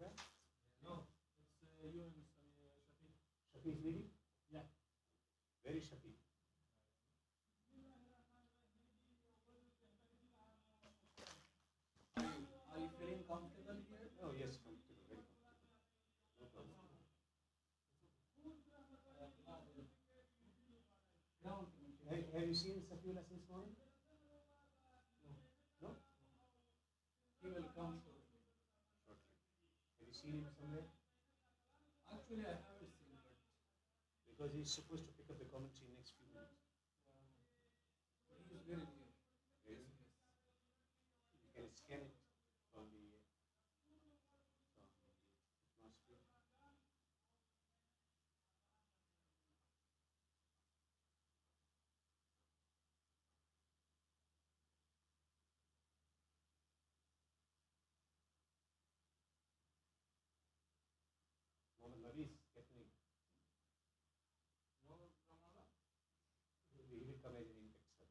No, it's you and Shafiq. Shafiq leading? Yeah. Very Shafiq. Are you feeling comfortable here? Oh, yes, comfortable, very comfortable. No problem. Have you seen Safiullah since morning? No. No? He will come shortly. Shortly. Have you seen him somewhere? Actually, I haven't seen, but Because he's supposed to pick up the commentary in next few minutes. he is very near. Yes. You can scan it on the atmosphere. Mohammed Nabi is getting No, Ramana? he will come as an impact sub.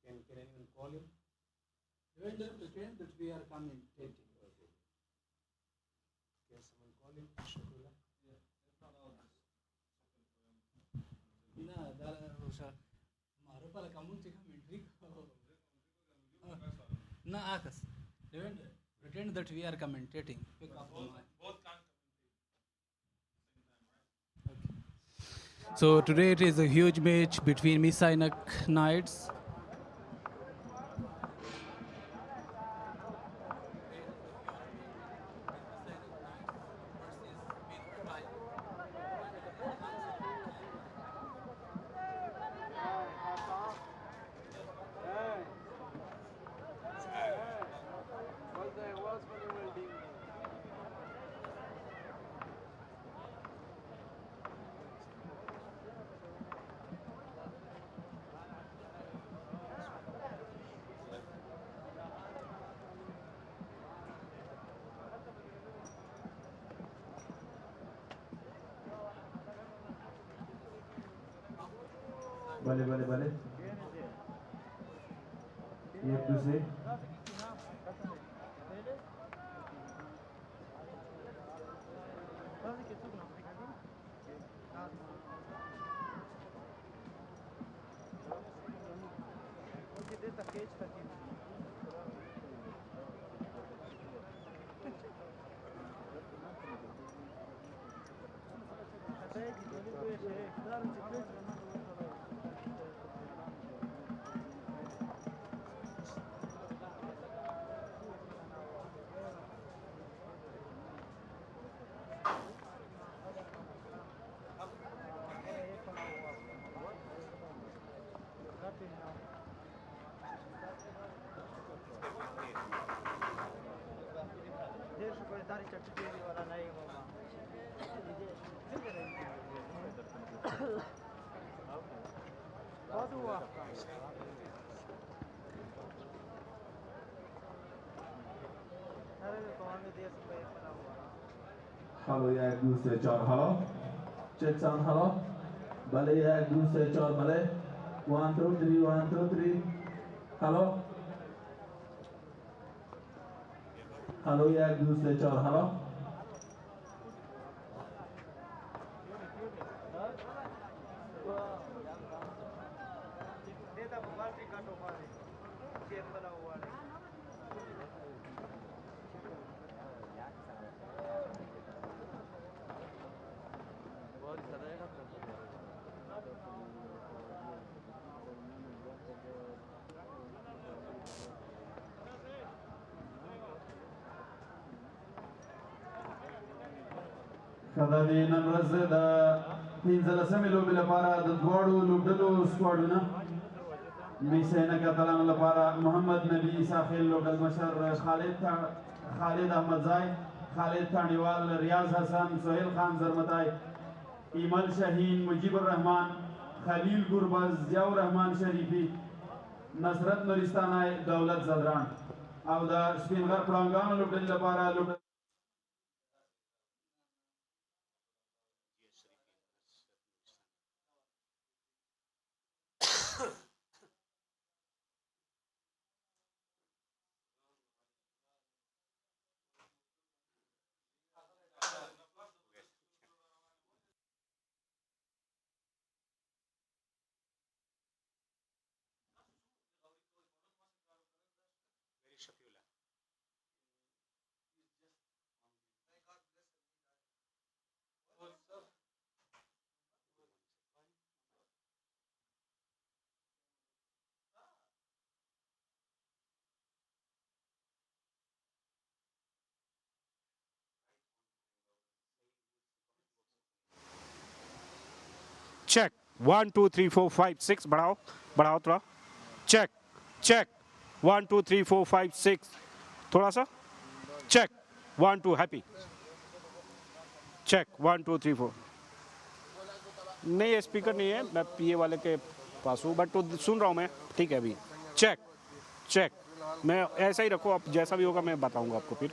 Can anyone call him? When they pretend that we are commentating. Okay. Can someone call him? Shakula? Na dala rusha maro pala commentary na akas. When pretend that we are commentating. Pick up the mic. Both can't commentate at the same time, right? Okay. So today it is a huge match between Mis-e-Ainak Knights. Vale, vale, vale. एक दूसरे Hello, yeah, दूसरे चार hello. Check sound hello. भले yeah, दूसरे चार भले. 1 2 3 1 2 3. Hello. Hello, yeah, दूसरे चार hello. کدا د نن ورځ د 15مې لوبې لپاره د دواړو لوبډلو سکواډونه میس-e-Ainak اتلانو لپاره محمد نبی ساحل لوکل مشر खालिद अहमद जाई, खालिद थानेवाल, रियाज हसन, सोहेल खान जरमताई, इमल शाहीन, मुजीबुर रहमान, खलील गुरबज, जियाउर रहमान शरीफी, नसरत नूरिस्तानाई, दौलत जदरान او د سپینغر پړانګانو لوبډلې لپاره Check. 1, 2, 3, 4, 5, 6. बढ़ाओ बढ़ाओ थोड़ा. Check. Check. 1, 2, 3, 4, 5, 6. थोड़ा सा. Check. 1, 2. Happy. Check. 1, 2, 3, 4. नहीं स्पीकर नहीं है, मैं पीए वाले के पास हूँ, बट तो सुन रहा हूँ मैं. ठीक है अभी. Check check. मैं ऐसा ही रखो, आप जैसा भी होगा मैं बताऊँगा आपको फिर.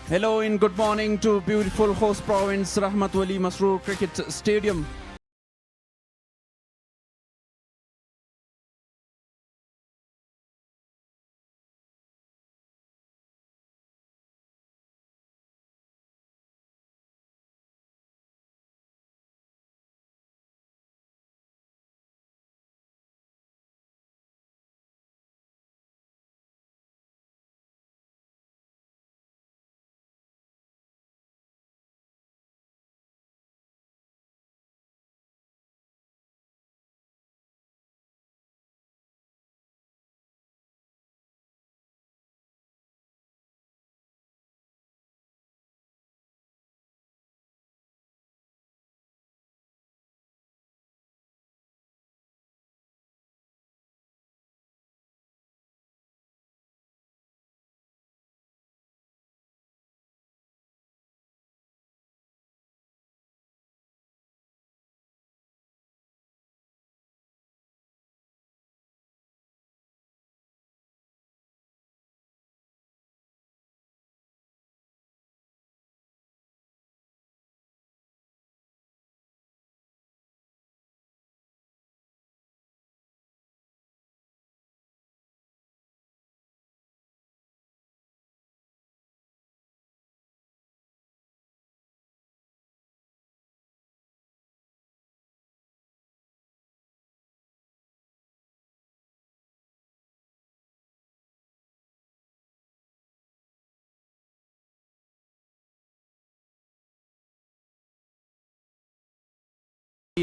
Hello and good morning to beautiful host province Rahmat Wali Masroor Cricket Stadium.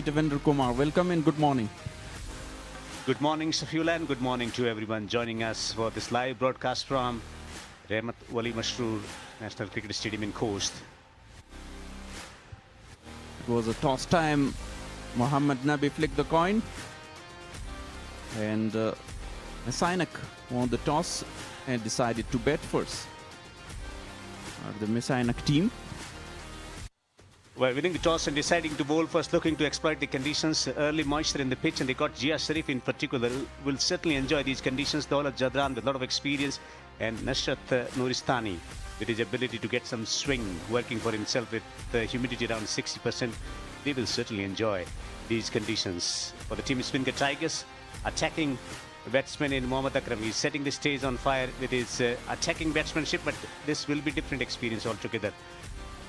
Devendra Kumar, welcome and good morning. Good morning, Safiullah, and good morning to everyone joining us for this live broadcast from Rahmat Wali Masroor National Cricket Stadium in Coast. It was a toss time. Mohammad Nabi flicked the coin. And Mis-e-Ainak won the toss and decided to bat first. The Mis-e-Ainak team. Well, winning the toss and deciding to bowl first, looking to exploit the conditions, early moisture in the pitch, and they got Jia Sharif in particular, will certainly enjoy these conditions. Daulat Jadran with a lot of experience, and Nashrat Nuristani with his ability to get some swing, working for himself with the humidity around 60%. They will certainly enjoy these conditions. For the team of Speenghar Tigers, attacking batsman in Mohammad Akram. He's setting the stage on fire with his attacking batsmanship, but this will be different experience altogether,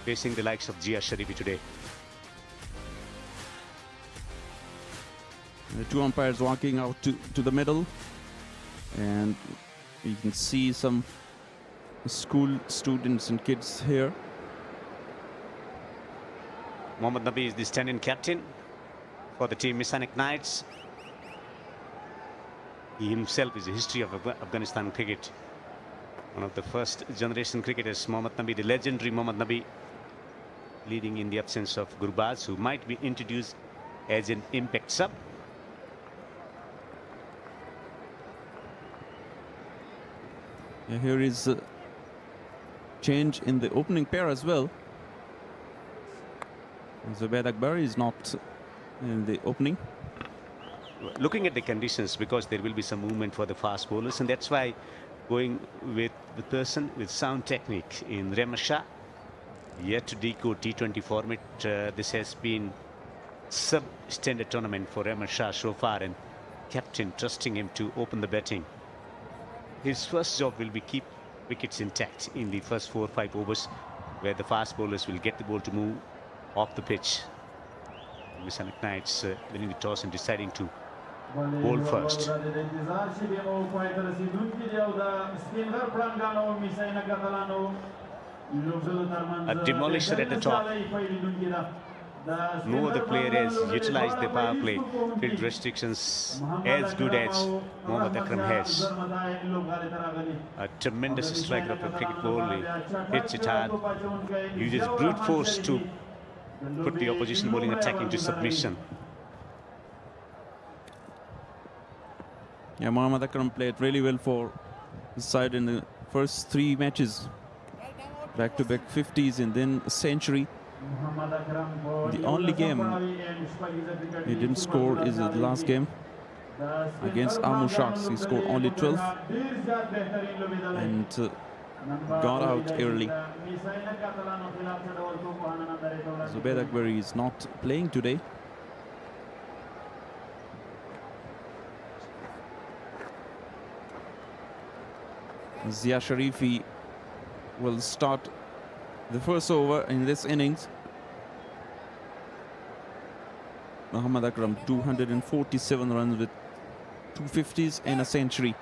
facing the likes of Jia Sharifi today. The two umpires walking out to the middle, and you can see some school students and kids here. Mohammad Nabi is the stand-in captain for the team Mis-e-Ainak Knights. He himself is a history of Afghanistan cricket. One of the first generation cricketers, Mohammad Nabi, the legendary Mohammad Nabi, leading in the absence of Gurbaz, who might be introduced as an impact sub. Yeah, here is a change in the opening pair as well. Zubaid Akbar is not in the opening. Looking at the conditions, because there will be some movement for the fast bowlers, and that's why going with the person with sound technique in Rehman Shah, yet to decode T20 format. This has been sub-standard tournament for Rehman Shah so far, and captain trusting him to open the batting. His first job will be keep wickets intact in the first 4 or 5 overs, where the fast bowlers will get the ball to move off the pitch. Mis-e-Ainak Knights winning the toss and deciding to bowl first. A demolisher at the top. No other player has utilized the power play field restrictions as good as Mohammad Akram has. A tremendous striker of a cricket ball. He hits it hard, uses brute force to put the opposition bowling attack into submission. Yeah, Mohammad Akram played really well for his side in the first 3 matches. Back-to-back 50s and then a century. The only game he didn't score is the last game against Amur Sharks. He scored only 12 and got out early. Zubaid Akbar is not playing today. Zia Sharifi will start the first over in this innings. Mohammad Akram 247 runs with 250s and a century.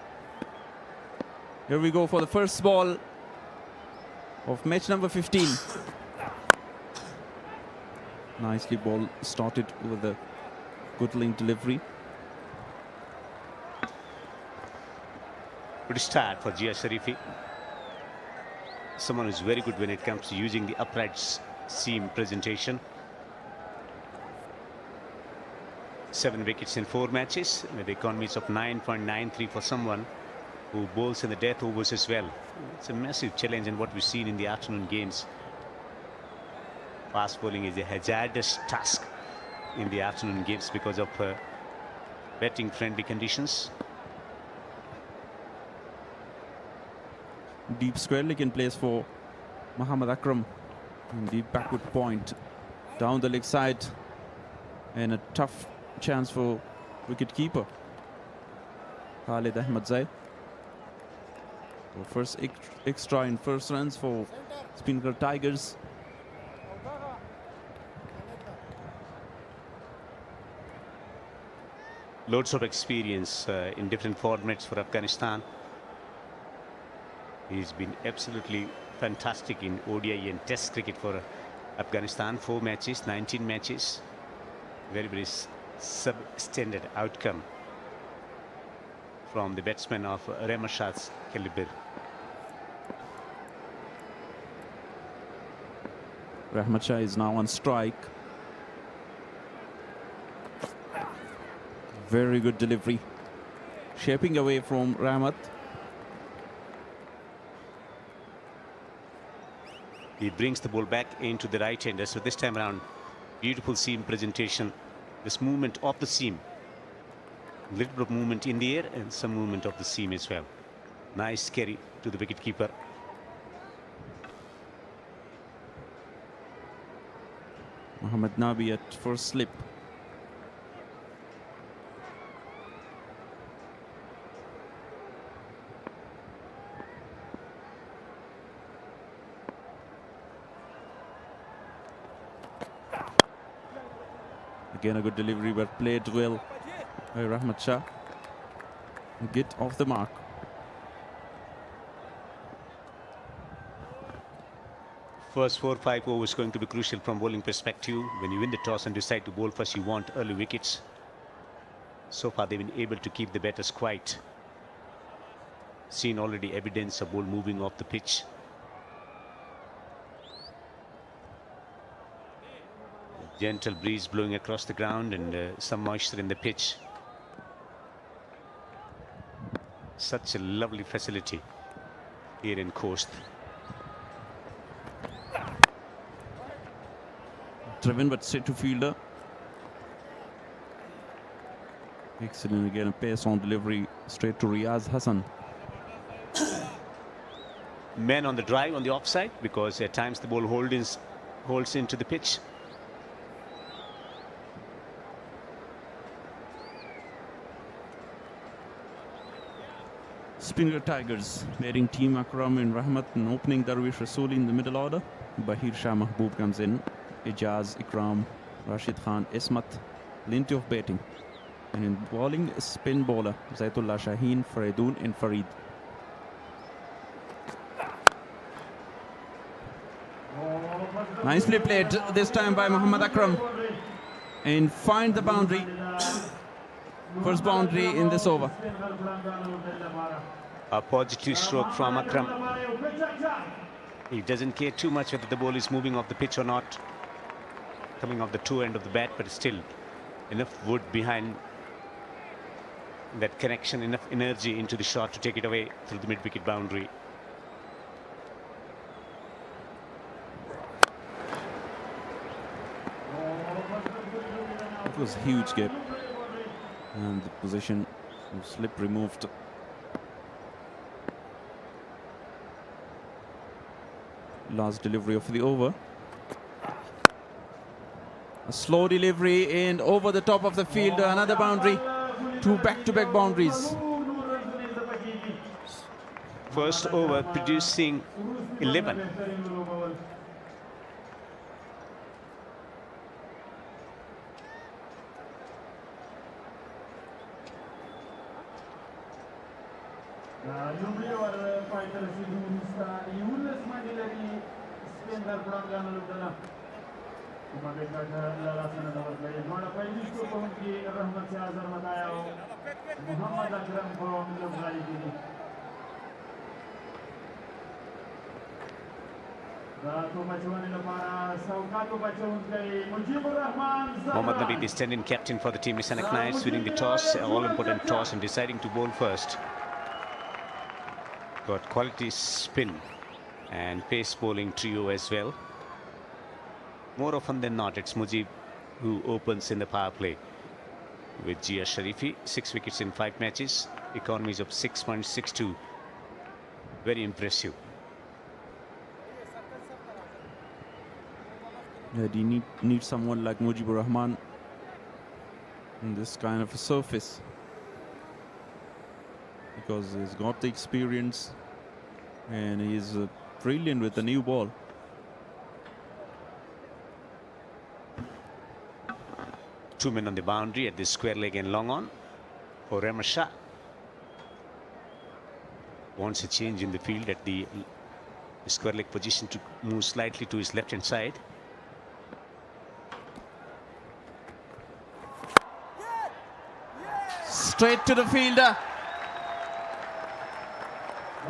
Here we go for the first ball of match number 15. Nicely ball started with a good link delivery. Good start for Jia Sharifi. Someone who's very good when it comes to using the upright seam presentation. 7 wickets in 4 matches with economies of 9.93 for someone who bowls in the death overs as well. It's a massive challenge in what we've seen in the afternoon games. Fast bowling is a hazardous task in the afternoon games because of batting friendly conditions. Deep square leg in place for Mohammad Akram. And the backward point down the leg side, and a tough chance for wicket keeper Khalid Ahmed Zaid. So first extra in first runs for Speenghar Tigers. Loads of experience in different formats for Afghanistan. He's been absolutely fantastic in ODI and Test cricket for Afghanistan. 4 matches, 19 matches. Very, very substandard outcome from the batsman of Remashad's caliber. Rahmat Shah is now on strike. Very good delivery. Shaping away from Rahmat. He brings the ball back into the right-hander. So this time around, beautiful seam presentation. This movement of the seam. A little bit of movement in the air and some movement of the seam as well. Nice carry to the wicketkeeper. Mohammad Nabi at first slip. Again, a good delivery, but played well by Rahmat Shah. Get off the mark. First 4-5 overs going to be crucial from bowling perspective. When you win the toss and decide to bowl first, you want early wickets. So far, they've been able to keep the batters quiet. Seen already evidence of ball moving off the pitch. Gentle breeze blowing across the ground and some moisture in the pitch. Such a lovely facility here in Coast. Driven but straight to fielder. Excellent again, a pace on delivery straight to Riaz Hassan. Men on the drive on the offside because at times the ball holds into the pitch. Speenghar Tigers pairing Team Akram and Rahmat and opening Darwish Rasooli in the middle order. Bahir Shah Mahboob comes in. Ijaz, Ikram, Rashid Khan, Ismat. Plenty of batting. And in bowling, spin bowler Zaitullah Shaheen, Faridun and Farid. Nicely played this time by Muhammad Akram. And find the boundary. First boundary in this over. A positive stroke from Akram. He doesn't care too much whether the ball is moving off the pitch or not. Coming off the toe end of the bat, but still enough wood behind that connection, enough energy into the shot to take it away through the mid-wicket boundary. It was a huge gap. And the position, slip removed. Last delivery of the over. A slow delivery and over the top of the field, another boundary. Two back-to-back boundaries. First over producing 11. Mohammad Nabi, the stand-in captain for the team Mis-e-Ainak Knights, winning the toss, all-important toss, and deciding to bowl first. Got quality spin and pace bowling trio as well. More often than not, it's Mujib who opens in the power play with Jia Sharifi. 6 wickets in 5 matches, economies of 6.62. Very impressive. Yeah, you need someone like Mujibur Rahman in this kind of a surface, because he's got the experience and he's brilliant with the new ball. Two men on the boundary at the square leg and long on for Rahmat Shah. Wants a change in the field at the square leg position to move slightly to his left hand side. straight to the fielder.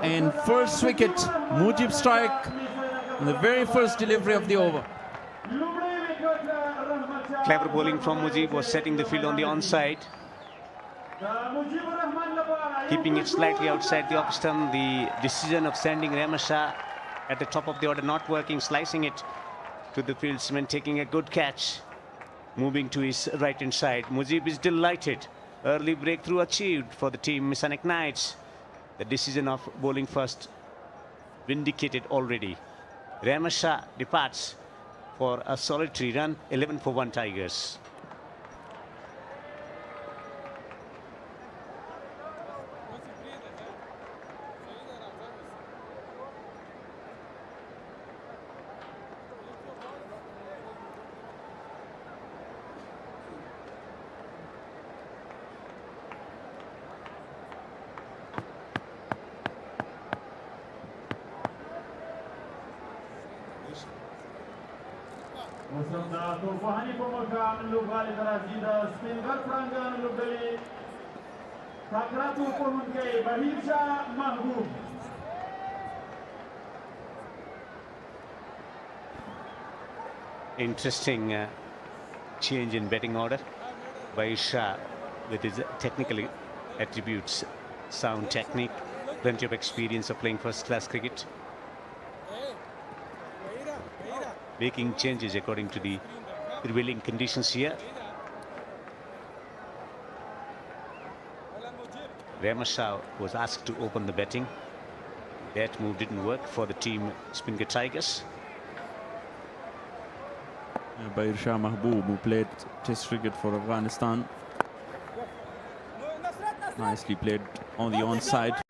And first wicket, Mujib strike on the very first delivery of the over. Clever bowling from Mujib was setting the field on the onside, keeping it slightly outside the off stump. The decision of sending Ramasha at the top of the order not working, slicing it to the fieldsman, taking a good catch, moving to his right hand side. Mujib is delighted. Early breakthrough achieved for the team Mis-e-Ainak Knights. The decision of bowling first vindicated already. Ramasha departs for a solitary run, 11 for 1 Tigers. Speenghar Prangan Lubdali Takratu Pohunke Bahirsha Mahbub. Interesting change in batting order by Shah with his technical attributes, sound technique, plenty of experience of playing first-class cricket. Making changes according to the prevailing conditions here. Ramasha was asked to open the batting. That move didn't work for the team Speenghar Tigers. By Shah Mahbub, who played Test cricket for Afghanistan. Nicely played on the onside,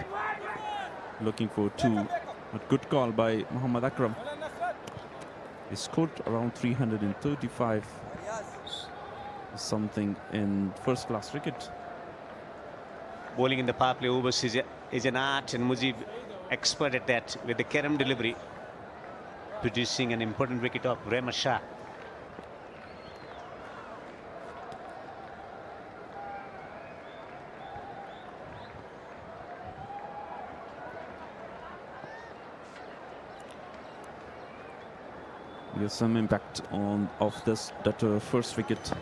looking for 2. But good call by Muhammad Akram. He scored around 335, something in first-class cricket. Bowling in the power play overs is an art, and Mujib expert at that with the Kerem delivery, producing an important wicket of Ramasha. There's some impact of that first wicket.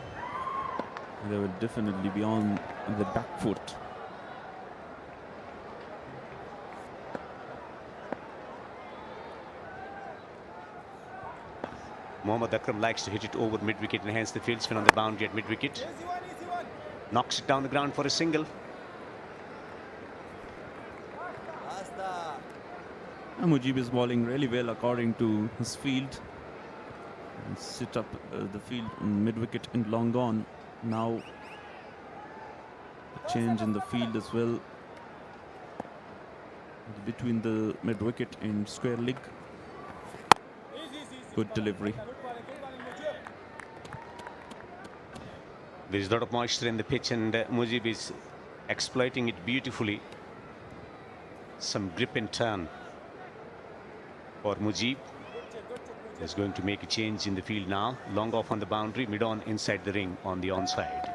They will definitely be on the back foot. Mohammad Akram likes to hit it over mid-wicket and hence the fieldsman on the boundary at mid-wicket. Knocks it down the ground for a single. Mujib is bowling really well according to his field. And sit up the field mid-wicket and long on. Now a change in the field as well between the mid-wicket and square leg. Good delivery. There is a lot of moisture in the pitch, and Mujib is exploiting it beautifully. Some grip and turn for Mujib. Is going to make a change in the field now. Long off on the boundary, mid-on inside the ring on the onside.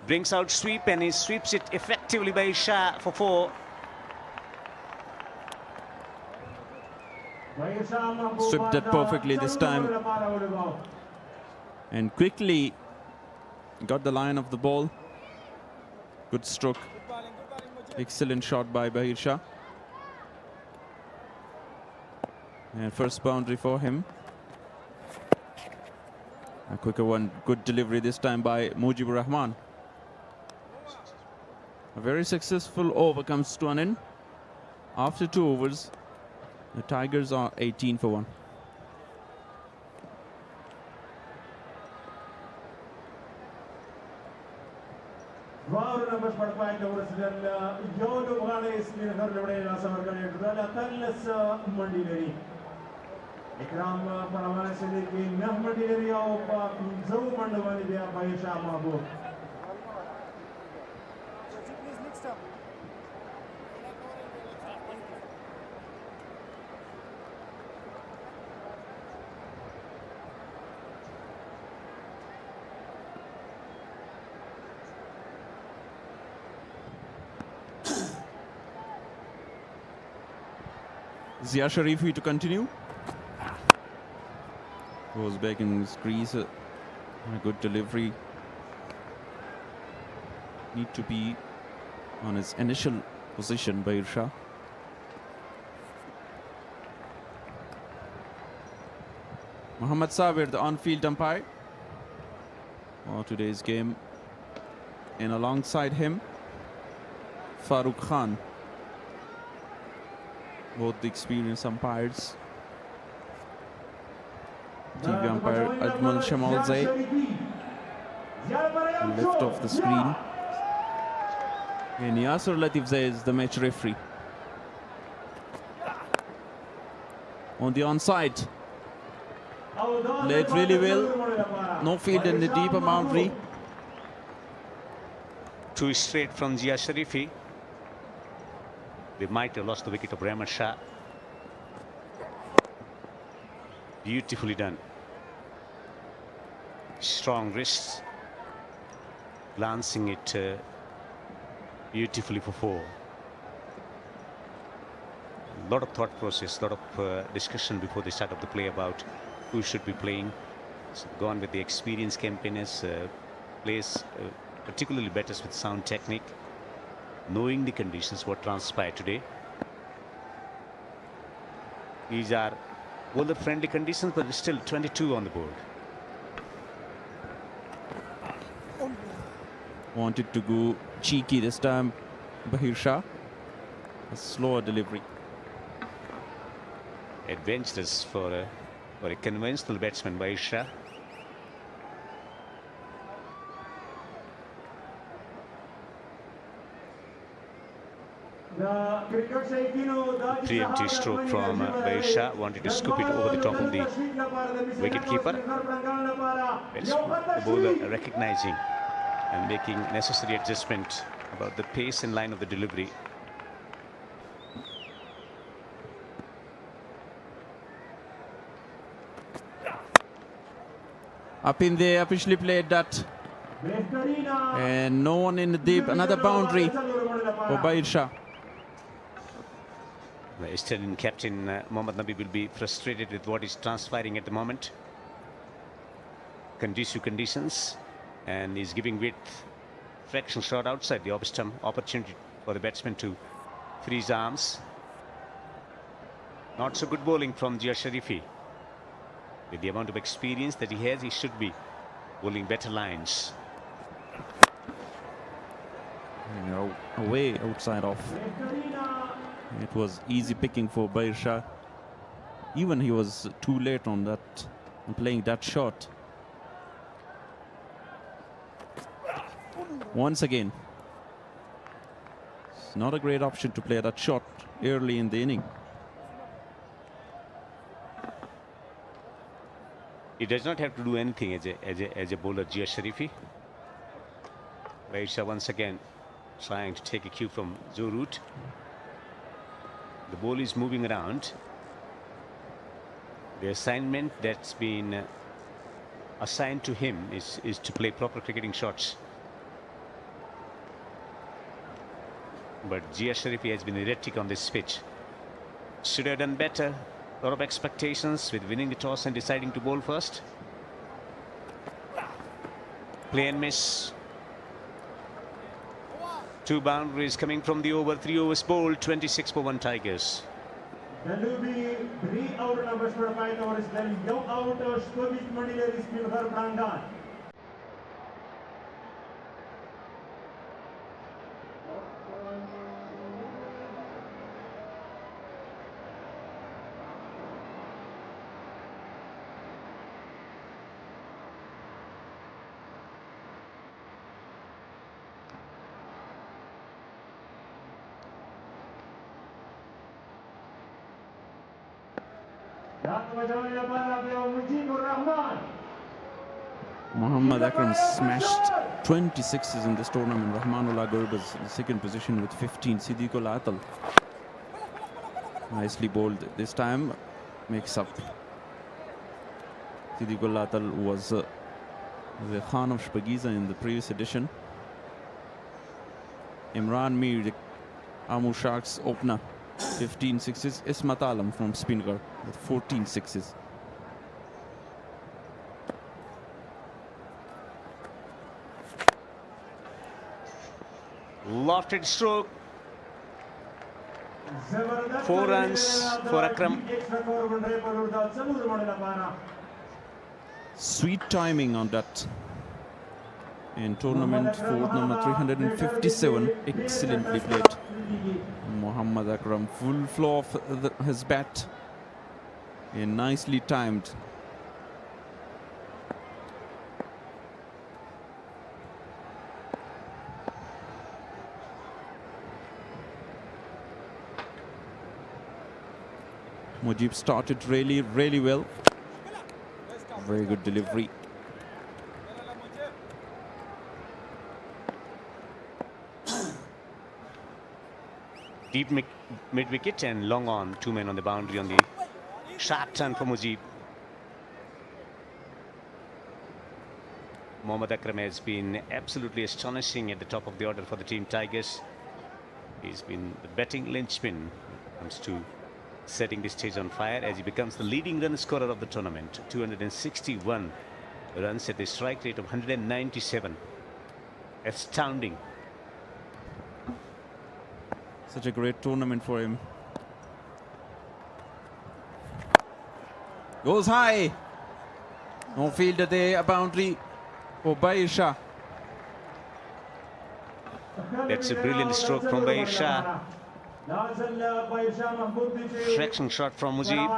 Brings out sweep, and he sweeps it effectively by Shah for 4. Swept that perfectly this time. And quickly got the line of the ball. Good stroke. Excellent shot by Bahir Shah. And first boundary for him. A quicker one. Good delivery this time by Mujibur Rahman. A very successful over comes to an end. After 2 overs, the Tigers are 18 for 1. इकराम परवाने से लेके 9 मंडी area और 2 मंडवानी दिया भाई शाह महबूब Zia Sharifi to continue. Goes back in his crease. A good delivery. Need to be on his initial position by Irshad. Mohammad Sabir, the on-field umpire for today's game. And alongside him, Farooq Khan. Both the experienced umpires. TV umpire Ajmal Shamalzai. Left off the screen. And Yasser Latifzai is the match referee. On the onside. Played really well. No field in the deeper boundary. Two straight from Zia Sharifi. They might have lost the wicket of Rahman Shah. Beautifully done. Strong wrists. Glancing it beautifully for four. A lot of thought process, a lot of discussion before the start of the play about who should be playing. So gone with the experienced campaigners, plays particularly batters with sound technique, knowing the conditions what transpired today. These are bowler friendly conditions, but still 22 on the board. Wanted to go cheeky this time, Bahir Shah. A slower delivery. Adventurous for a conventional batsman, Bahir Shah. Preemptive stroke from Bahir Shah. Wanted to scoop it over the top of the wicketkeeper. The bowler recognizing and making necessary adjustment about the pace and line of the delivery. Up in there, officially played that. And no one in the deep. Another boundary for Bahir Shah. The Eastern captain Mohammad Nabi will be frustrated with what is transpiring at the moment. Conducive conditions, and he's giving width. Fraction shot outside the stump. Opportunity for the batsman to free his arms. Not so good bowling from Zia Sharifi. With the amount of experience that he has, he should be bowling better lines. Away outside off. It was easy picking for Bahir Shah. Even he was too late on that, on playing that shot. Once again, it's not a great option to play that shot early in the inning. He does not have to do anything as a bowler, Zia Sharifi. Bahir Shah once again trying to take a cue from Zorut. The ball is moving around. The assignment that's been assigned to him is to play proper cricketing shots. But Zia Sharifi has been erratic on this pitch. Should have done better. A lot of expectations with winning the toss and deciding to bowl first. Play and miss. Two boundaries coming from the over. 3 overs bowled. 26 for 1 Tigers. There will be 3 out numbers for 5 overs. There is no out. Shpageeza Mandile is Speenghar Brangan. Muhammad Akram smashed 26s in this tournament. Rahmanullah Gurbaz in second position with 15. Siddiqul Atal nicely bowled this time, makes up. Siddiqul Atal was the Khan of Shpageeza in the previous edition. Imran Mir, the Amur Sharks opener, 15 sixes. Ismat Alam from Speenghar with 14 sixes. Lofted stroke. 4 runs for Akram. Sweet timing on that. In tournament fourth number 357, excellently played. Muhammad Akram, full flow of his bat, and nicely timed. Mujib started really well. Very good delivery. Deep mid-wicket and long on. 2 men on the boundary on the sharp turn for Mujib. Mohammad Akram has been absolutely astonishing at the top of the order for the team Tigers. He's been the betting linchpin when it comes to setting the stage on fire as he becomes the leading run scorer of the tournament. 261 runs at a strike rate of 197. Astounding. Such a great tournament for him. Goes high. No fielder there, a boundary for Bahir Shah. That's a brilliant stroke from Bahir Shah. Fraction shot from Mujib.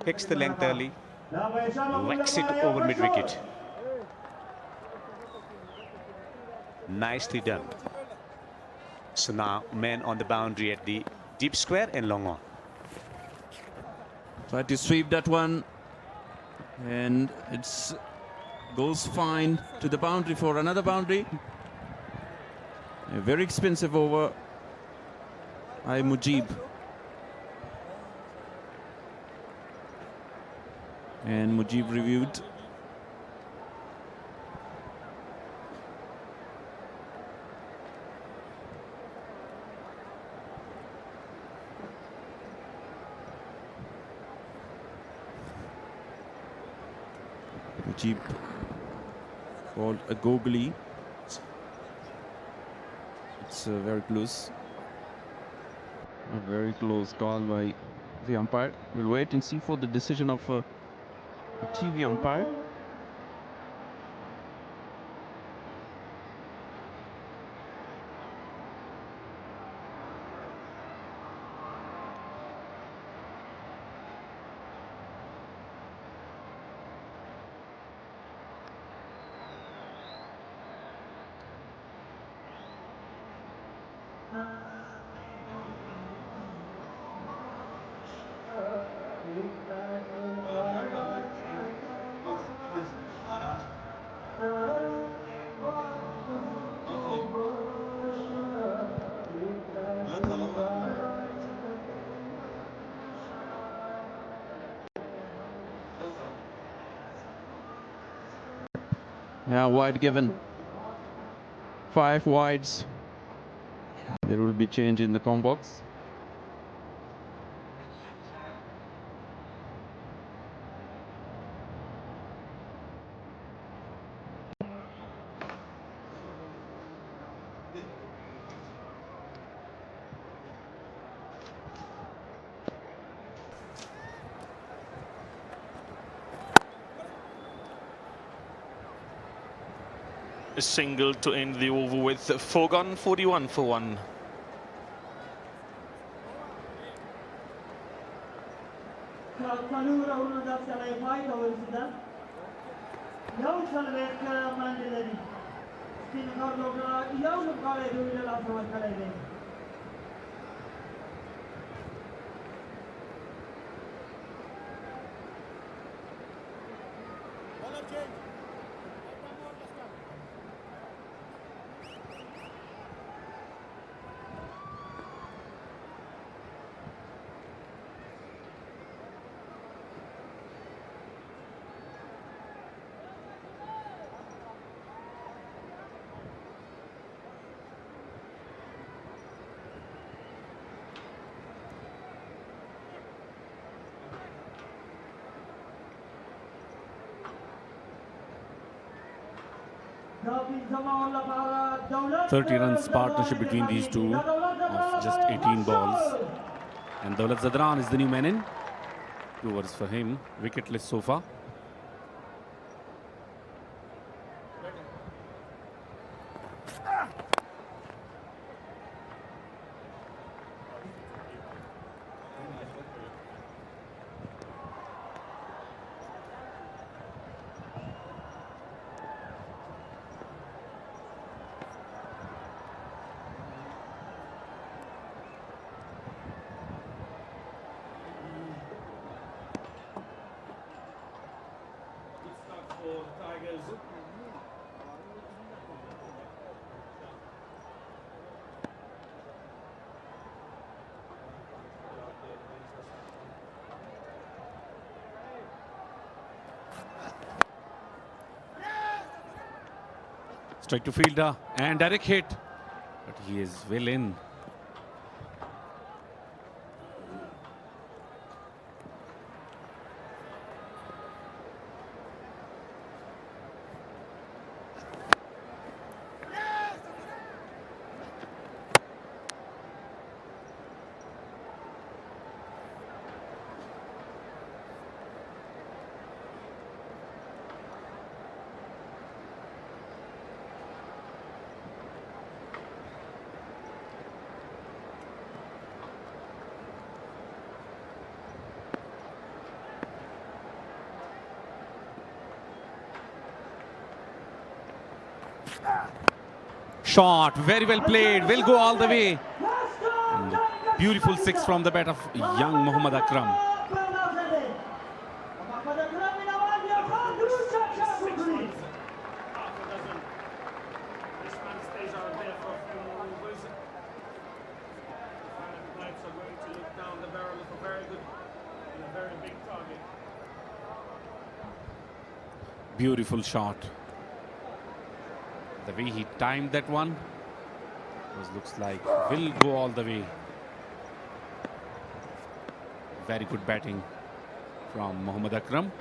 Picks the length early. Whacks it over mid-wicket. Nicely done. So now men on the boundary at the deep square and long on. Try to sweep that one, and it's goes fine to the boundary for another boundary. A very expensive over by Mujib. And Mujib reviewed. Mujib called a googly. It's very close. A very close call by the umpire. We'll wait and see for the decision of the TV umpire. Yeah, wide given. 5 wides. There will be change in the com box. A single to end the over with 4 gone, 41 for 1. 30 runs partnership between these two of just 18 balls. And Daulat Zadran is the new man in. 2 overs for him, wicketless so far. Strike to fielder and direct hit, but he is well in. Shot, very well played, will go all the way. And beautiful 6 from the bat of young Mohammad Akram. Beautiful shot. The way he timed that one looks like will go all the way. Very good batting from Mohammad Akram.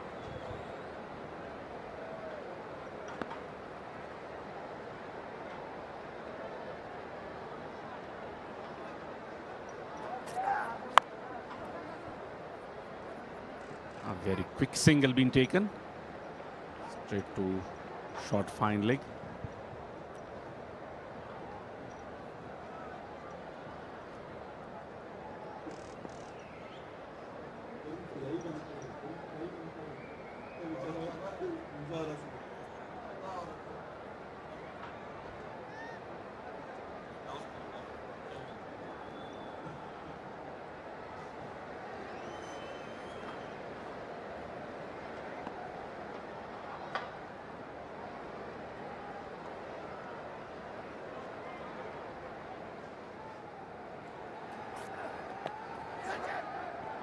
A very quick single being taken. Straight to short fine leg.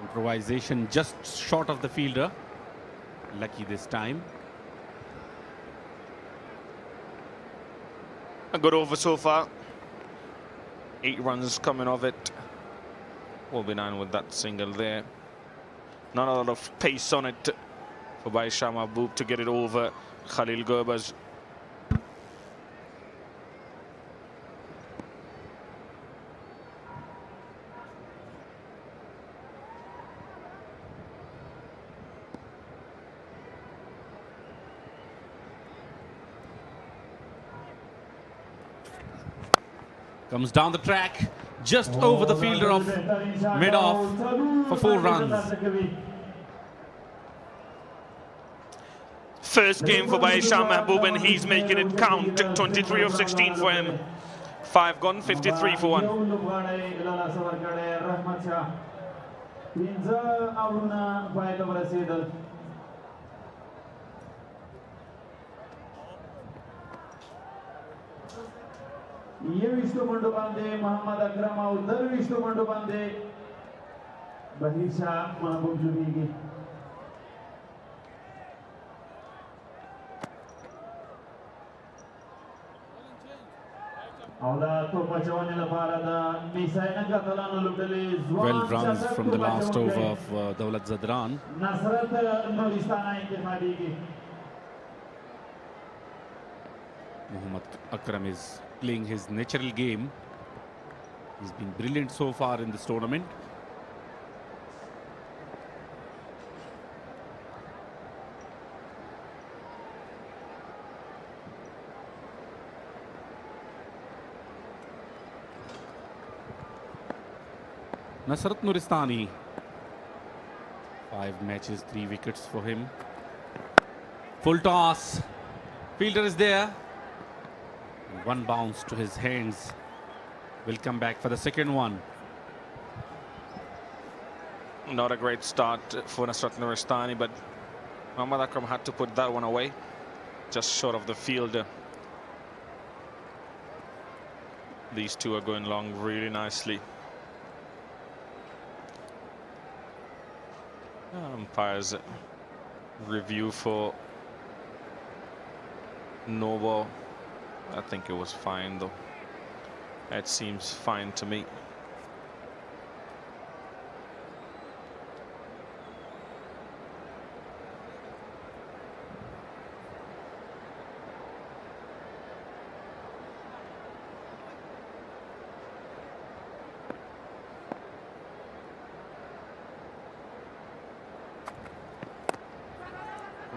Improvisation just short of the fielder. Lucky this time. A good over so far. 8 runs coming of it. Will be 9 with that single there. Not a lot of pace on it for Shah Mahboob to get it over Khalil Gurbaz. Comes down the track, just over the fielder of mid-off for 4 runs. First game for Shah Mahboob and he's making it count. 23 of 16 for him. 5 gone, 53 for 1. ये विष्णु मंडो बांधे मोहम्मद अकरम और दर विष्णु मंडो बांधे बहिशा महबूब जुबीगी Well runs from the last over of Daulat Zadran. Muhammad Akram is playing his natural game. He's been brilliant so far in this tournament. Nasrat Nuristani, 5 matches, 3 wickets for him. Full toss. Fielder is there. And 1 bounce to his hands. Will come back for the second one. Not a great start for Nasrat Nuristani, but Muhammad Akram had to put that one away. Just short of the field. These two are going along really nicely. Umpires review for no ball. I think it was fine though. That seems fine to me.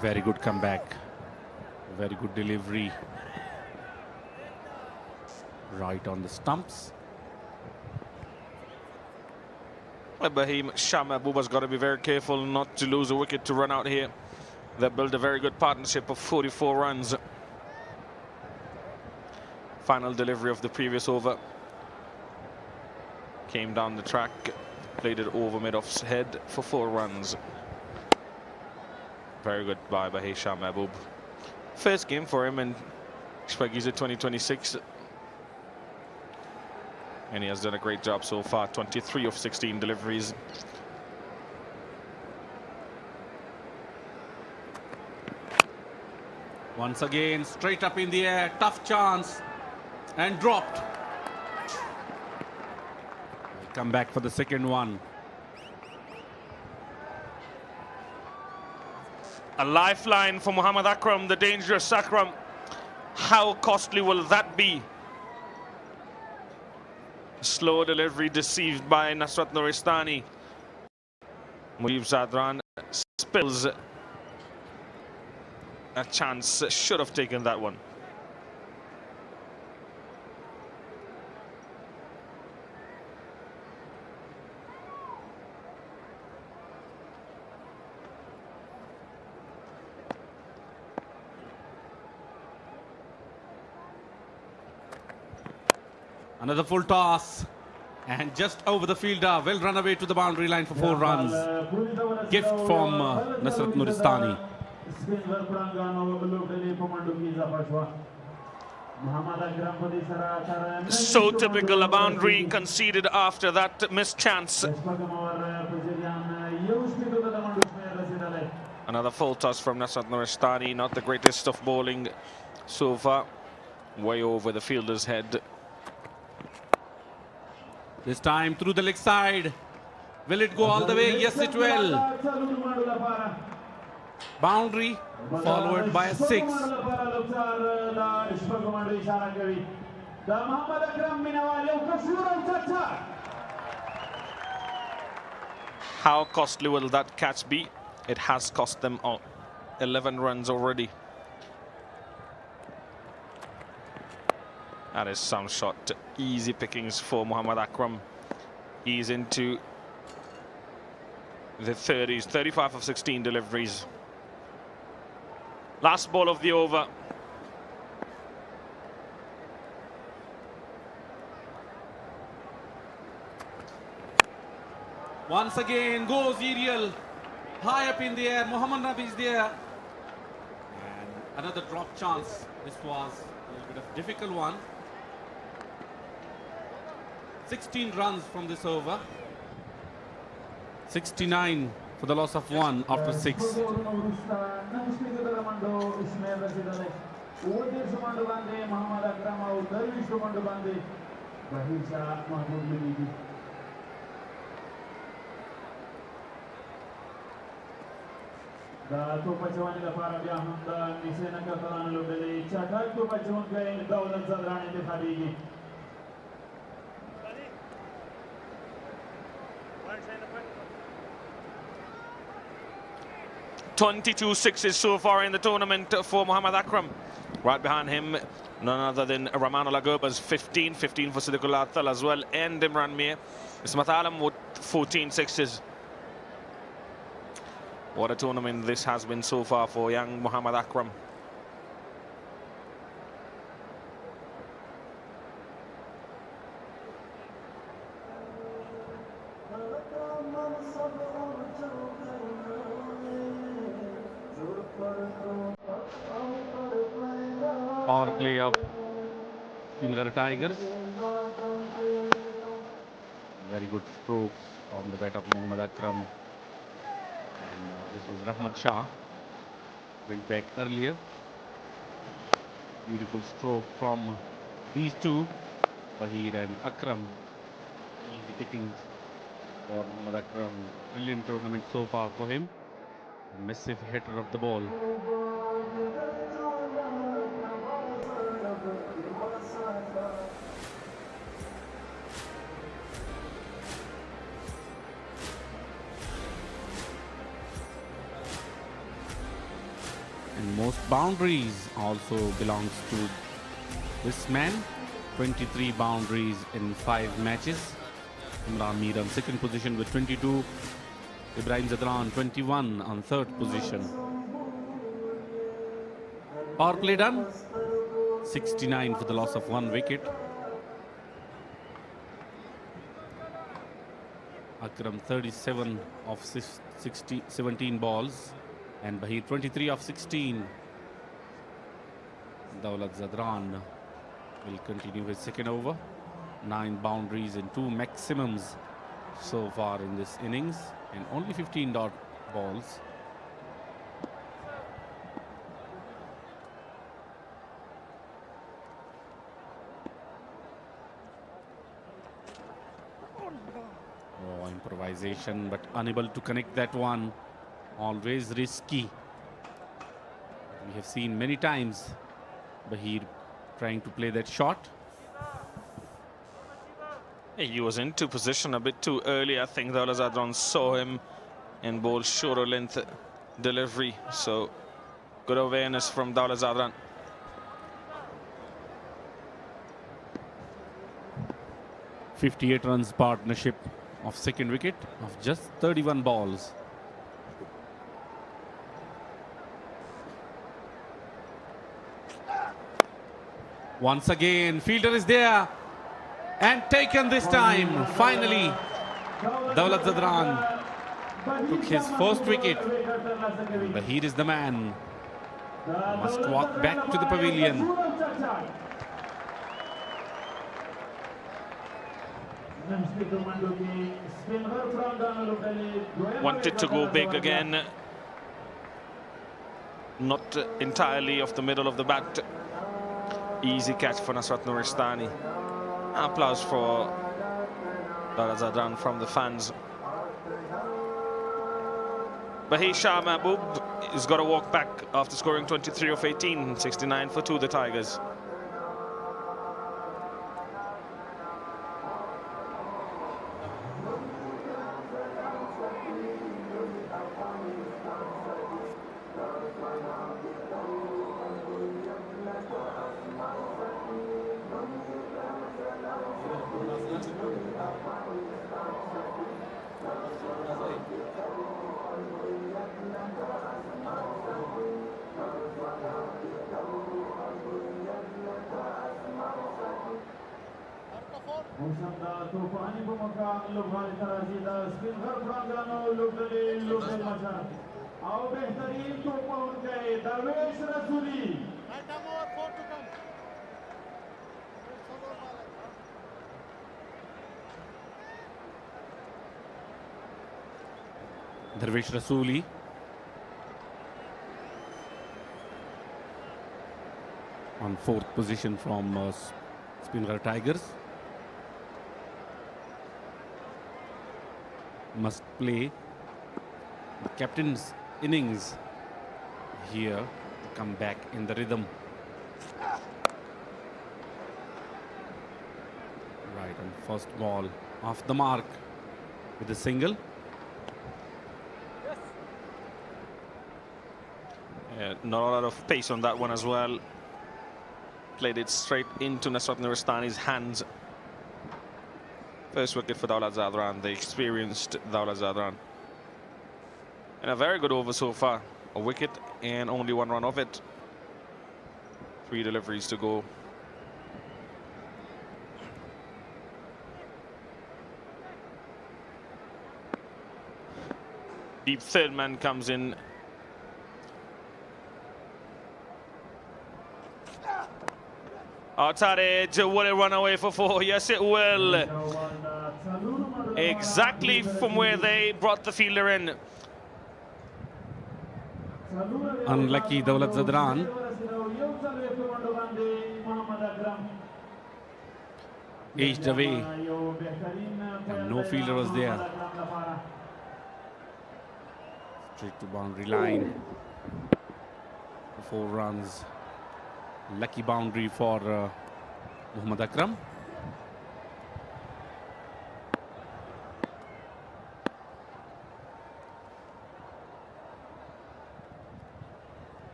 Very good comeback. Very good delivery. Right on the stumps. Bahim Shah Mahbooba's got to be very careful not to lose a wicket to run out here. They built a very good partnership of 44 runs. Final delivery of the previous over. Came down the track, played it over mid-off's head for 4 runs. Very good by Shah Mahboob. First game for him in Shpageeza 2026. And he has done a great job so far. 23 of 16 deliveries. Once again, straight up in the air. Tough chance. And dropped. Come back for the second one. A lifeline for Muhammad Akram, the dangerous Akram. How costly will that be? Slow delivery deceived by Nasrat Nuristani. Mujib Zadran spills a chance, should have taken that one. Another full toss. And just over the fielder. Well run away to the boundary line for 4 runs. Gift from Nasrat Nuristani. So typical, a boundary conceded after that missed chance. Another full toss from Nasrat Nuristani. Not the greatest of bowling so far. Way over the fielder's head. This time through the leg side. Will it go all the way? Yes, it will. Boundary followed by a 6. How costly will that catch be? It has cost them 11 runs already. That is some shot. Easy pickings for Muhammad Akram. He's into the 30s, 35 of 16 deliveries. Last ball of the over. Once again goes aerial. High up in the air. Muhammad Nabi is there. And another drop chance. This was a little bit of a difficult one. 16 runs from this over. 69 for the loss of 1 after 6. دا توپچواني لپاره بیا هم د میس-e-Ainak اتلانو لوبډلې چټک توپچوونکی دولت زدران انتخابیږي. 22 sixes so far in the tournament for Muhammad Akram. Right behind him, none other than Rahmanullah Gurba's 15 for Siddiqullah Athal as well, and Imran Mir. Ismat Alam with 14 sixes. What a tournament this has been so far for young Muhammad Akram. Power play of Speenghar Tigers. Very good strokes from the bat of Muhammad Akram. And this was Rahmat Shah. Went back earlier. Beautiful stroke from these two, Bahir and Akram. Easy pickings for Muhammad Akram. Brilliant tournament so far for him. A massive hitter of the ball. And most boundaries also belongs to this man. 23 boundaries in 5 matches. Imran Mir on second position with 22. Ibrahim Zadran 21 on third position. Power play done. 69 for the loss of 1 wicket. Akram 37 of 17 balls. And Bahir 23 of 16. Daulat Zadran will continue his second over. 9 boundaries and 2 maximums so far in this innings, and only 15 dot balls. Oh, improvisation, but unable to connect that one. Always risky. We have seen many times Bahir trying to play that shot. He was into position a bit too early. I think Daulat Zadran saw him and bowled shorter length delivery. So good awareness from Daulat Zadran. .58 runs partnership of second wicket of just 31 balls. Once again, fielder is there and taken this time. Finally, Daulat Zadran took his first wicket. Bahir is the man. Must walk back to the pavilion. Wanted to go big again. Not entirely off the middle of the bat. Easy catch for Nasrat Nuristani. Applause for Daulat Zadran from the fans. Bahir Shah Mahbub has got to walk back after scoring 23 of 18, 69 for 2, the Tigers. Darvesh Rasooli on 4th position from Speenghar Tigers. Must play the captain's innings here to come back in the rhythm. Right, and first ball off the mark with a single. Yeah, not a lot of pace on that one as well. Played it straight into Nusrat Nuristani's hands. First wicket for Dawlat Zadran, the experienced Dawlat Zadran. And a very good over so far. A wicket and only one run of it. 3 deliveries to go. Deep third man comes in. Outside, will it run away for 4? Yes, it will. Exactly from where they brought the fielder in. Unlucky Dawlat Zadran. Edged away, and no fielder was there. Straight to boundary line. 4 runs. Lucky boundary for Muhammad Akram.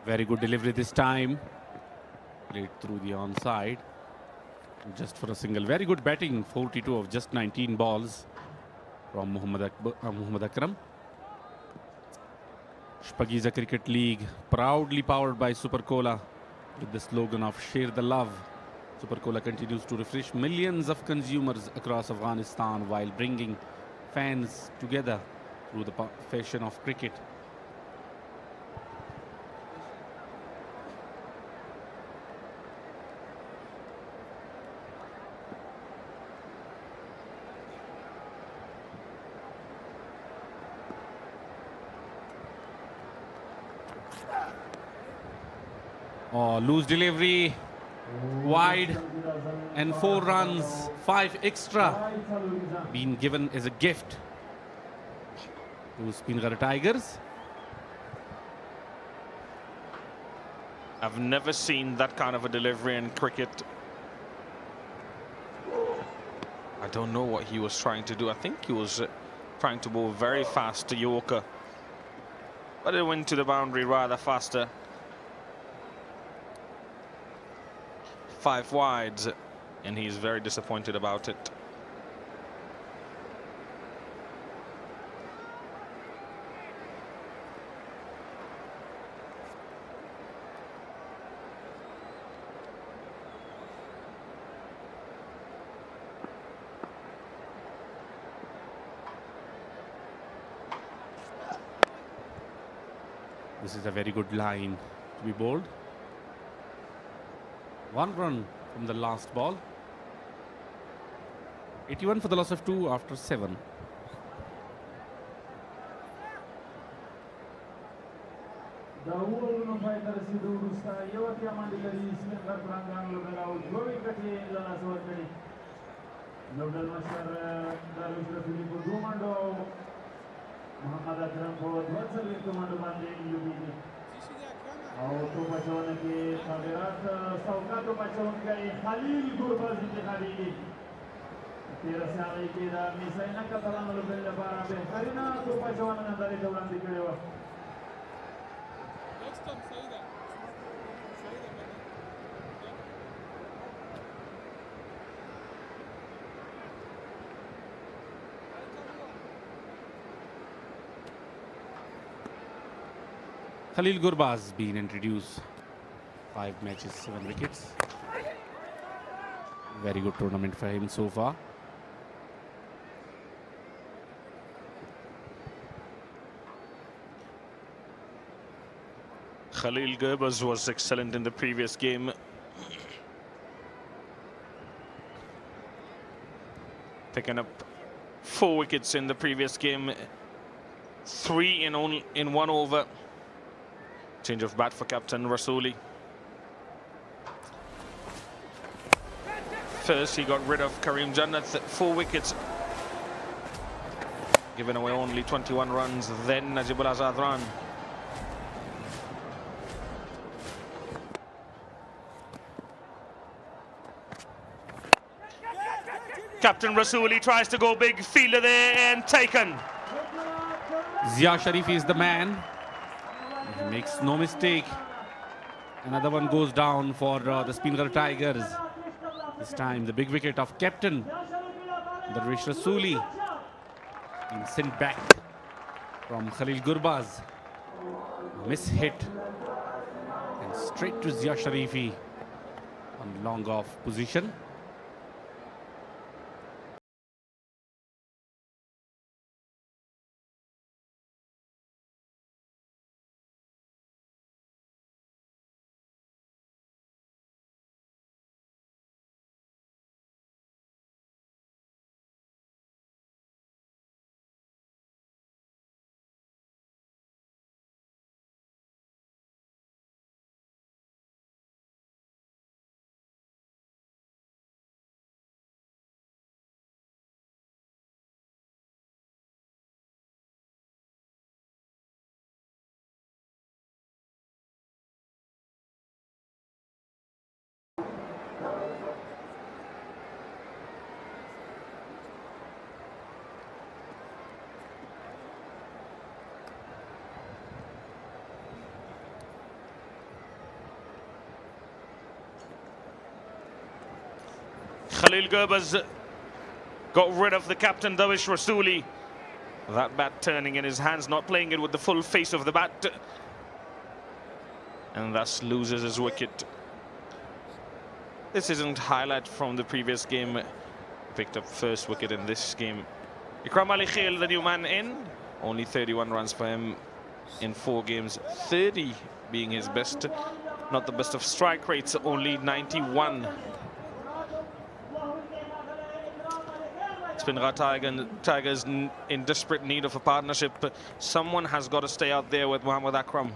Very good delivery this time. Played through the onside. Just for a single. Very good batting. 42 of just 19 balls from Muhammad Akram. Shpageeza Cricket League, proudly powered by Super Cola, with the slogan of Share the Love. Super Cola continues to refresh millions of consumers across Afghanistan while bringing fans together through the passion of cricket. Oh, loose delivery, wide, and 4 runs, 5 extra, being given as a gift to Speenghar Tigers. I've never seen that kind of a delivery in cricket. I don't know what he was trying to do. I think he was trying to bowl very fast to Yorker, but it went to the boundary rather faster. 5 wides, and he's very disappointed about it. This is a very good line to be bowled. 1 run from the last ball. 81 for the loss of 2 after 7. محمد اکرم کو 2 کمانډو باندې لوبېږي او تو بچونه کې خبرات سوکاتو بچونکي خلیل ګورباز انتخابي 13 سالي کې دا میس-e-Ainak کتلانو لپاره لپاره بهترینه تو بچونه نندارې ته وړاندې کړې و. Khalil Gurbaz being introduced. 5 matches, 7 wickets. Very good tournament for him so far. Khalil Gurbaz was excellent in the previous game. Picking up 4 wickets in the previous game. 3 in 1 over. Change of bat for captain Rasooli. First, he got rid of Kareem Jannat. 4 wickets giving away only 21 runs. Then Najibul Azad run. Captain Rasooli tries to go big, fielder there and taken. Zia Sharifi is the man. He makes no mistake. Another one goes down for the Speenghar Tigers. This time the big wicket of captain Darwish Rasooli being sent back from Khalil Gurbaz. Miss hit and straight to Zia Sharifi on long off position. Khalil Gurbaz got rid of the captain Darwish Rasooli. That bat turning in his hands, not playing it with the full face of the bat. And thus loses his wicket. This isn't highlight from the previous game. Picked up first wicket in this game. Ikram Ali Khail, the new man in. Only 31 runs for him in 4 games. 30 being his best. Not the best of strike rates, only 91. Speenghar Tigers in desperate need of a partnership. Someone has got to stay out there with Mohammad Akram.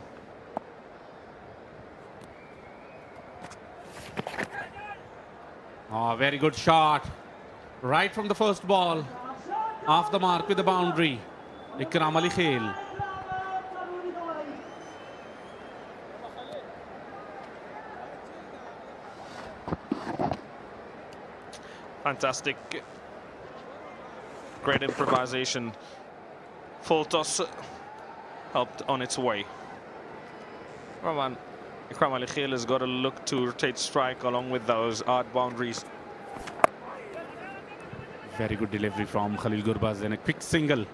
Oh, very good shot. Right from the first ball. Off the mark with the boundary. Ikram Ali Khail. Fantastic. Great improvisation. Full toss helped on its way. Rahman, Ikram Ali Khail has got to look to rotate strike along with those odd boundaries. Very good delivery from Khalil Gurbaz and a quick single.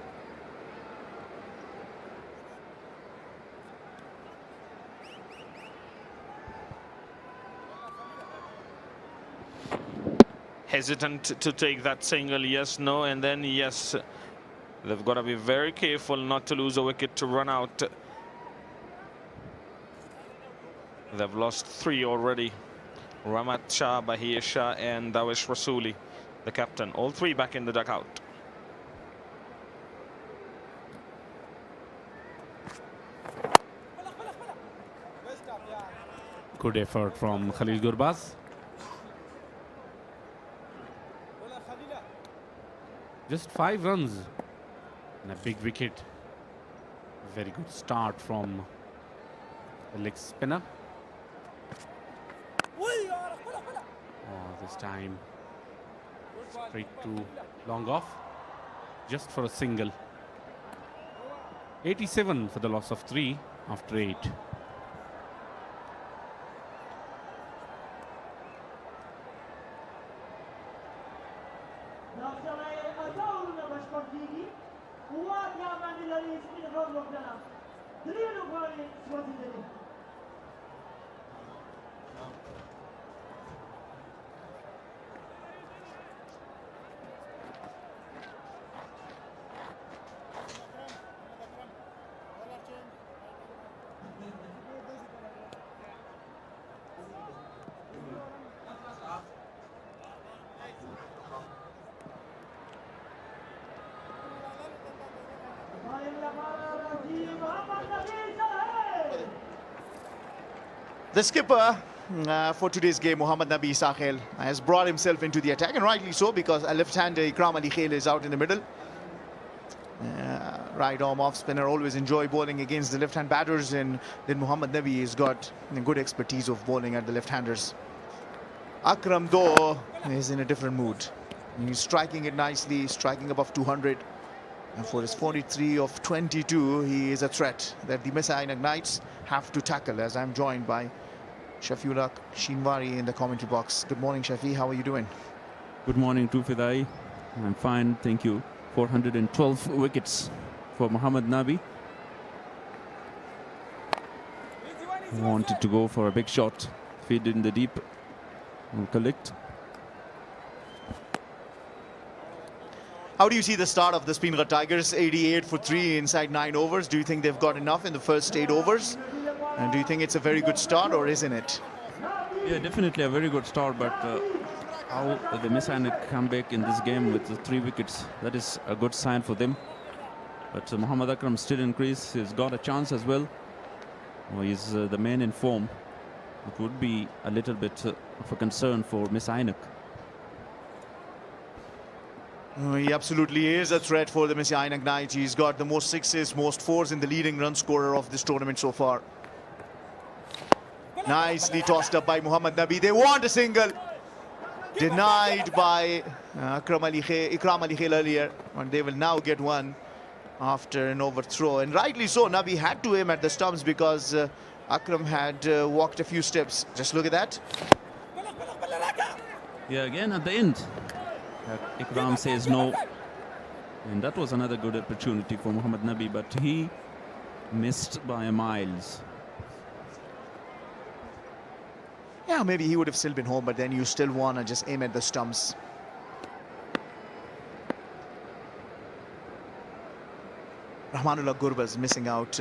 Hesitant to take that single, yes, no, and then yes. They've got to be very careful not to lose a wicket to run out. They've lost 3 already. Ramat Shah, Bahir Shah and Darwish Rasooli, the captain. All 3 back in the dugout. Good effort from Khalil Gurbaz. Just 5 runs and a big wicket. Very good start from the leg spinner. Oh, this time straight to long off, just for a single. 87 for the loss of 3 after 8. The skipper for today's game, Mohammad Nabi Sakhel, has brought himself into the attack, and rightly so, because a left-hander Ikram Ali Khail is out in the middle. right arm off spinner. Always enjoy bowling against the left-hand batters, and then Mohammad Nabi has got a good expertise of bowling at the left-handers. Akram though is in a different mood. He's striking it nicely, striking above 200. And for his 43 of 22, he is a threat that the Mis-e-Ainak Knights have to tackle, as I'm joined by Shafiullah Shinwari in the commentary box. Good morning, Shafi. How are you doing? Good morning to Fidai. I'm fine, thank you. 412 wickets for Mohammad Nabi. Wanted to go for a big shot. Feed in the deep. Will collect. How do you see the start of the Speenghar Tigers? 88 for 3 inside 9 overs. Do you think they've got enough in the first 8 overs? And do you think it's a very good start, or isn't it? Yeah, definitely a very good start, but how the Mis-e-Ainak come back in this game with the 3 wickets, that is a good sign for them. But Muhammad Akram still in crease. He's got a chance as well. He's the man in form. It would be a little bit of a concern for Mis-e-Ainak. He absolutely is a threat for the Mis-e-Ainak Knights. He's got the most sixes, most fours in the leading run scorer of this tournament so far. Nicely tossed up by Mohammad Nabi. They want a single. Denied by Ikram Ali Khail earlier. And they will now get one after an overthrow. And rightly so, Nabi had to aim at the stumps because Akram had walked a few steps. Just look at that. Yeah, again at the end. Ikram says no. And that was another good opportunity for Mohammad Nabi, but he missed by a miles. Yeah, maybe he would have still been home, but then you still want to just aim at the stumps. Rahmanullah Gurbaz missing out.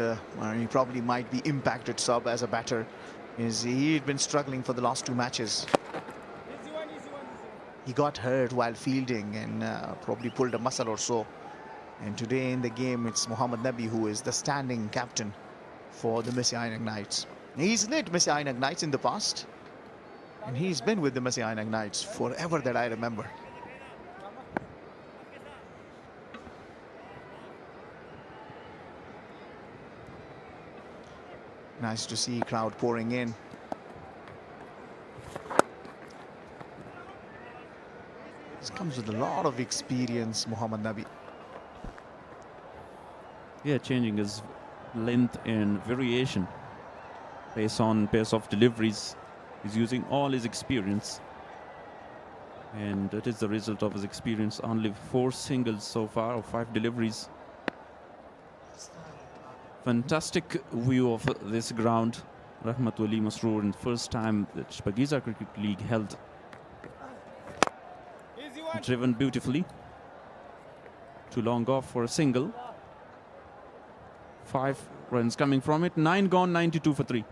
He probably might be impacted sub as a batter. He'd been struggling for the last 2 matches. He got hurt while fielding and probably pulled a muscle or so. And today in the game, it's Mohammad Nabi who is the standing captain for the Mis-e-Ainak Knights. He's led Mis-e-Ainak Knights in the past. And he's been with the Mis-e-Ainak Knights forever that I remember. Nice to see crowd pouring in. This comes with a lot of experience, Mohammad Nabi. Yeah, changing his length and variation based on pace of deliveries. He's using all his experience. And that is the result of his experience. Only 4 singles so far, or 5 deliveries. Fantastic view of this ground. Rahmatullah Masroor, in the first time that Shpageeza Cricket League held. Driven beautifully. Too long off for a single. 5 runs coming from it. 9 gone, 92 for 3.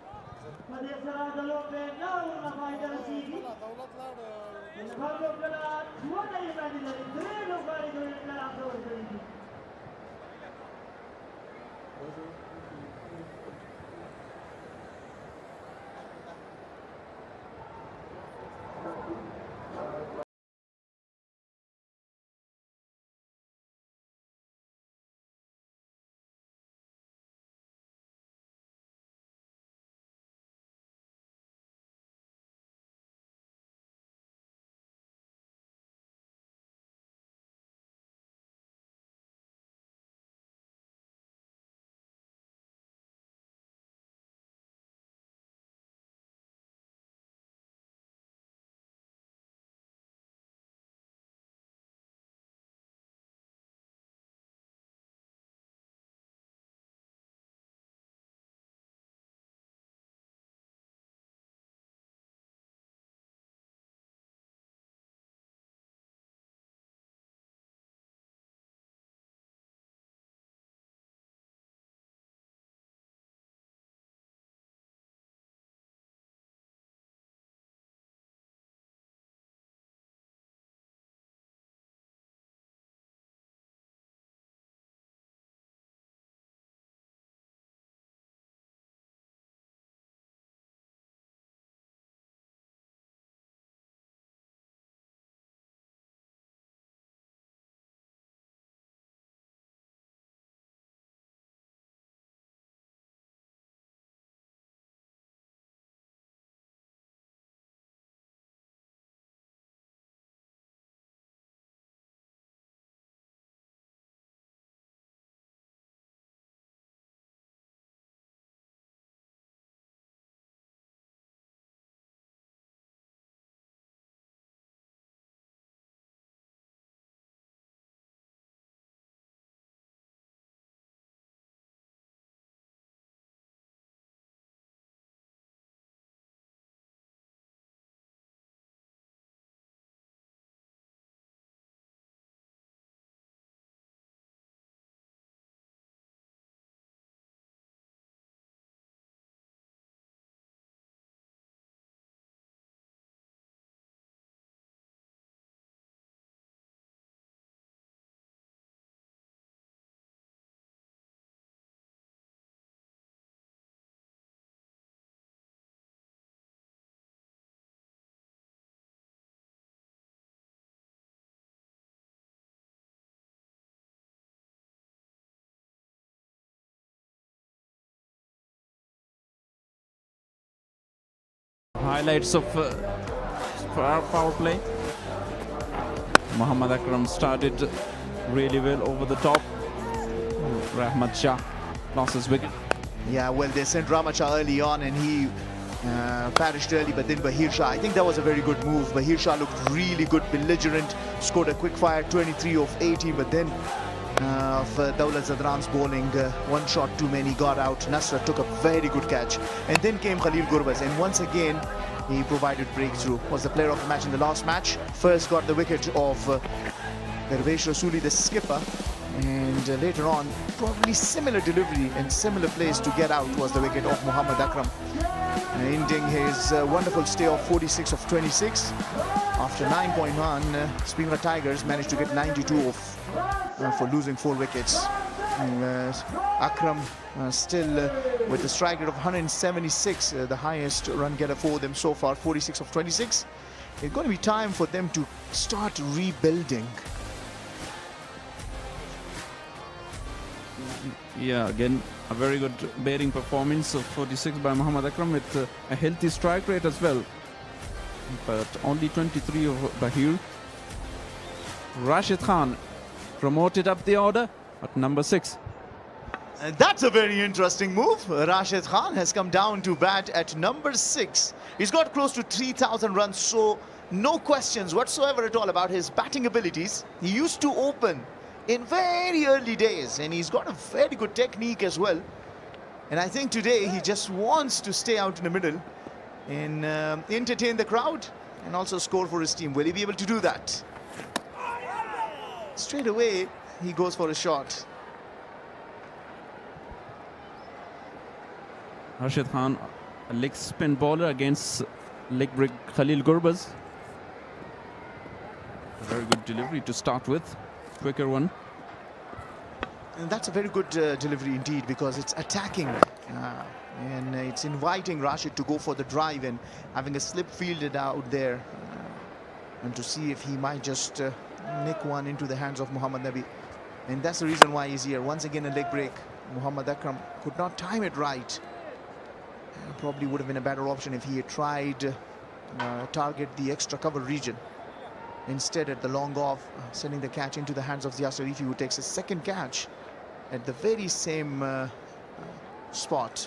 highlights of our power play. Muhammad Akram started really well over the top. Rahmat Shah lost his wicket. Yeah, well, they sent Rahmat Shah early on and he perished early, but then Bahir Shah, I think that was a very good move. Bahir Shah looked really good, belligerent, scored a quick fire 23 of 80, but then for Dawlat Zadran's bowling, one shot too many, got out. Nasrat took a very good catch, and then came Khalil Gurbaz, and once again he provided breakthrough. Was the player of the match in the last match. First got the wicket of Parvesh Rasuli, the skipper, and later on, probably similar delivery and similar place to get out was the wicket of Muhammad Akram, ending his wonderful stay of 46 of 26. After 9.1, Speenghar Tigers managed to get 92 off for losing 4 wickets. Akram still with a strike rate of 176, the highest run getter for them so far, 46 of 26. It's going to be time for them to start rebuilding. Yeah, again, a very good batting performance of 46 by Muhammad Akram with a healthy strike rate as well. But only 23 of Bahir. Rashid Khan promoted up the order at number 6. And that's a very interesting move. Rashid Khan has come down to bat at number 6. He's got close to 3,000 runs, so no questions whatsoever at all about his batting abilities. He used to open in very early days, and he's got a very good technique as well. And I think today he just wants to stay out in the middle and entertain the crowd and also score for his team. Will he be able to do that? Straight away, he goes for a shot. Rashid Khan, a leg spin bowler against leg break Khalil Gurbaz. A very good delivery to start with. Quicker one. And that's a very good delivery indeed, because it's attacking and it's inviting Rashid to go for the drive and having a slip fielded out there and to see if he might just nick one into the hands of Muhammad Nabi. And that's the reason why he's here. Once again, a leg break. Muhammad Akram could not time it right. Probably would have been a better option if he had tried target the extra cover region. Instead, at the long off, sending the catch into the hands of Zia Sharifi, who takes his second catch at the very same spot.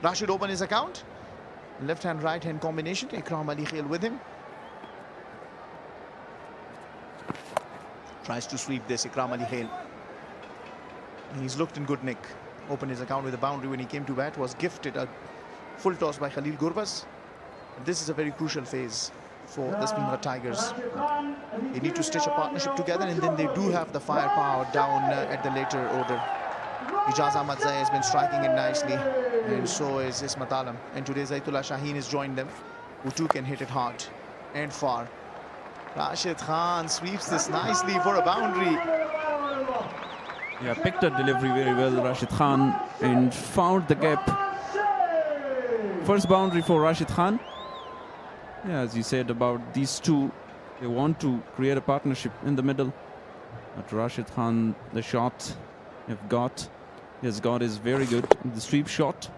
Rashid open his account. Left-hand, right-hand combination. Ikram Ali Khail with him. Tries to sweep this, Ikram Ali Khail. He's looked in good nick. Opened his account with a boundary when he came to bat. Was gifted a full toss by Khalil Gurbaz. This is a very crucial phase for the Speenghar Tigers. They need to stitch a partnership together, and then they do have the firepower down at the later order. Ijaz Ahmad Zai has been striking it nicely, and so is Ismat Alam. And today Zaitullah Shaheen has joined them, who too can hit it hard and far. Rashid Khan sweeps this nicely for a boundary. Yeah, picked the delivery very well, Rashid Khan, and found the gap. First boundary for Rashid Khan. Yeah, as you said about these two, they want to create a partnership in the middle. But Rashid Khan, the shot he has got is very good. The sweep shot,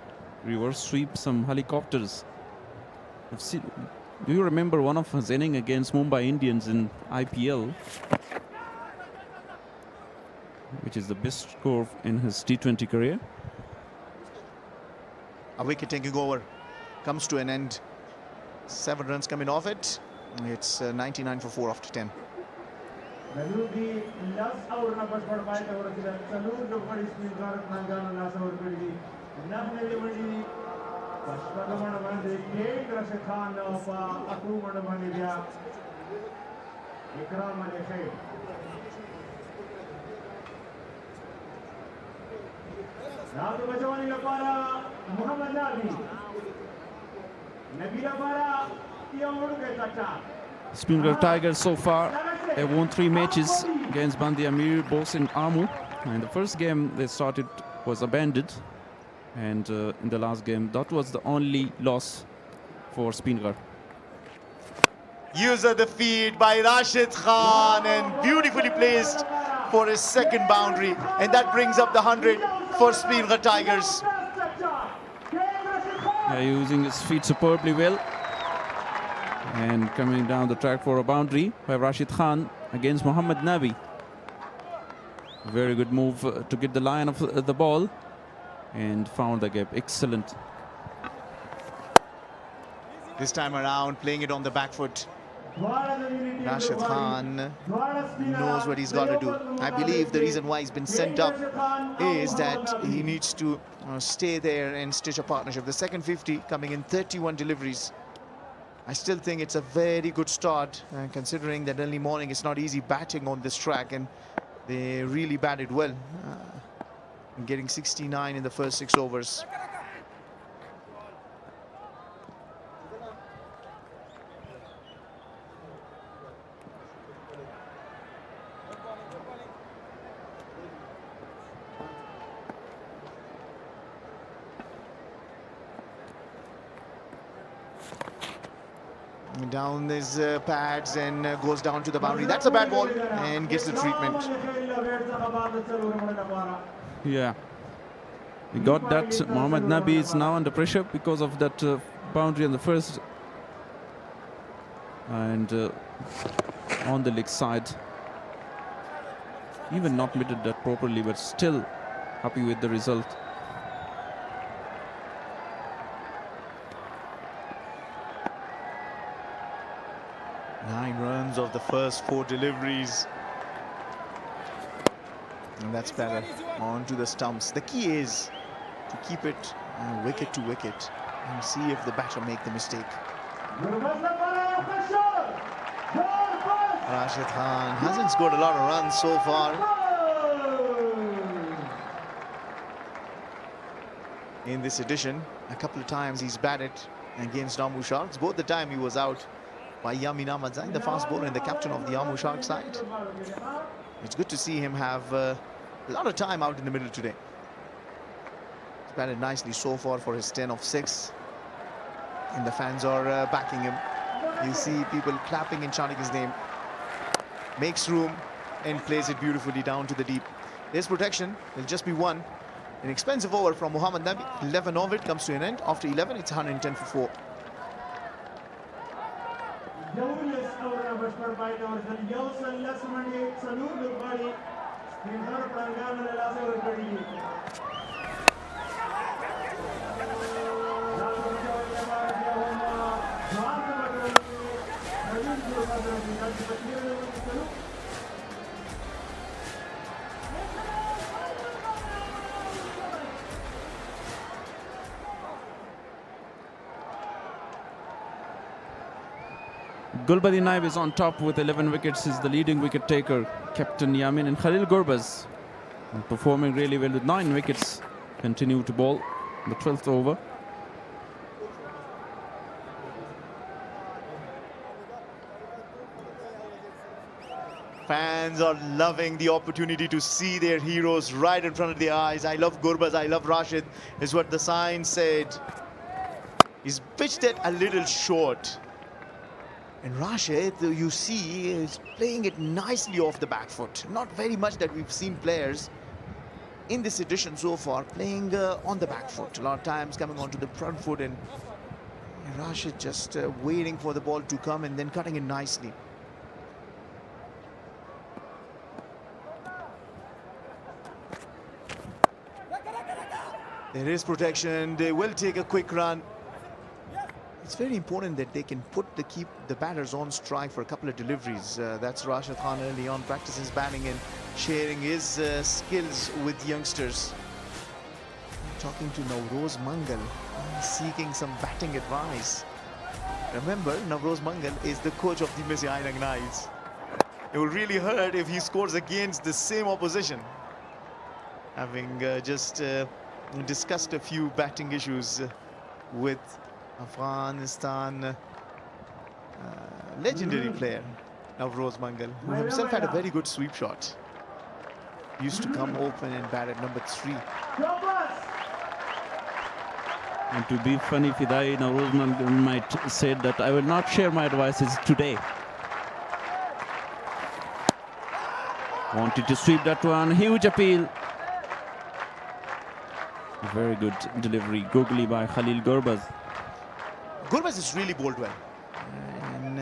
reverse sweep, some helicopters. Do you remember one of his innings against Mumbai Indians in IPL? Which is the best score in his T20 career. A wicket taking over comes to an end. 7 runs coming off it. It's 99 for 4 after 10. Speenghar Tigers so far have won 3 matches against Bandi Amir, Bose and Amu. And the first game they started was abandoned, and in the last game that was the only loss for Speenghar. User the feed by Rashid Khan, and beautifully placed for his second boundary, and that brings up the 100 for Speenghar Tigers. Yeah, using his feet superbly well. And coming down the track for a boundary by Rashid Khan against Mohammad Nabi. Very good move to get the line of the ball and found the gap. Excellent. This time around, playing it on the back foot. Rashid Khan knows what he's got to do. I believe the reason why he's been sent up is that he needs to stay there and stitch a partnership. The second 50 coming in 31 deliveries. I still think it's a very good start, considering that early morning it's not easy batting on this track, and they really batted well, getting 69 in the first 6 overs. Down his pads and goes down to the boundary. That's a bad ball and gets the treatment. Yeah. We got that. Mohammad Nabi is now under pressure because of that boundary on the first. And on the leg side. Even not mitted that properly, but still happy with the result. Of the first 4 deliveries, and that's better. On to the stumps. The key is to keep it wicket to wicket and see if the batter make the mistake. Rashid Khan hasn't scored a lot of runs so far. In this edition, a couple of times he's batted against Ammu Sharks. Both the time he was out by Yamin Ahmad Zain, the fast bowler and the captain of the Ammu Shark side. It's good to see him have a lot of time out in the middle today. He's batted nicely so far for his 10 of 6. And the fans are backing him. You see people clapping and chanting his name. Makes room and plays it beautifully down to the deep. There's protection. There'll just be one. An expensive over from Mohammad Nabi. 11 of it comes to an end. After 11, it's 110 for 4. Gulbadi Naib is on top with 11 wickets. Is the leading wicket taker, Captain Yamin, and Khalil Gurbaz performing really well with 9 wickets. Continue to bowl the 12th over. Fans are loving the opportunity to see their heroes right in front of their eyes. I love Gurbaz, I love Rashid, is what the sign said. He's pitched it a little short. And Rashid, you see, is playing it nicely off the back foot. Not very much that we've seen players in this edition so far playing on the back foot. A lot of times coming onto the front foot, and Rashid just waiting for the ball to come and then cutting it nicely. There is protection. They will take a quick run. It's very important that they can keep the batters on strike for a couple of deliveries. That's Rashid Khan early on, practices batting and sharing his skills with youngsters. Talking to Navroz Mangal, seeking some batting advice. Remember, Navroz Mangal is the coach of the Mis-e-Ainak Knights. It will really hurt if he scores against the same opposition. Having just discussed a few batting issues with Afghanistan legendary player Navroz Mangal, who himself had a very good sweep shot. Used to come open and bat at number 3. And to be funny, Fidai, Navroz Mangal might say that I will not share my advices today. Wanted to sweep that one, huge appeal. Very good delivery, googly by Khalil Gurbaz. Gurbaz has really bowled well. And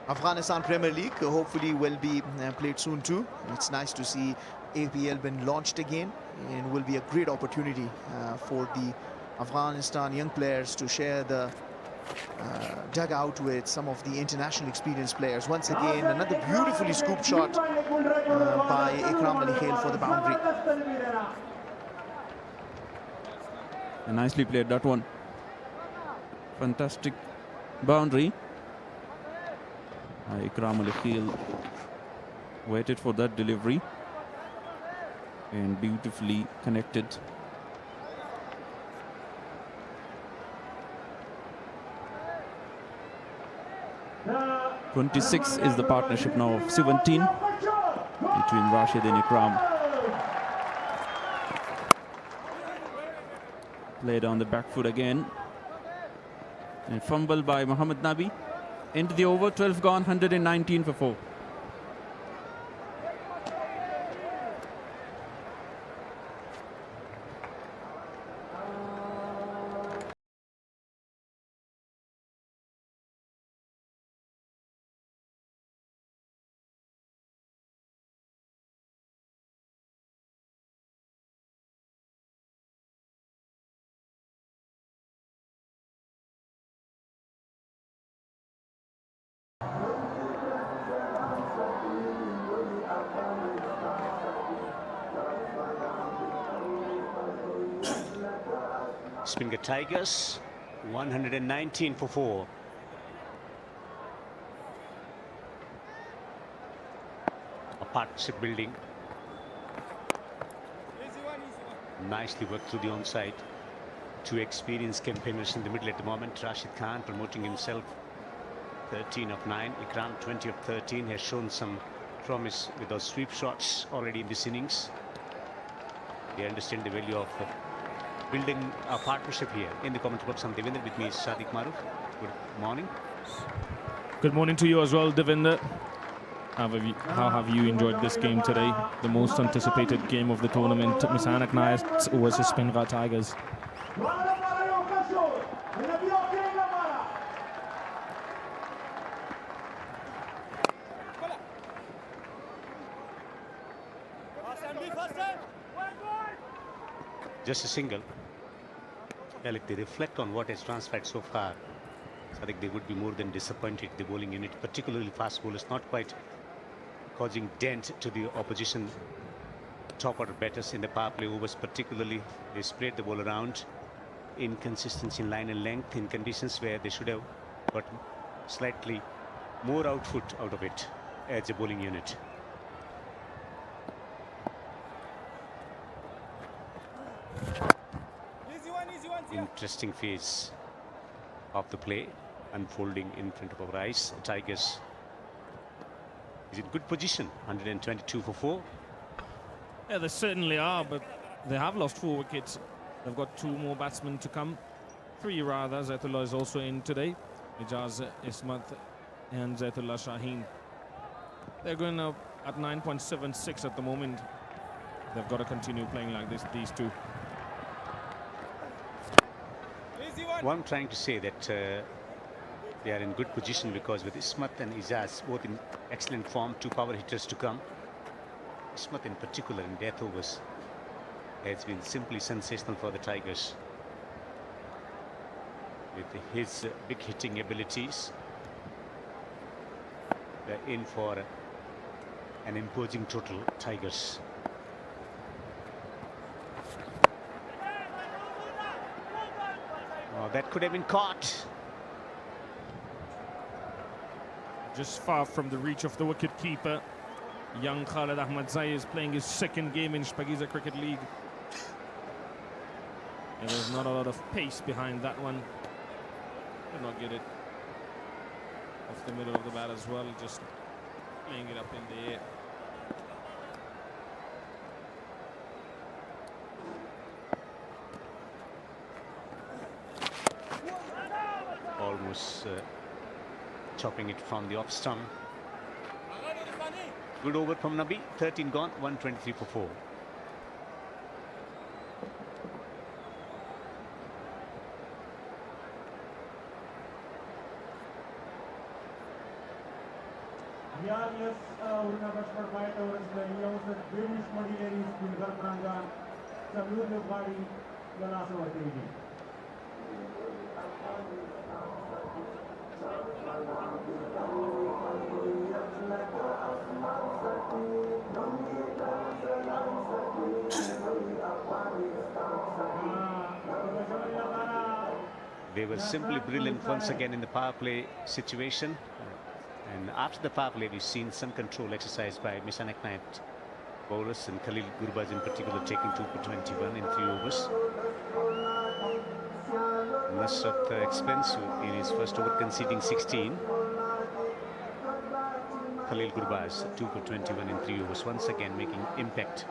Afghanistan Premier League hopefully will be played soon too. It's nice to see APL been launched again, and will be a great opportunity for the Afghanistan young players to share the dugout with some of the international experienced players. Once again, another beautifully scooped shot by Ikram Ali Khail for the boundary. And nicely played that one. Fantastic boundary. Ikram Ali Khail waited for that delivery and beautifully connected. "26" is the partnership now of 17 between Rashid and Ikram. Played on the back foot again. And fumble by Mohammad Nabi. Into the over, 12 gone, 119 for 4. Speenghar Tigers, 119 for 4. A partnership building. Nicely worked through the onside. Two experienced campaigners in the middle at the moment. Rashid Khan promoting himself, 13 of 9. Ikram, 20 of 13, has shown some promise with those sweep shots already in this innings. They understand the value of building a partnership here. In the comment box, I'm Devinder, with me is Sadiq Maruf. Good morning. Good morning to you as well, Devinder. How have you enjoyed this game today? The most anticipated game of the tournament, Mis-e-Ainak Knights versus Speenghar Tigers. Just a single. Well, if they reflect on what has transpired so far, I think they would be more than disappointed. The bowling unit, particularly fast bowlers, not quite causing dent to the opposition top order batters in the power play overs. Particularly, they spread the ball around. Inconsistency in line and length in conditions where they should have got slightly more output out of it as a bowling unit. Interesting phase of the play unfolding in front of our eyes. Tigers is in good position, 122 for 4. Yeah, they certainly are, but they have lost 4 wickets. They've got 2 more batsmen to come. 3 rather. Zaitullah is also in today. Ijaz Ismat and Zaitullah Shaheen. They're going up at 9.76 at the moment. They've got to continue playing like this, these two. Well, I'm trying to say that they are in good position because with Ismat and Ijaz both in excellent form, 2 power hitters to come. Ismat in particular in death overs has been simply sensational for the Tigers. With his big hitting abilities, they're in for an imposing total, Tigers. Oh, that could have been caught. Just far from the reach of the wicket keeper. Young Khalid Ahmadzai is playing his 2nd game in Shpageeza Cricket League. And there's not a lot of pace behind that one. Did not get it off the middle of the bat as well, just playing it up in the air. Almost chopping it from the off stump. Good over from Nabi. 13 gone, 123 for 4. Dialias urnagas perbaik orang Islam yang British Mandiri Speenghar Prangan Sambil Bari Galas Wartini. They were simply brilliant once again in the power play situation. And after the power play, we've seen some control exercised by Mis-e-Ainak bowlers and Khalil Gurbaz in particular taking 2 for 21 in 3 overs. Nusrat Expense in his first over conceding 16. Khalil Gurbaz 2 for 21 in 3 overs, once again making impact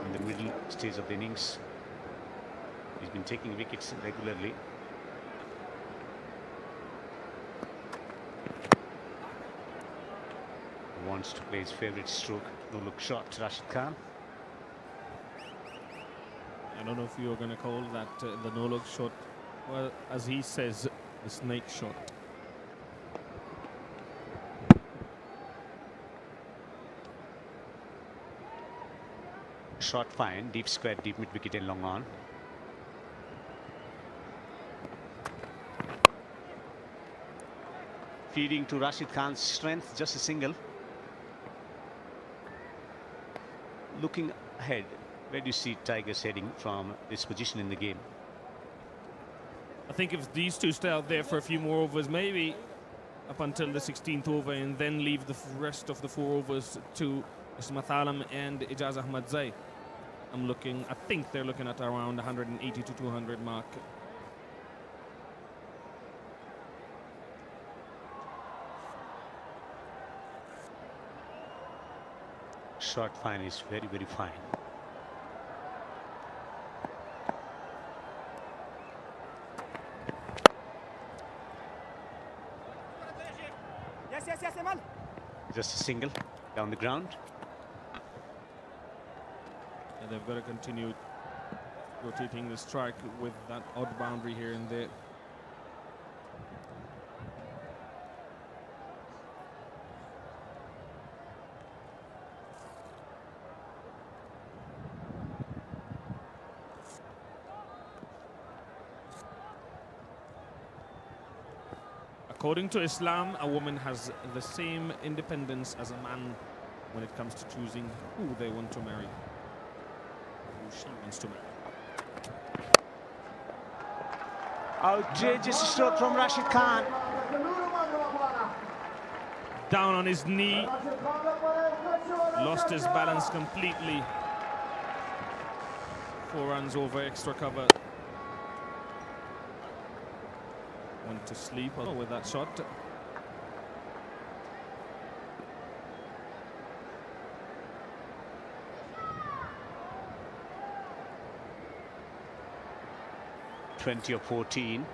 in the middle stage of the innings. He's been taking wickets regularly. Wants to play his favourite stroke, no-look shot, Rashid Khan. I don't know if you're going to call that the no-look shot. Well, as he says, the snake shot. Shot fine, deep square, deep mid-wicket and long on. Feeding to Rashid Khan's strength, just a single. Looking ahead, where do you see Tigers heading from this position in the game? I think if these two stay out there for a few more overs, maybe up until the 16th over, and then leave the rest of the 4 overs to Ismath Alam and Ijaz Ahmadzai. I think they're looking at around 180 to 200 mark. Shot fine is very, very fine. Yes, Emal. Just a single down the ground. And they've got to continue rotating the strike with that odd boundary here and there. According to Islam, a woman has the same independence as a man when it comes to choosing who they want to marry, who she wants to marry. Outrageous stroke from Rashid Khan. Down on his knee, lost his balance completely. 4 runs over extra cover. Went to sleep with that shot. (20 or 14).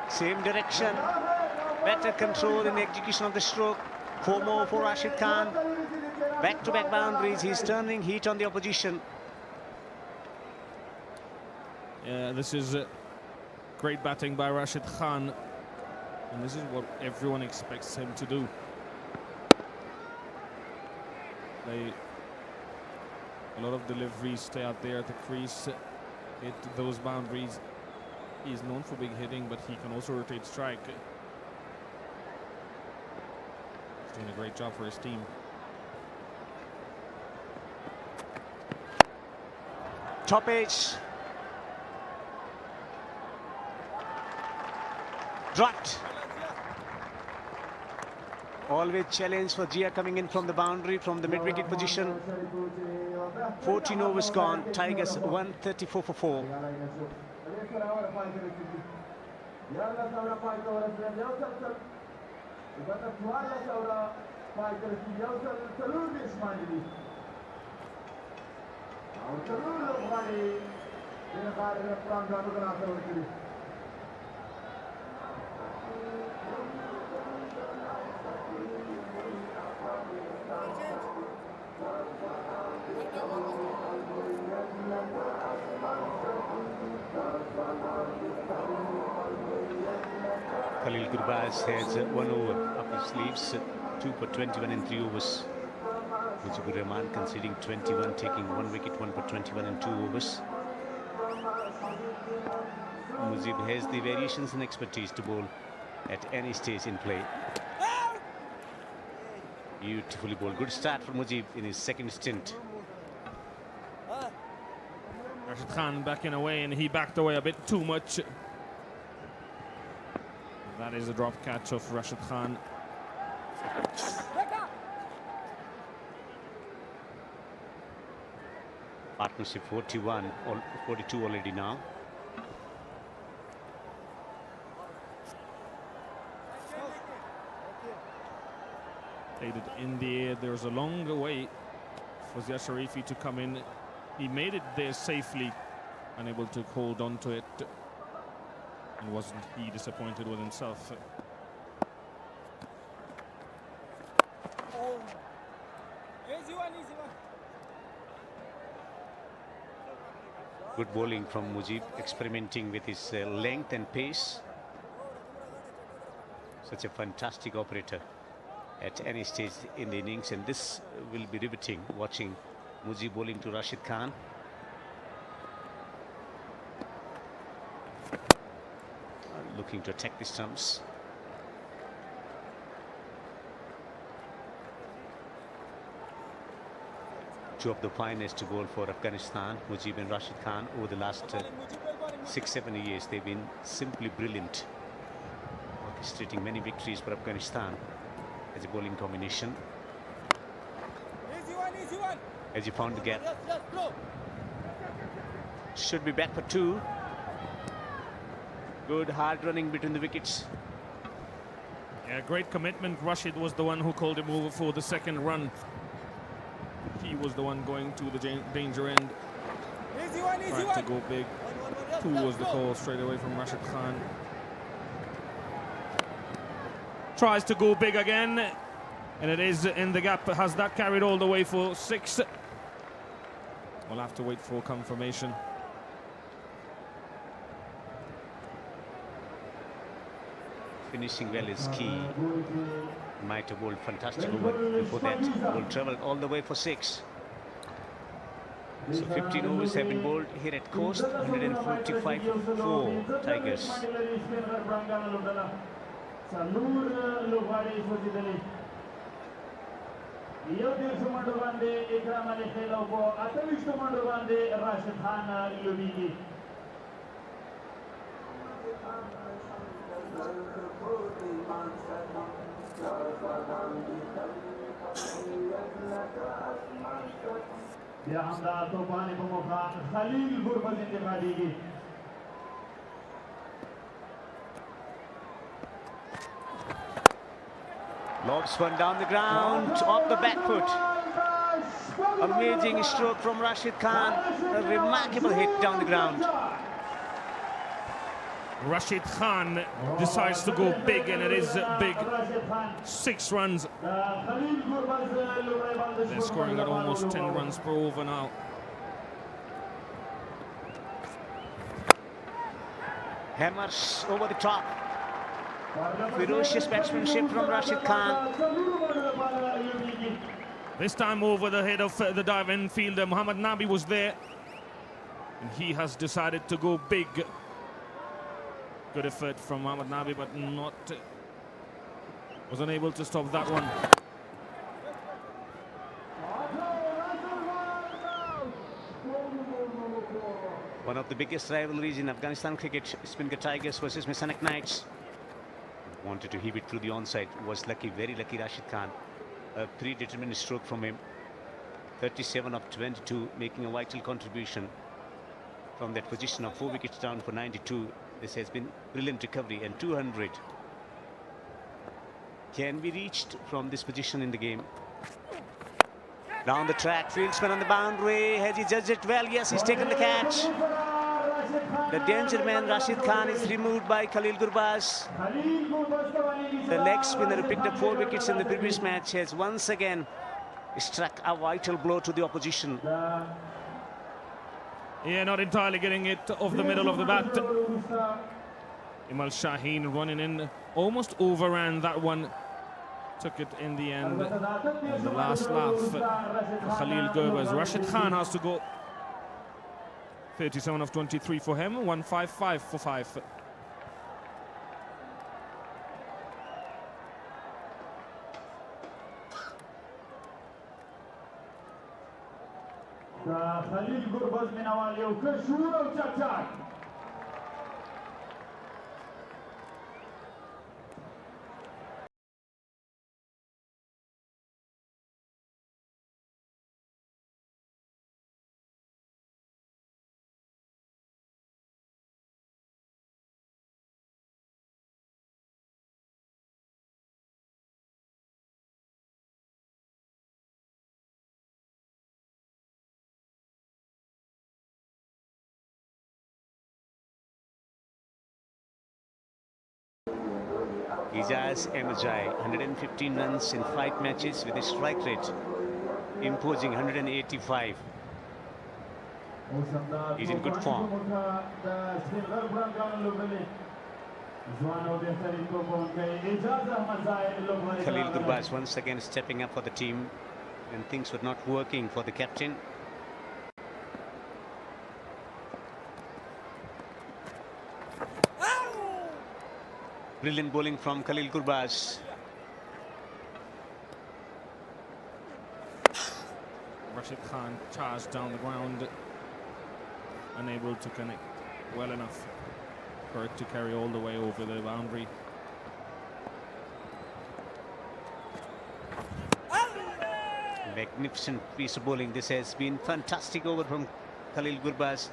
Same direction, better control in the execution of the stroke. 4 more for Rashid Khan. Back-to-back boundaries. He's turning heat on the opposition. This is great batting by Rashid Khan, and this is what everyone expects him to do. A lot of deliveries, stay out there at the crease, hit those boundaries. He's known for big hitting, but he can also rotate strike. He's doing a great job for his team. Top edge. Dropped. Always challenge for Jia coming in from the boundary, from the mid-wicket position. 14 overs gone. Tigers 134 for 4. Khalil Gurbaz has 1 over up his sleeves, 2 for 21 in 3 overs. Mujibur Rahman conceding 21, taking 1 wicket, 1 for 21 in 2 overs. Mujib has the variations and expertise to bowl at any stage in play. Beautifully bowled. Good start for Mujib in his second stint. Rashid Khan backing away, and he backed away a bit too much. That is a drop catch of Rashid Khan. Partnership 41 or 42 already now. Played it in the air. There's a longer way for Zia Sharifi to come in. He made it there safely, unable to hold on to it. And wasn't he disappointed with himself? Good bowling from Mujib, experimenting with his length and pace. Such a fantastic operator at any stage in the innings, and this will be riveting watching Mujib bowling to Rashid Khan. Looking to attack the stumps. Two of the finest to bowl for Afghanistan, Mujib and Rashid Khan, over the last 6-7 years. They've been simply brilliant, orchestrating many victories for Afghanistan as a bowling combination. As he found the gap. Should be back for 2. Good hard running between the wickets. Yeah, great commitment. Rashid was the one who called him over for the second run. He was the one going to the danger end. Tried to go big. 2 was the call straight away from Rashid Khan. Tries to go big again, and it is in the gap. Has that carried all the way for 6? We'll have to wait for confirmation. Finishing well is key. Might have bowled fantastic over before that. Ball travelled all the way for 6. So 15 overs have been bowled here at Coast. 145 for Tigers. Lobs one down the ground, off the back foot. Amazing stroke from Rashid Khan. A remarkable hit down the ground. Rashid Khan decides to go big, and it is big. 6 runs. They're scoring at almost 10 runs per over now. Hammers over the top. Ferocious batsmanship from Rashid Khan. This time over the head of the dive-in fielder. Mohammad Nabi was there, and he has decided to go big. Good effort from Mohammad Nabi, but was unable to stop that one. One of the biggest rivalries in Afghanistan cricket, Speenghar Tigers versus Mis-e-Ainak Knights. Wanted to heave it through the onside. Was lucky, very lucky Rashid Khan. A predetermined stroke from him. 37 of 22, making a vital contribution from that position of 4 wickets down for 92. This has been brilliant recovery, and 200 can be reached from this position in the game. Down the track, fieldsman on the boundary. Has he judged it well? Yes, he's taken the catch. The danger man Rashid Khan is removed by Khalil Gurbaz. The leg spinner who picked up 4 wickets in the previous match has once again struck a vital blow to the opposition. Yeah, not entirely getting it off the middle of the bat. Imal Shaheen running in, almost overran that one. Took it in the end. And the last laugh for Khalil Gurbaz. Rashid Khan has to go. 37 of 23 for him, 155 for 5. Khalil Gurbaz minawali o kashur o chak. Ijaz Emajai, 115 runs in 5 matches with a strike rate imposing 185. He's in good form. Khalil Gurbaz once again stepping up for the team when things were not working for the captain. Brilliant bowling from Khalil Gurbaz. Rashid Khan charged down the ground, unable to connect well enough for it to carry all the way over the boundary. Magnificent piece of bowling. This has been fantastic over from Khalil Gurbaz,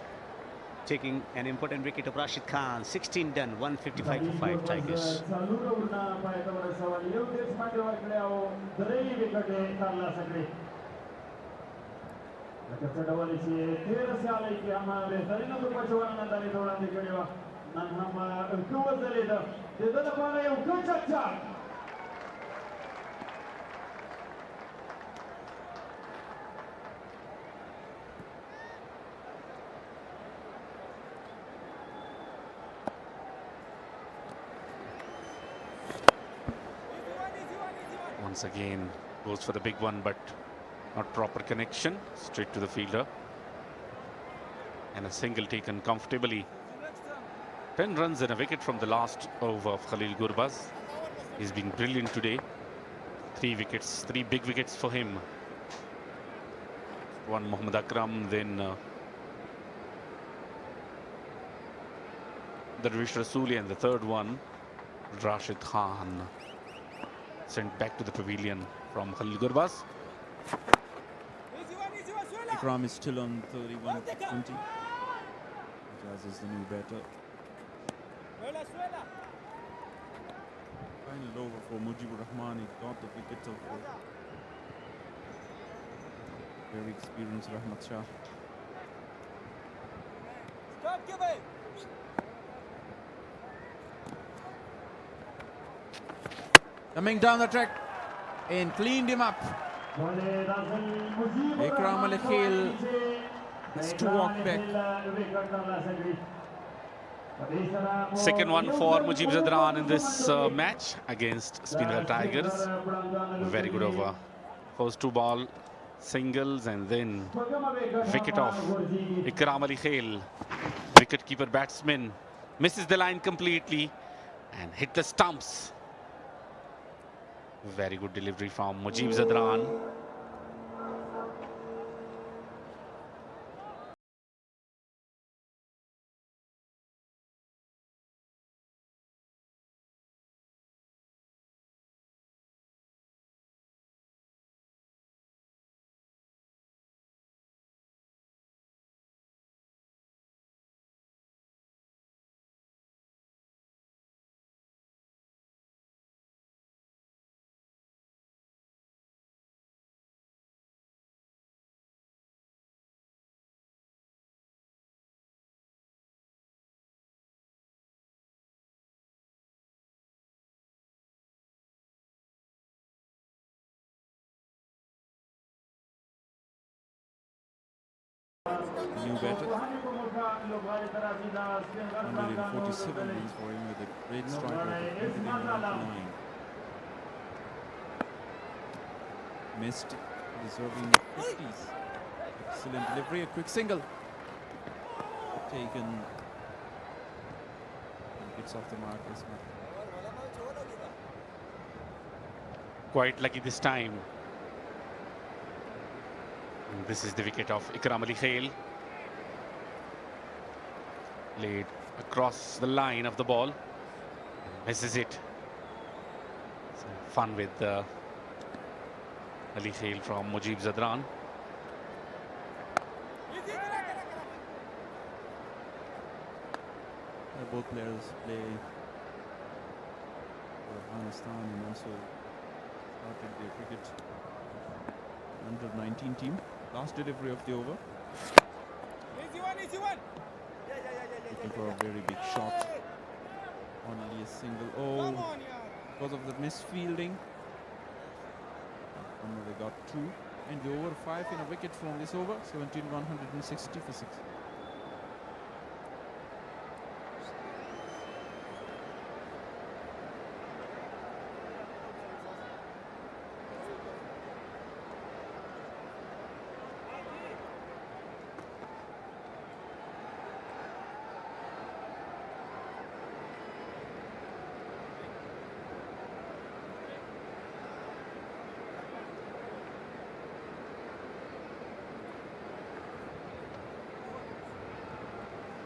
taking an important wicket of Rashid Khan. 16 done, 155 for 5 Tigers. Once again goes for the big one, but not proper connection, straight to the fielder, and a single taken comfortably. 10 runs and a wicket from the last over of Khalil Gurbaz. He's been brilliant today. 3 wickets, 3 big wickets for him. One Mohammad Akram, then Darvish Rasuli, and the third one Rashid Khan. Sent back to the pavilion from Khalil Gurbaz. Ikram is still on 31-20. Jazz is the new batter. Final over for Mujibur Rahman. He got the wicket of very experienced Rahmat Shah. Coming down the track and cleaned him up. Ikram Ali Khail has to walk back. Second one for Mujib Zadran in this match against Speenghar Tigers. Very good over. First 2 ball singles and then wicket off Ikram Ali Khail. Wicket-keeper batsman misses the line completely and hit the stumps. Very good delivery from Mujib Zadran. new batter. 147 runs for him with a great strike rate of 199. Missed, deserving the 50s. Excellent delivery, a quick single. Taken. Gets off the mark. Quite lucky this time. And this is the wicket of Ikram Ali Khail. Laid across the line of the ball. Misses it. Some fun with Ali Khail from Mujib Zadran. Both players play for Afghanistan and also started their cricket under 19 team. Last delivery of the over. Easy one. Looking for a very big shot. Only a single. Oh, because of the misfielding. They got 2 and the over 5 in a wicket from this over. 17,160 for 6.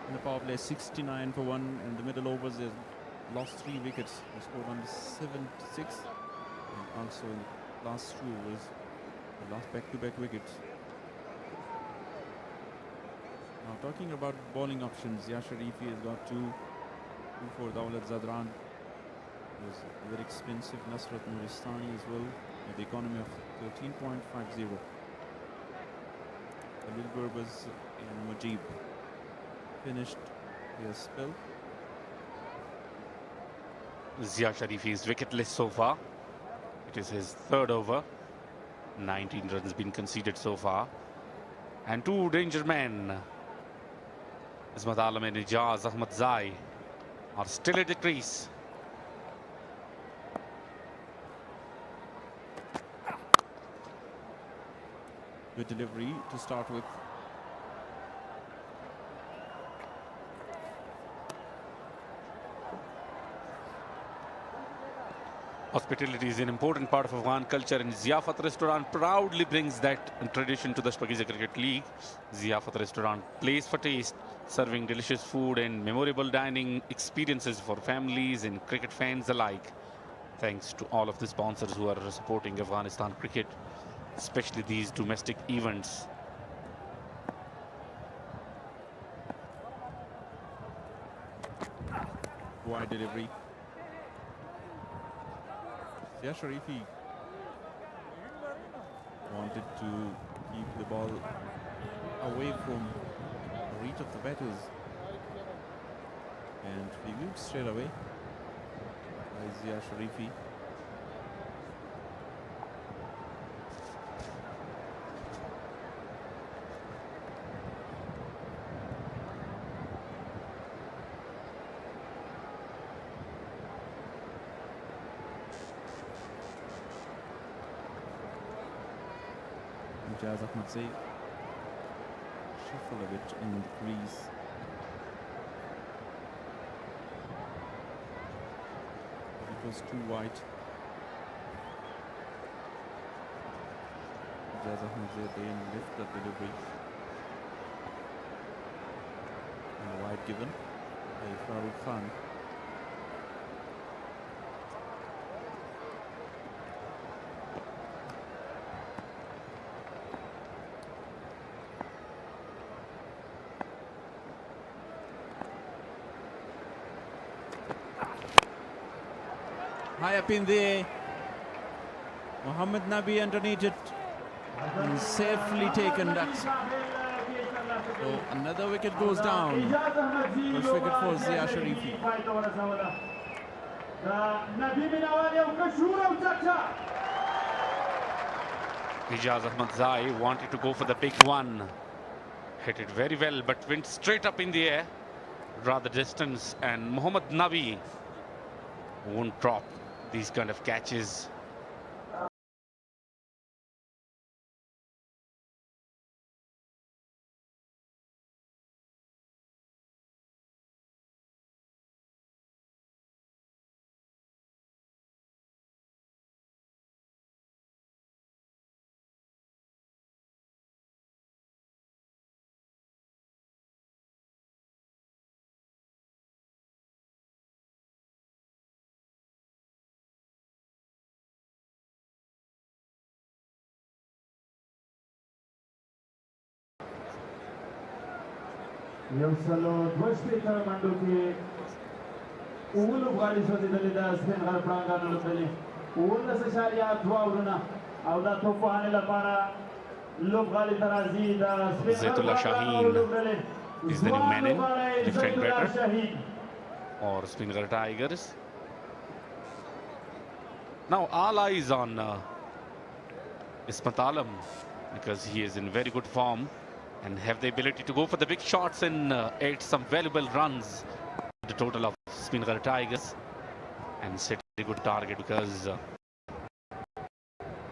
In the power play, 69 for 1. In the middle overs, they lost 3 wickets. They scored on 76. And also in the last 2 overs, the last back-to-back wickets. Now talking about bowling options, Zia Sharifi has got 2 for Dawlat Zadran. There's a very expensive Nasrat Nuristani as well, with the economy of 13.50. Khalil Gurbaz and Mujib finished his spell. Zia Sharifi is wicketless so far. It is his 3rd over. 19 runs been conceded so far. And 2 danger men, Ismat Alam and Ijaz Ahmad Zai, are still at the crease. Good delivery to start with. Hospitality is an important part of Afghan culture, and Ziyafat Restaurant proudly brings that tradition to the Shpageeza Cricket League. Ziyafat Restaurant plays for taste, serving delicious food and memorable dining experiences for families and cricket fans alike. Thanks to all of the sponsors who are supporting Afghanistan cricket, especially these domestic events. Wide delivery. Zia Sharifi wanted to keep the ball away from the reach of the batters, and he moved straight away by Zia Sharifi. Ijaz Ahmad Zai shuffle a bit in the crease. It was too wide. Ijaz Ahmad Zai then left the delivery. And a wide given by Farooq Khan. High up in the air, Mohammad Nabi underneath it, and safely taken that. So another wicket goes down. First wicket for Zia Sharifi. Ijaz Ahmad Zai wanted to go for the big one. Hit it very well, but went straight up in the air, rather distance, and Mohammad Nabi won't drop these kind of catches. یوسلو دوشپیتر منډو کې اول غاړي سوځېدلې د سپینغر پړانګانو لوبډلې 19.2 اورونه او دا توپوهانې لپاره لوبغاړي ته راځي د Zaitullah Shaheen is the new man in left-hand batter or Speenghar Tigers. Now all eyes on Ismat Alam because he is in very good form and have the ability to go for the big shots and add some valuable runs. The total of Speenghar Tigers and set a good target because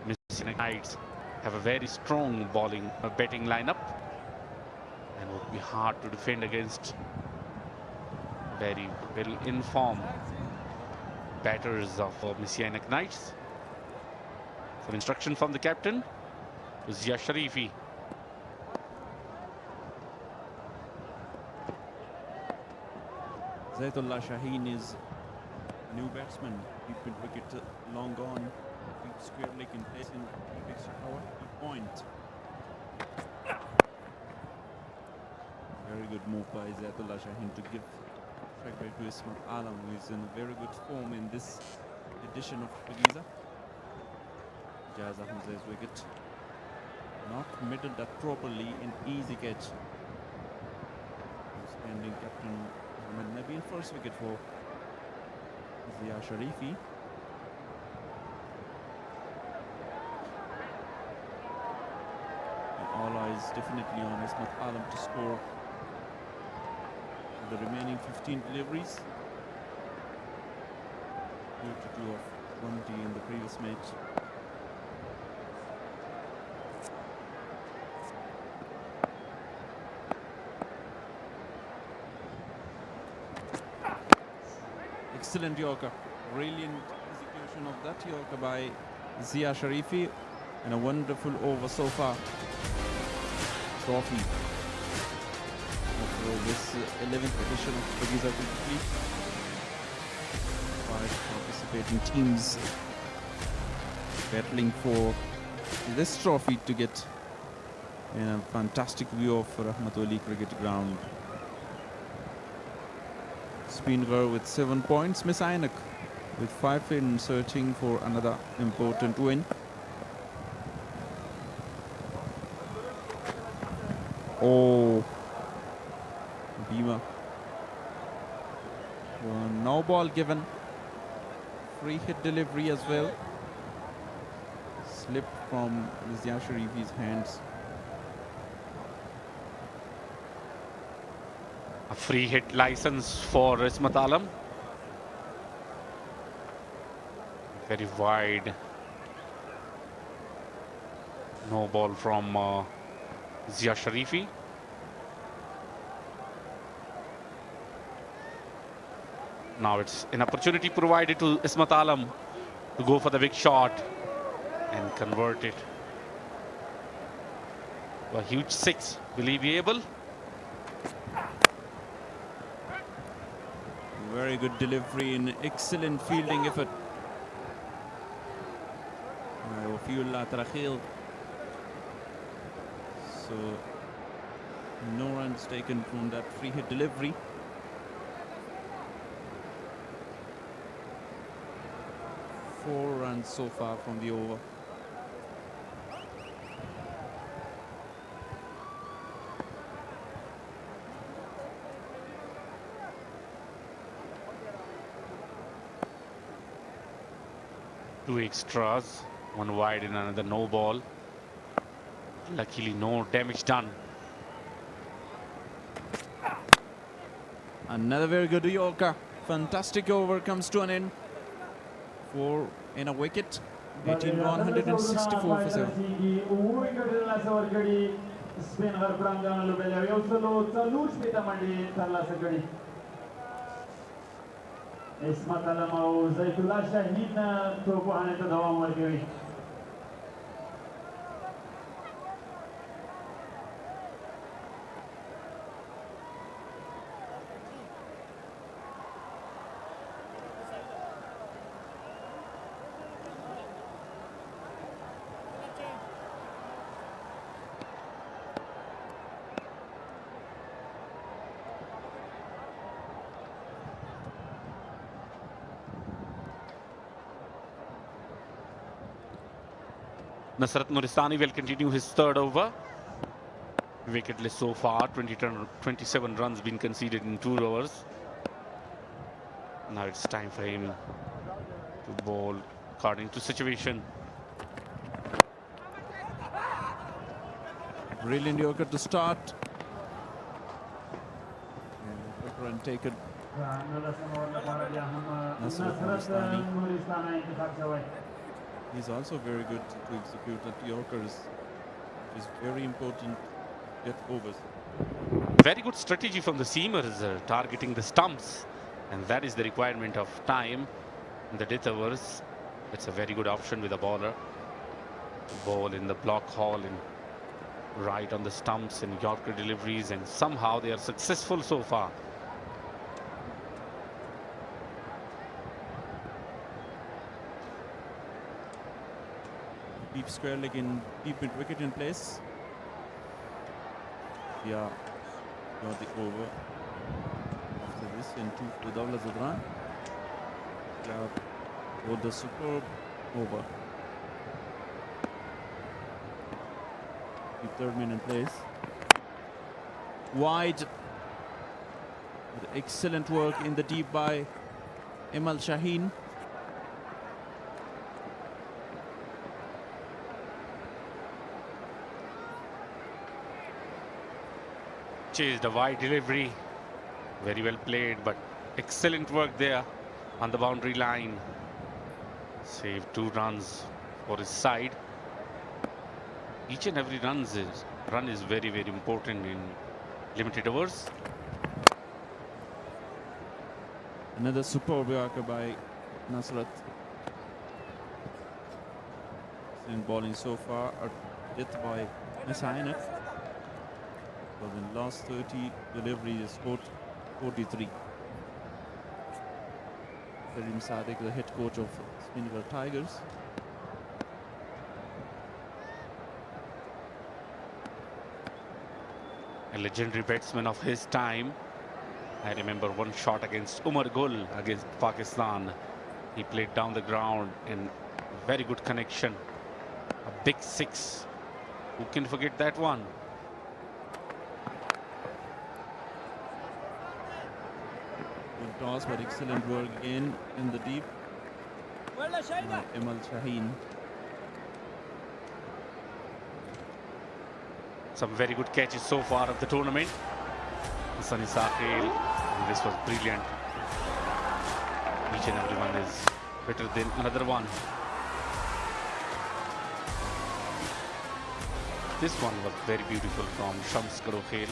Mis-e-Ainak Knights have a very strong batting lineup and would be hard to defend against very well informed batters of Mis-e-Ainak Knights. Some instruction from the captain, Zia Sharifi. Zaitullah Shaheen is a new batsman. Keeping wicket long on. Big square leg in place in extra power point. Very good move by Zaitullah Shaheen to give strike back to Ismat Alam, who is in very good form in this edition of Shpageeza. Jaza Hamza's wicket. Not middled that properly, an easy catch. Standing captain Mohammad Nabi, first wicket for Zia Sharifi. And all eyes definitely on Ismat Alam to score the remaining 15 deliveries. 2 of 20 in the previous match. Excellent Yorker, brilliant execution of that Yorker by Zia Sharifi, and a wonderful over so far. Trophy for this 11th edition of Shpageeza Cricket League. 5 participating teams battling for this trophy to get in a fantastic view of Rahmatullah Cricket Ground. Speenghar with 7 points, Mis-e-Ainak with 5 in searching for another important win. Oh, Bima. No ball given. Free hit delivery as well. Slip from Zia Sharifi's hands. A free hit license for Ismat Alam. Very wide. No ball from Zia Sharifi. Now it's an opportunity provided to Ismat Alam to go for the big shot and convert it. A huge 6. Will he be able? Very good delivery and excellent fielding effort. So no runs taken from that free hit delivery. Four runs so far from the over. Two extras, one wide and another no ball. Luckily no damage done Another very good Yorker. Fantastic over comes to an end. 4 in a wicket. 18 gone, 164 for 7. Speenghar prangan lubela yosalo talush pita mandi tarla sakadi ismat alamau zaitullah shahin topu hane ta dawam warkevi Nusrat Nuristani will continue his third over. Wicketless so far, 27 runs been conceded in 2 overs. Now it's time for him to bowl according to situation. Brilliant Yorker to start. And a quick run taken. Nusrat Nuristani. He's also very good to execute at Yorkers, which is very important to get overs. Very good strategy from the seamers, targeting the stumps, and that is the requirement of time in the death overs. It's a very good option with a bowler. Ball in the block hall and right on the stumps and Yorker deliveries, and somehow they are successful so far. Deep square leg in, deep mid wicket in place. Yeah, got the over after this in 2 for Dawla Zadran. Yeah, with the superb over. Keep third man in place. Wide. With excellent work in the deep by Imal Shaheen. Chased a wide delivery, very well played, but excellent work there on the boundary line. Saved 2 runs for his side. Each and every run is very, very important in limited overs. Another superb Yorker by Nusrat. In bowling so far, a death by Mis-e-Ainak. But in last 30 deliveries, he scored 43. Karim Sadiq, the head coach of Speenghar Tigers. A legendary batsman of his time. I remember one shot against Umar Gul against Pakistan. He played down the ground and very good connection. A big 6. Who can forget that one? Good toss, but excellent work again in the deep. Imal Shaheen. Some very good catches so far of the tournament. Sunny Saqil, and this was brilliant. Each and every one is better than another one. This one was very beautiful from Shams Karokhel,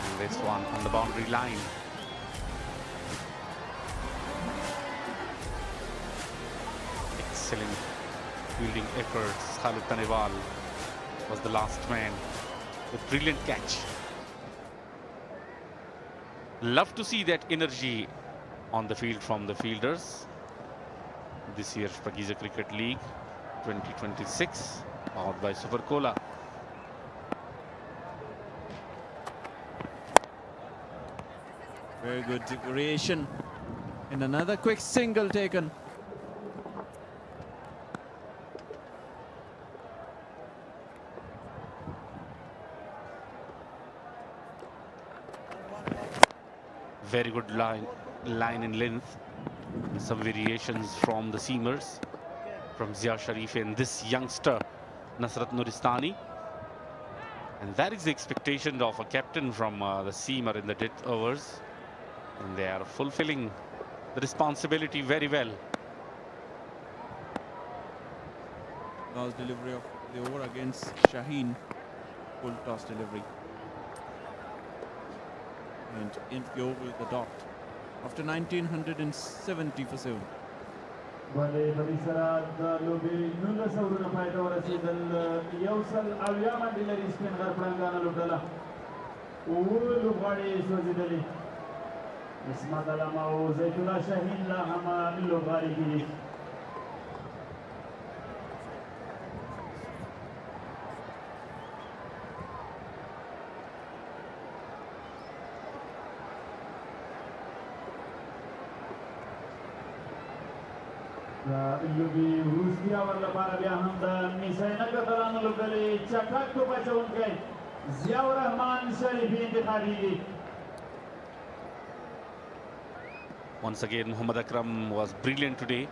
and this one on the boundary line. Excellent fielding efforts. Khalid Tanewal was the last man. A brilliant catch. Love to see that energy on the field from the fielders. This year Shpageeza Cricket League 2026, powered by Super Cola. Very good creation. And another quick single taken. Very good line in length. Some variations from the seamers, from Zia Sharif and this youngster Nusrat Nuristani. And that is the expectation of a captain from the seamer in the death overs. And they are fulfilling the responsibility very well. Last delivery of the over against Shaheen. Full toss delivery. And in over the dot. After 1970 for 7. ولې په دې سره د لوبې 19 اورونه پای ته ورسېدل یو سل اویا منډې لري سپینغر پړانګانو لوبډله اووه لوبغاړي سوځېدلي عصمت علم او زیت الله شاهین لا هم لوبغاړي دي لوبي وروستي اور لپاره بیا هم د میس-e-Ainak اتلانو لوبډلې چټک توپ اچوونکی ضیاء الرحمن شریفي انتخابیږي. Once again, Muhammad Akram was brilliant today.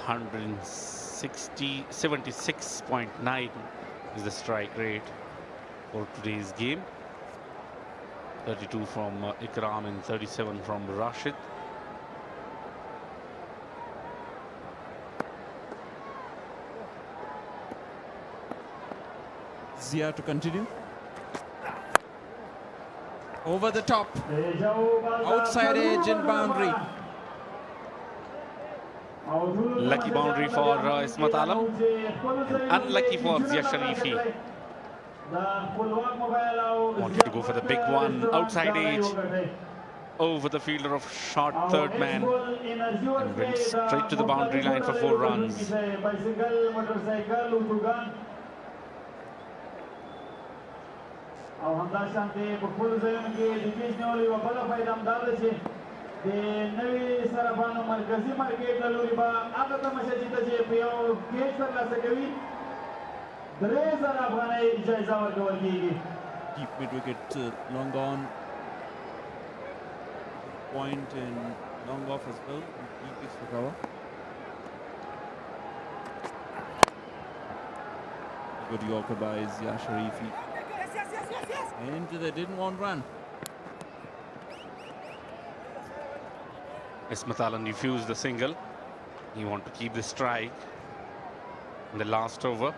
76.9 is the strike rate for today's game. 32 from Ikram and 37 from Rashid. Zia to continue. Over the top. Outside edge and boundary. Lucky boundary for Ismat Alam. And unlucky for Zia Sharifi. Wanted to go for the big one. Outside edge. Over the fielder of short third man. And went straight to the boundary line for 4 runs. او همدا شانتې په خپلو ځایونو کې د پیچ نیولو یوه بله فایده هم دا ده چې د نوي صرافانو مرکزي مارکېټ له لوري به هغه تماشچي ته چې په یو کیچ ترلاسه کوي 3000 افغانۍ جایزه ورکول کېږي. Deep mid wicket, long on. Point and long off as well. Deep is to cover. Good Yorker by Zia Sharifi. And they didn't want run. Ismat Alam refused the single. He wanted to keep the strike in the last over.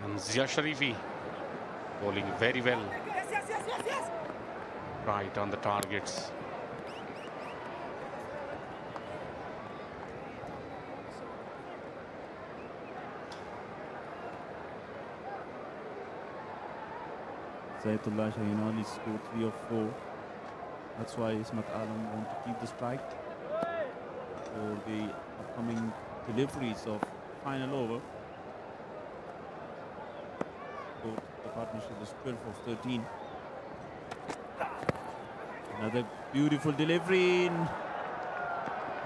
And Zia Sharifi bowling very well. Right on the targets. Zaitullah Shaheen only scored 3 or 4. That's why Ismat Alam want to keep the strike for the upcoming deliveries of final over. So the partnership is 12 of 13. Another beautiful delivery.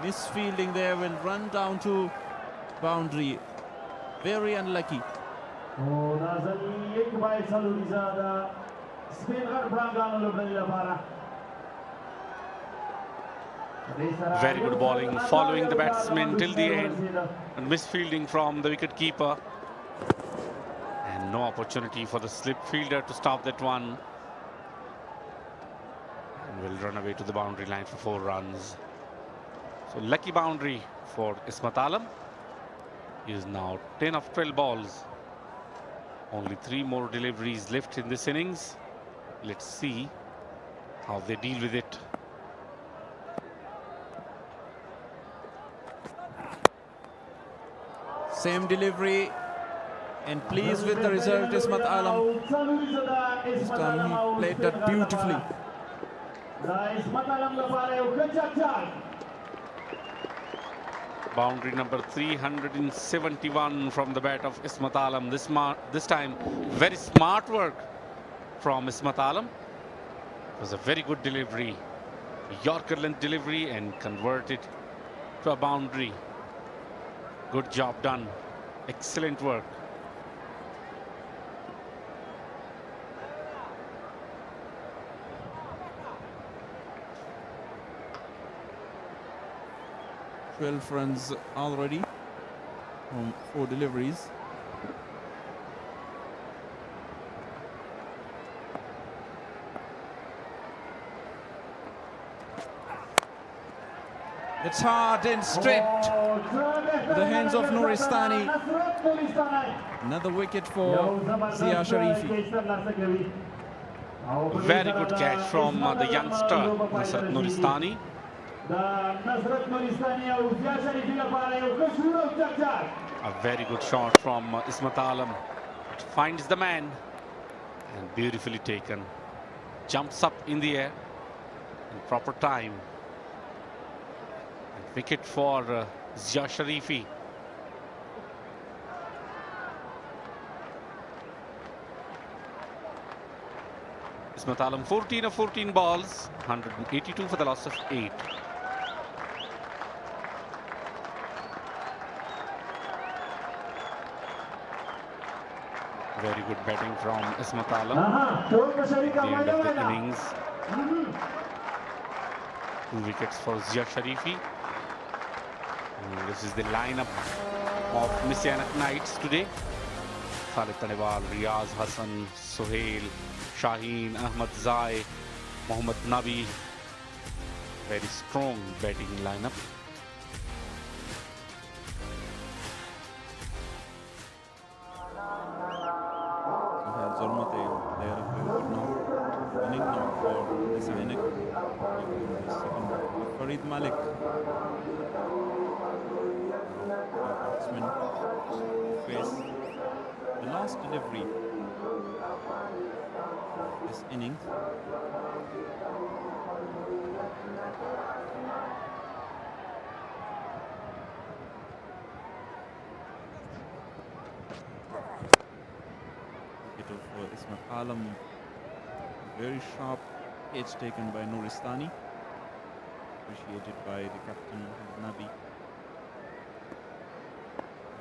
Misfielding there, will run down to boundary. Very unlucky. Very good bowling, following the batsman till the end, and misfielding from the wicket keeper, and no opportunity for the slip fielder to stop that one, and will run away to the boundary line for 4 runs. So lucky boundary for Ismat Alam. He is now 10 of 12 balls. Only 3 more deliveries left in this innings. Let's see how they deal with it. Same delivery, and pleased with the result, Ismat Alam. This time he played that beautifully. Boundary number 371 from the bat of Ismat Alam. This time, very smart work from Ismat Alam. It was a very good delivery. Yorker length delivery and converted to a boundary. Good job done. Excellent work. Twelve runs already from 4 deliveries. It's hard and stripped with the hands of Nuristani. Another wicket for Zia Sharifi. Very good catch from the youngster Nasrat Nuristani. A very good shot from Ismat Alam. It finds the man and beautifully taken. Jumps up in the air in proper time. And wicket for Zia Sharifi. Ismat Alam 14 of 14 balls, 182 for the loss of 8. Very good batting from Ismat Alam at the end of the innings. 2 wickets for Zia Sharifi. And this is the lineup of Mis-e-Ainak Knights today. Khalid Tanewal, Riaz Hassan, Sohail, Shaheen, Ahmad Zai, Mohammad Nabi. Very strong batting lineup. Farid Malik. Batsman face the last delivery this innings. Wicket of Ismat Alam. Very sharp edge taken by Nuristani. Appreciated by the captain Nabi.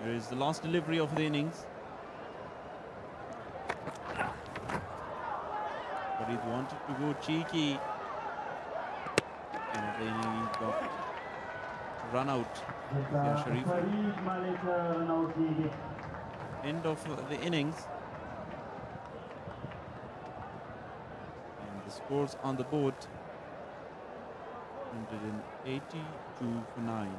Here is the last delivery of the innings. But he wanted to go cheeky. And then he got run out. Yeah, Sharif. End of the innings. And the scores on the board. 182 for 9.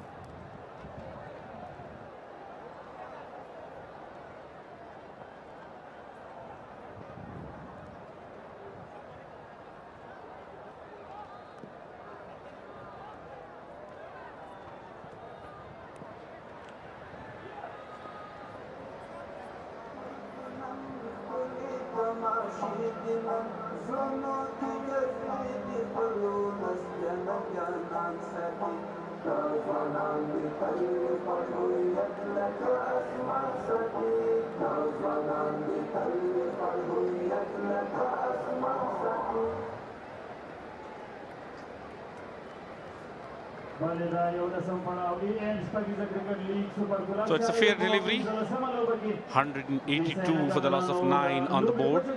So it's a fair delivery. 182 for the loss of 9 on the board. On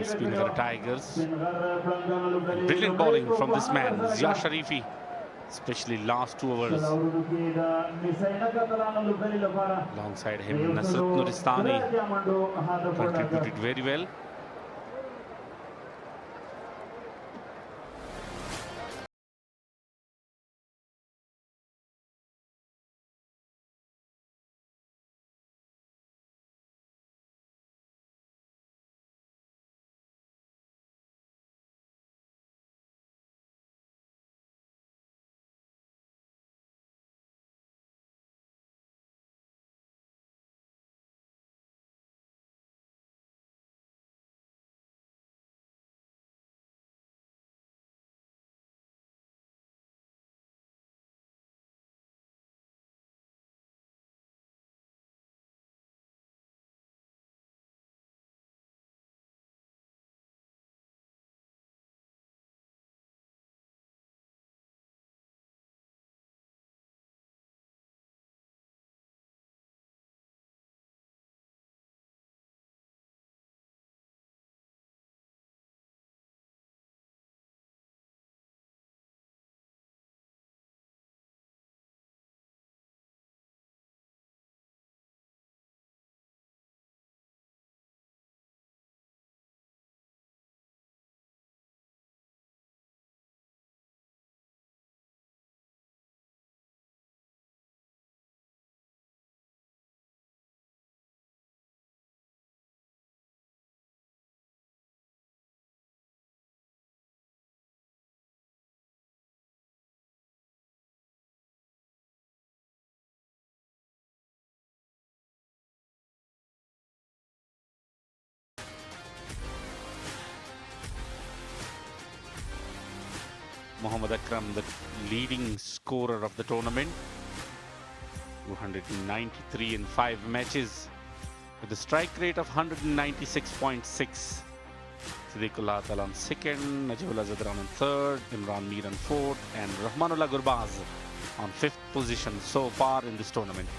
Speenghar Tigers. Brilliant bowling from this man, Zia Sharifi. Especially last 2 overs. Alongside him, Nasrat Nuristani contributed very well. Mohammad Akram, the leading scorer of the tournament. 293 in 5 matches with a strike rate of 196.6. Siddiqullah Atal on 2nd, Najibullah Zadran on 3rd, Imran Mir on 4th, and Rahmanullah Gurbaz on 5th position so far in this tournament.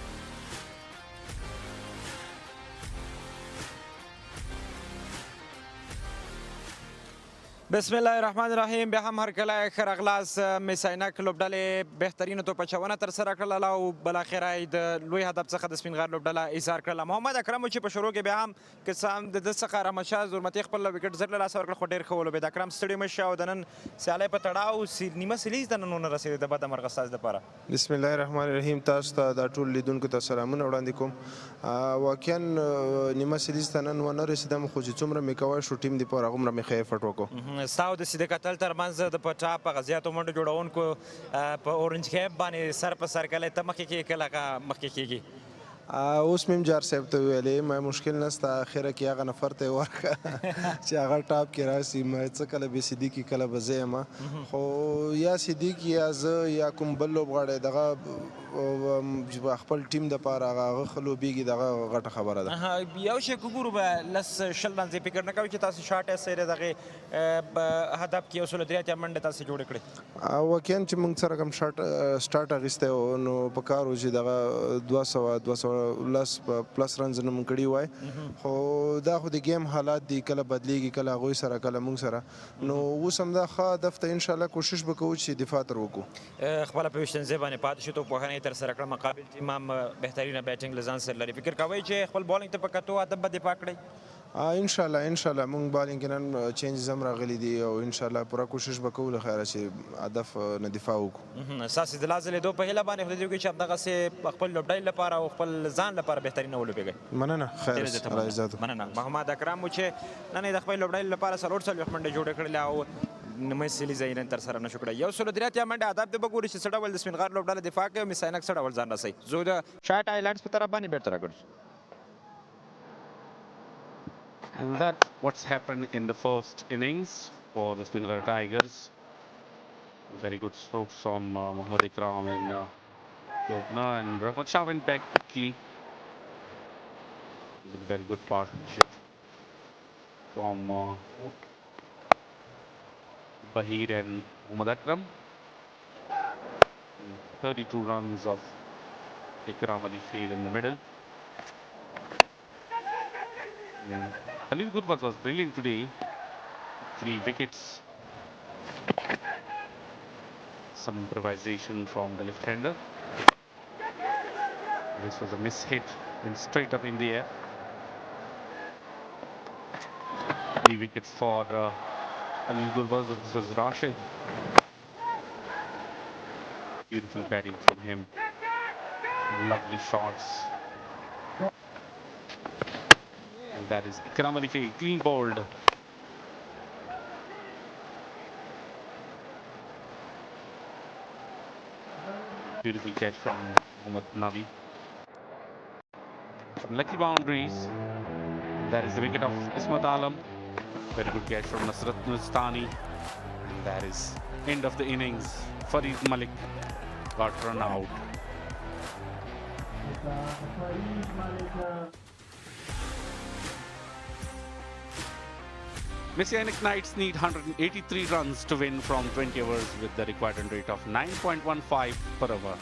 بسم الله الرحمن الرحیم. بیا هم هر کله ښه راغلاست. میس-e-Ainak لوبډلې بهترینه توپچونه ترسره کړله او بالاخره یې د لوی هدف څخه د سپینغار لوبډله ایثار کړله. محمد اکرم چې په شروع کې بیا هم که څه هم د ده څخه رحمتشاه زرمتي خپل وکټ زر له لاسه ورکړ، خو ډېر ښه ولوبېد. اکرم ستړی مه شه او د نن سیالۍ په تړاو نیمه سیلیز د نن ونه رسېدې د بده مرغه ستاسو دپاره. بسم الله الرحمن الرحیم. تاسو ته دا ټول لیدونکو ته سلامونه وړاندې کوم. واقعا نیمه سیلیز ته نن ونه رسېدم، خو چې څومره مې کوی شو ټیم دپاره هغومره مې ښه ایفرټ وکړو. ستا او د صدیق اتل ترمنځ د په ټاپ هغه زیاتو منډو جوړونکو په اورنج کیپ باندې سر په سر کله ته مخکې کېږي کله هغه مخکې کېږي. اوس مې هم جار صاحب ته ویلې ما مشکل نشته، اخره کې هغه نفر ته یې ورکړه چې هغه ټاپ کې راسي. ما څه کله بې صدیقي کله به زه یم، خو یا صدیق یا زه یا کوم بل لوبغاړی دغه خپل ټیم دپاره هغه ښه لوبېږي، دغه غټه خبره ده. یو شی که ګورو به لس شل رنز فکر نه کوئ چې تاسو شاټ سره دغې هدف کې 183 منډې تاسو جوړې کړې. واقعا چې موږ څه رقم سټارټ اخیستی و نو په کار و چې دغه 210 پلس رنز نه مونږ کړي وای، خو دا خو د گیم حالات دي، کله بدلیږي کله هغوی سره کله موږ سره. نو اوس هم دا ښه هدف ته انشاءالله کوشش به کوو چې دفاع تر وکړو. خپله په ویشتنځای باندې پاتې شو، توپوهنه یې ترسره کړه، مقابل ټیم هم بهترینه بیټینګ له ځان سره لري. فکر کوئ چې خپل بالینګ ته په کتو هدف به دفاع کړئ؟ انشاءالله موږ بالینګ کې نن چینجز هم راغلي دي او انشاءالله پوره کوشش به کوو له خیره چې هدف نه دفاع وکړو. ستاسې د لا ځلېدو په هیله باندې خدای دې وکړي چې همدغسې خپل لوبډلې لپاره او خپل ځان لپاره بهترینه ولوبېږئ. مننه، خیر الله عزت. مننه. محمد اکرم و چې نن یې د خپل لوبډلې لپاره 40 منډې جوړې کړلې او نیمه سیلیزه یې نن ترسره نه شو کړی. 183 منډې هدف دې به ګوري چې څه ډول د سپینغار لوبډله دفاع کوي او میس-e-Ainak څه ډول ځان رسوي. زه د شاټ آیلینډز په طرف باندې بېرته راګرځو. And that's what's happened in the first innings for the Speenghar Tigers. Very good strokes from Mohammad Ikram and Yobna, and Rahmat Shah went back quickly. Very good partnership from Bahir and Mohammad Akram. 32 runs of Ikram Ali Fail in the middle. Khalil Gurbaz was brilliant today. 3 wickets. Some improvisation from the left-hander. This was a miss hit and straight up in the air. 3 wickets for Khalil Gurbaz. This was Rashid. Beautiful batting from him. Lovely shots. And that is Ikram Ali Fail, clean bowled. Beautiful catch from Mohammad Nabi. From lucky boundaries. That is the wicket of Ismat Alam. Very good catch from Nasrat Nuristani. And that is end of the innings. Farid Malik got run out. Mis-e-Ainak Knights need 183 runs to win from 20 overs with the required run rate of 9.15 per over.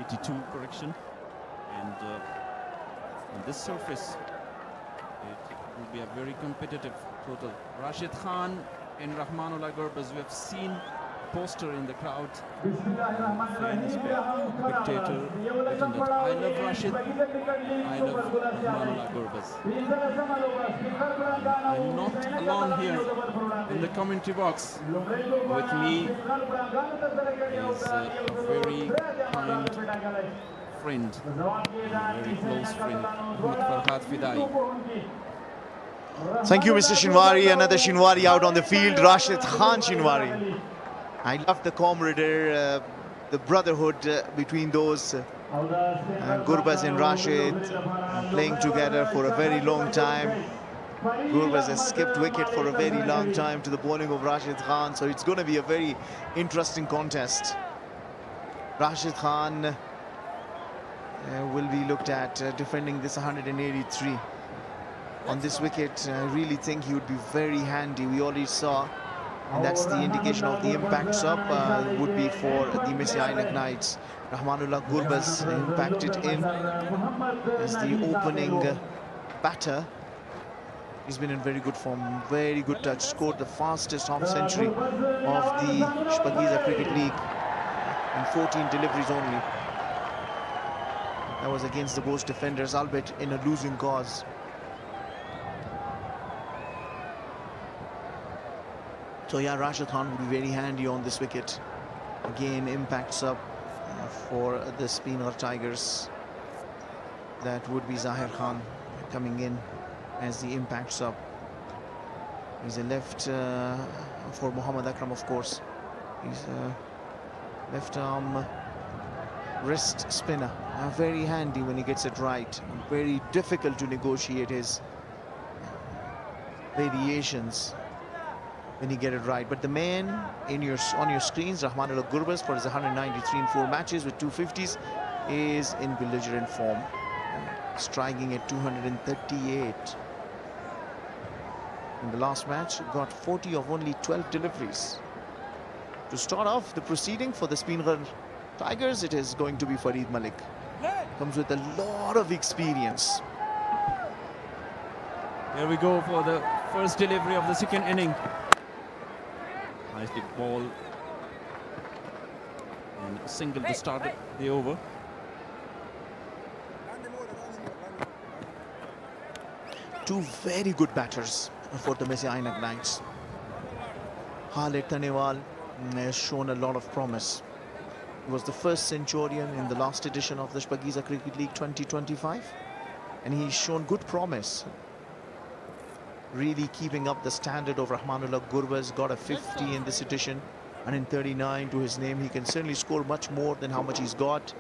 82 correction. And on this surface, it will be a very competitive total. Rashid Khan and Rahmanullah Gurbaz, we have seen a poster in the crowd. Famous spectator written that I love Rashid, I love Rahmanullah Gurbaz. I'm not alone here in the commentary box. With me is a very kind friend, a very close friend, Muhammad Farhad Fidai. Thank you, Mr. Shinwari. Another Shinwari out on the field, Rashid Khan Shinwari. I love the camaraderie, the brotherhood between those Gurbaz and Rashid playing together for a very long time. Gurbaz has skipped wicket for a very long time to the bowling of Rashid Khan, so it's going to be a very interesting contest. Rashid Khan will be looked at defending this 183. On this wicket, I really think he would be very handy. We already saw, and that's the indication of the impact sub would be for the Mis-e-Ainak Knights. Rahmanullah Gurbaz impacted in as the opening batter. He's been in very good form, very good touch, scored the fastest half-century of the Shpageeza Cricket League in 14 deliveries only. That was against the Bosch defenders, albeit in a losing cause. So yeah, Rashid Khan would be very handy on this wicket. Again, impacts up for the Speenghar Tigers. That would be Zahir Khan coming in as the impact sub. He's a left for Muhammad Akram, of course. He's a left arm wrist spinner. Very handy when he gets it right. Very difficult to negotiate his variations when you get it right. But the man on your screens, Rahmanullah Gurbaz, for his 193 in 4 matches with 250s, is in belligerent form, striking at 238. In the last match, got 40 of only 12 deliveries. To start off the proceeding for the Speenghar Tigers, it is going to be Farid Malik. Comes with a lot of experience. Here we go for the first delivery of the second inning. Nice big ball. And a single to start the over. Two very good batters for the Mis-e-Ainak Knights. Khalid Tanewal has shown a lot of promise. He was the first Centurion in the last edition of the Shpageeza Cricket League 2025, and he's shown good promise, really keeping up the standard of Rahmanullah Gurbaz. Got a 50 in this edition and in 39 to his name. He can certainly score much more than how much he's got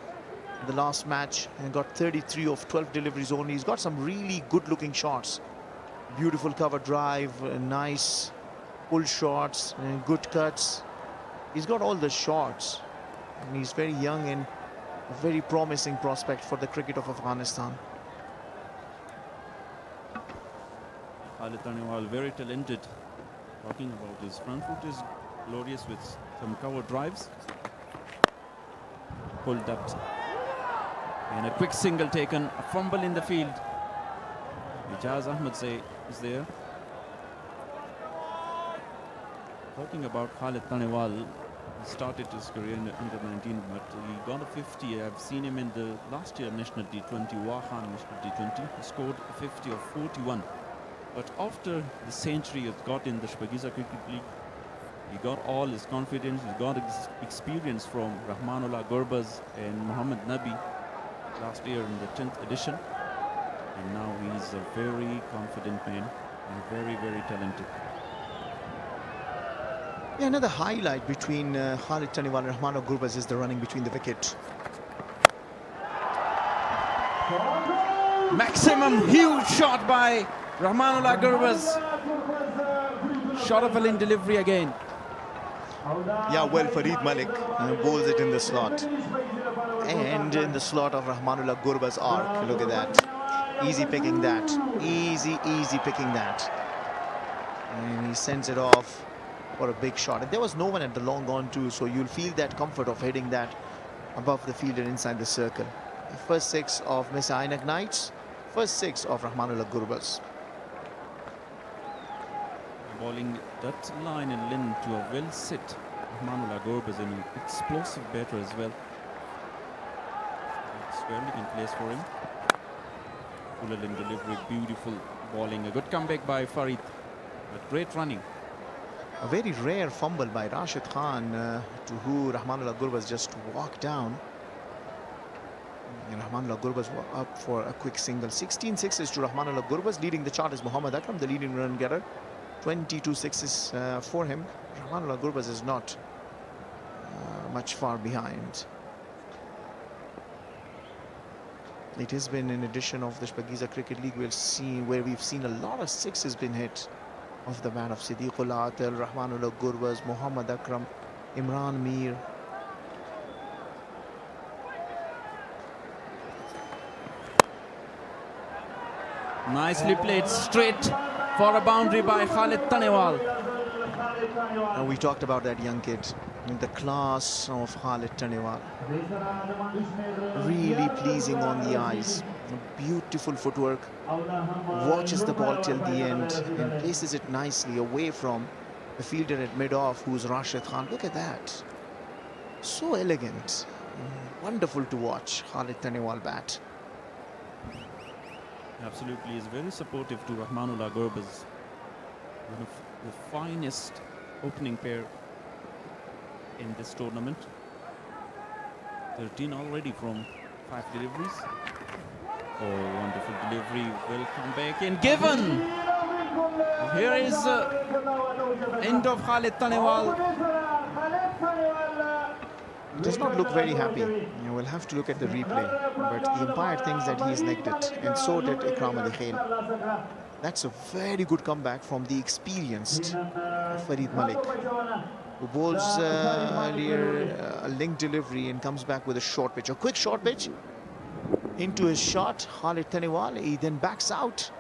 in the last match, and got 33 of 12 deliveries only. He's got some really good looking shots, beautiful cover drive, nice pull shots and good cuts. He's got all the shots, and he's very young and a very promising prospect for the cricket of Afghanistan. Khalid Tanewal, very talented. Talking about his front foot is glorious with some cover drives. Pulled up. And a quick single taken, a fumble in the field. Ijaz Ahmed is there. Talking about Khalid Tanewal, he started his career in under 19, but he got a 50. I've seen him in the last year National T20, Wahan National T20. He scored a 50 of 41. But after the century he got in the Shpageeza Cricket League, he got all his confidence, he got his experience from Rahmanullah Gurbaz and Muhammad Nabi last year in the 10th edition. And now he's a very confident man and very, very talented. Yeah, another highlight between Khalid Tanewal and Rahmanullah Gurbaz is the running between the wicket. Maximum huge shot by Rahmanullah Gurbaz. Shot of a line delivery again. Yeah, well, Farid Malik bowls it in the slot. And in the slot of Rahmanullah Gurbaz arc. Look at that. Easy picking that. Easy picking that. And he sends it off for a big shot. And there was no one at the long on too, so you'll feel that comfort of hitting that above the fielder inside the circle. The first 6 of Mis-e-Ainak Knights, first 6 of Rahmanullah Gurbaz. Bowling that line and length to a well set Rahmanullah Gurbaz, an explosive batter as well. Squarely in place for him. Full in delivery, beautiful bowling. A good comeback by Farid, but great running. A very rare fumble by Rashid Khan, to who Rahmanullah Gurbaz just walked down. And Rahmanullah Gurbaz up for a quick single. 16 sixes to Rahmanullah Gurbaz. Leading the chart is Muhammad Akram, the leading run getter. 22 sixes for him. Rahmanullah Gurbaz is not much far behind. It has been an edition of the Shpageeza Cricket League where we've seen a lot of sixes been hit off the bat of Siddiqul Atal, Rahmanullah Gurbaz, Muhammad Akram, Imran Mir. Nicely played straight for a boundary by Khalid Tanewal. And we talked about that young kid, the class of Khalid Tanewal. Really pleasing on the eyes. Beautiful footwork. Watches the ball till the end and places it nicely away from the fielder at mid-off, who's Rashid Khan. Look at that. So elegant. Wonderful to watch Khalid Tanewal bat. Absolutely, is very supportive to Rahmanullah Gurbaz. One of the finest opening pair in this tournament. 13 already from 5 deliveries. Oh, wonderful delivery. Will come back and given. Here is end of Khalid Tanewal. Does not look very happy. You will have to look at the replay. But the umpire thinks that he's necked it, and so did Ikram Ali Khail. That's a very good comeback from the experienced Farid Malik, who bowls earlier a link delivery and comes back with a short pitch. A quick short pitch into his shot. Khalid Tanewal, he then backs out,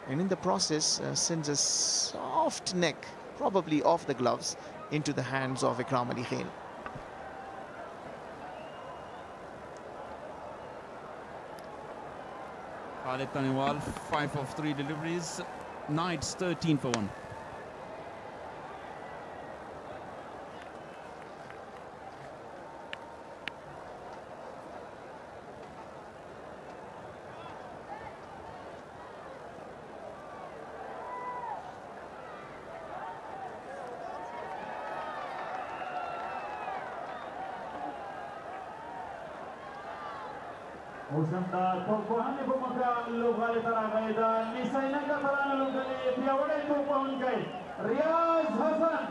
and in the process sends a soft neck, probably off the gloves, into the hands of Ikram Ali Khail. Khalid Tanewal, 5 of 3 deliveries. Knights 13 for 1. وسمدا توقعان بمكا لغالي تراغيدا Mis-e-Ainak فران لغالي بيوڑے توقعان گئے ریاض حسن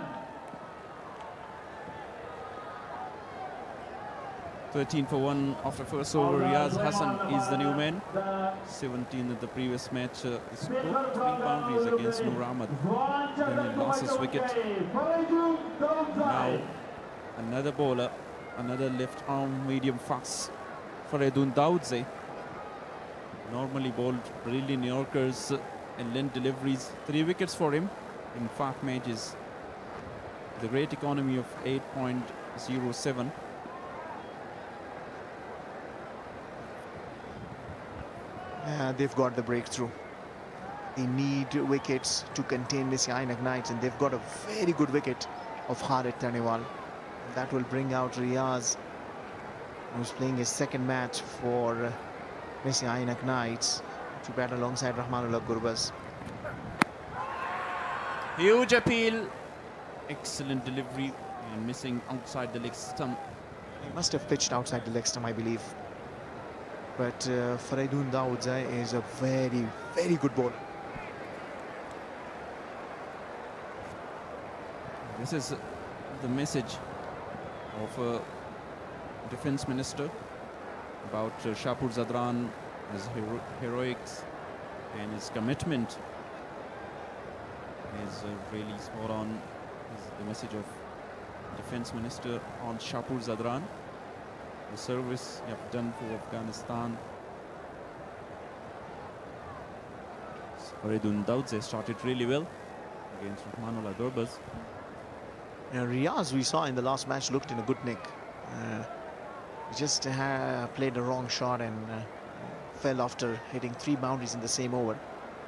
13 for 1 after first over. Riyaz Hassan is the new man. 17 in the previous match. He scored 3 boundaries against Noor Ahmed. Then he lost his wicket. Now another bowler, another left arm medium fast. Faridun Daudze, normally bowled brilliant Yorkers and length deliveries. 3 wickets for him in 5 matches. The great economy of 8.07. They've got the breakthrough. They need wickets to contain Mis-e-Ainak Knights, and they've got a very good wicket of Khalid Tanewal. That will bring out Riyaz, who's playing his second match for Mis-e-Ainak Knights, to bat alongside Rahmanullah Gurbaz. Huge appeal. Excellent delivery and missing outside the leg stump. He must have pitched outside the leg stump, I believe. But Faridun Daudze is a very, very good bowler. This is the message of Defence Minister about Shapur Zadran, his heroics and his commitment is really spot on. This is the message of Defence Minister on Shapur Zadran. The service you have done for Afghanistan. Faridun Daudze started really well against Rahmanullah Gurbaz. Riyaz, we saw in the last match, looked in a good nick. He just played a wrong shot and fell after hitting 3 boundaries in the same over.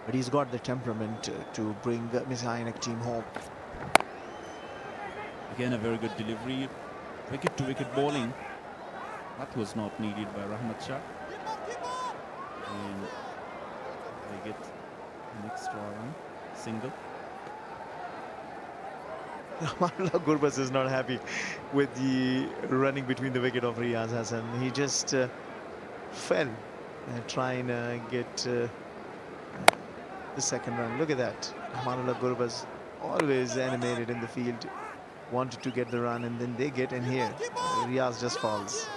But he's got the temperament to bring Mis-e-Ainak team home. Again, a very good delivery. Wicket-to-wicket bowling. That was not needed by Rahmat Shah. And they get an extra run, single. Rahmanullah Gurbaz is not happy with the running between the wicket of Riaz Hassan. He just fell trying to get the second run. Look at that. Rahmanullah Gurbaz always animated in the field, wanted to get the run, and then they get in here. Riaz just falls.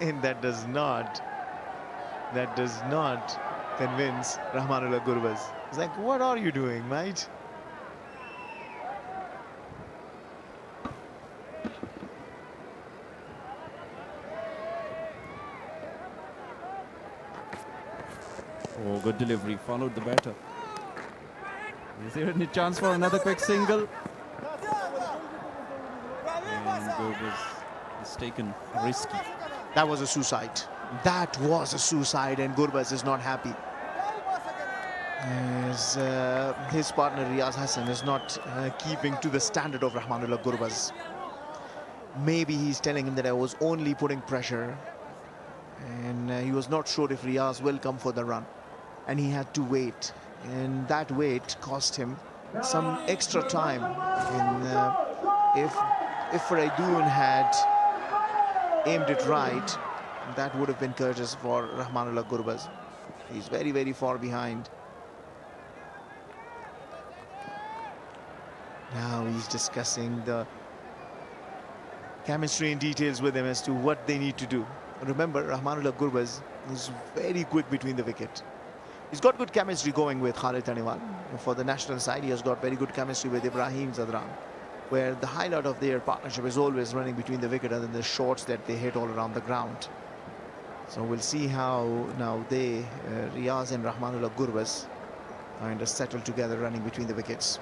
And that does not convince Rahmanullah Gurbaz. It's like, what are you doing, mate? Oh, good delivery, followed the batter. Is there any chance for another quick single? And Gurbaz is taken risky. That was a suicide. That was a suicide, and Gurbaz is not happy. As his partner Riaz Hassan is not keeping to the standard of Rahmanullah Gurbaz. Maybe he's telling him that I was only putting pressure, and he was not sure if Riaz will come for the run, and he had to wait, and that wait cost him some extra time. And if Faraidoon had aimed it right, that would have been courteous for Rahmanullah Gurbaz. He's very, very far behind. Now he's discussing the chemistry and details with him as to what they need to do. Remember, Rahmanullah Gurbaz is very quick between the wicket. He's got good chemistry going with Khalid Taniwal. For the national side, he has got very good chemistry with Ibrahim Zadran, where the highlight of their partnership is always running between the wicket and then the shots that they hit all around the ground. So we'll see how now they, Riaz and Rahmanullah Gurbaz, kind of settle together running between the wickets.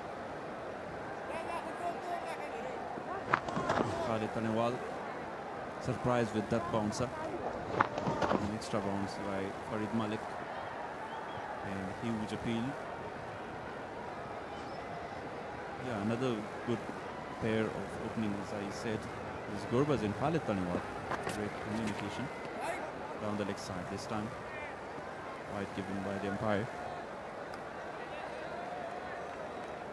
Khalid Taniwal surprised with that bouncer. An extra bounce by Farid Malik. And huge appeal. Yeah, another good pair of openings, I said, is Gurbaz and Khalid Taniwal. Great communication down the leg side this time. Wide given by the umpire.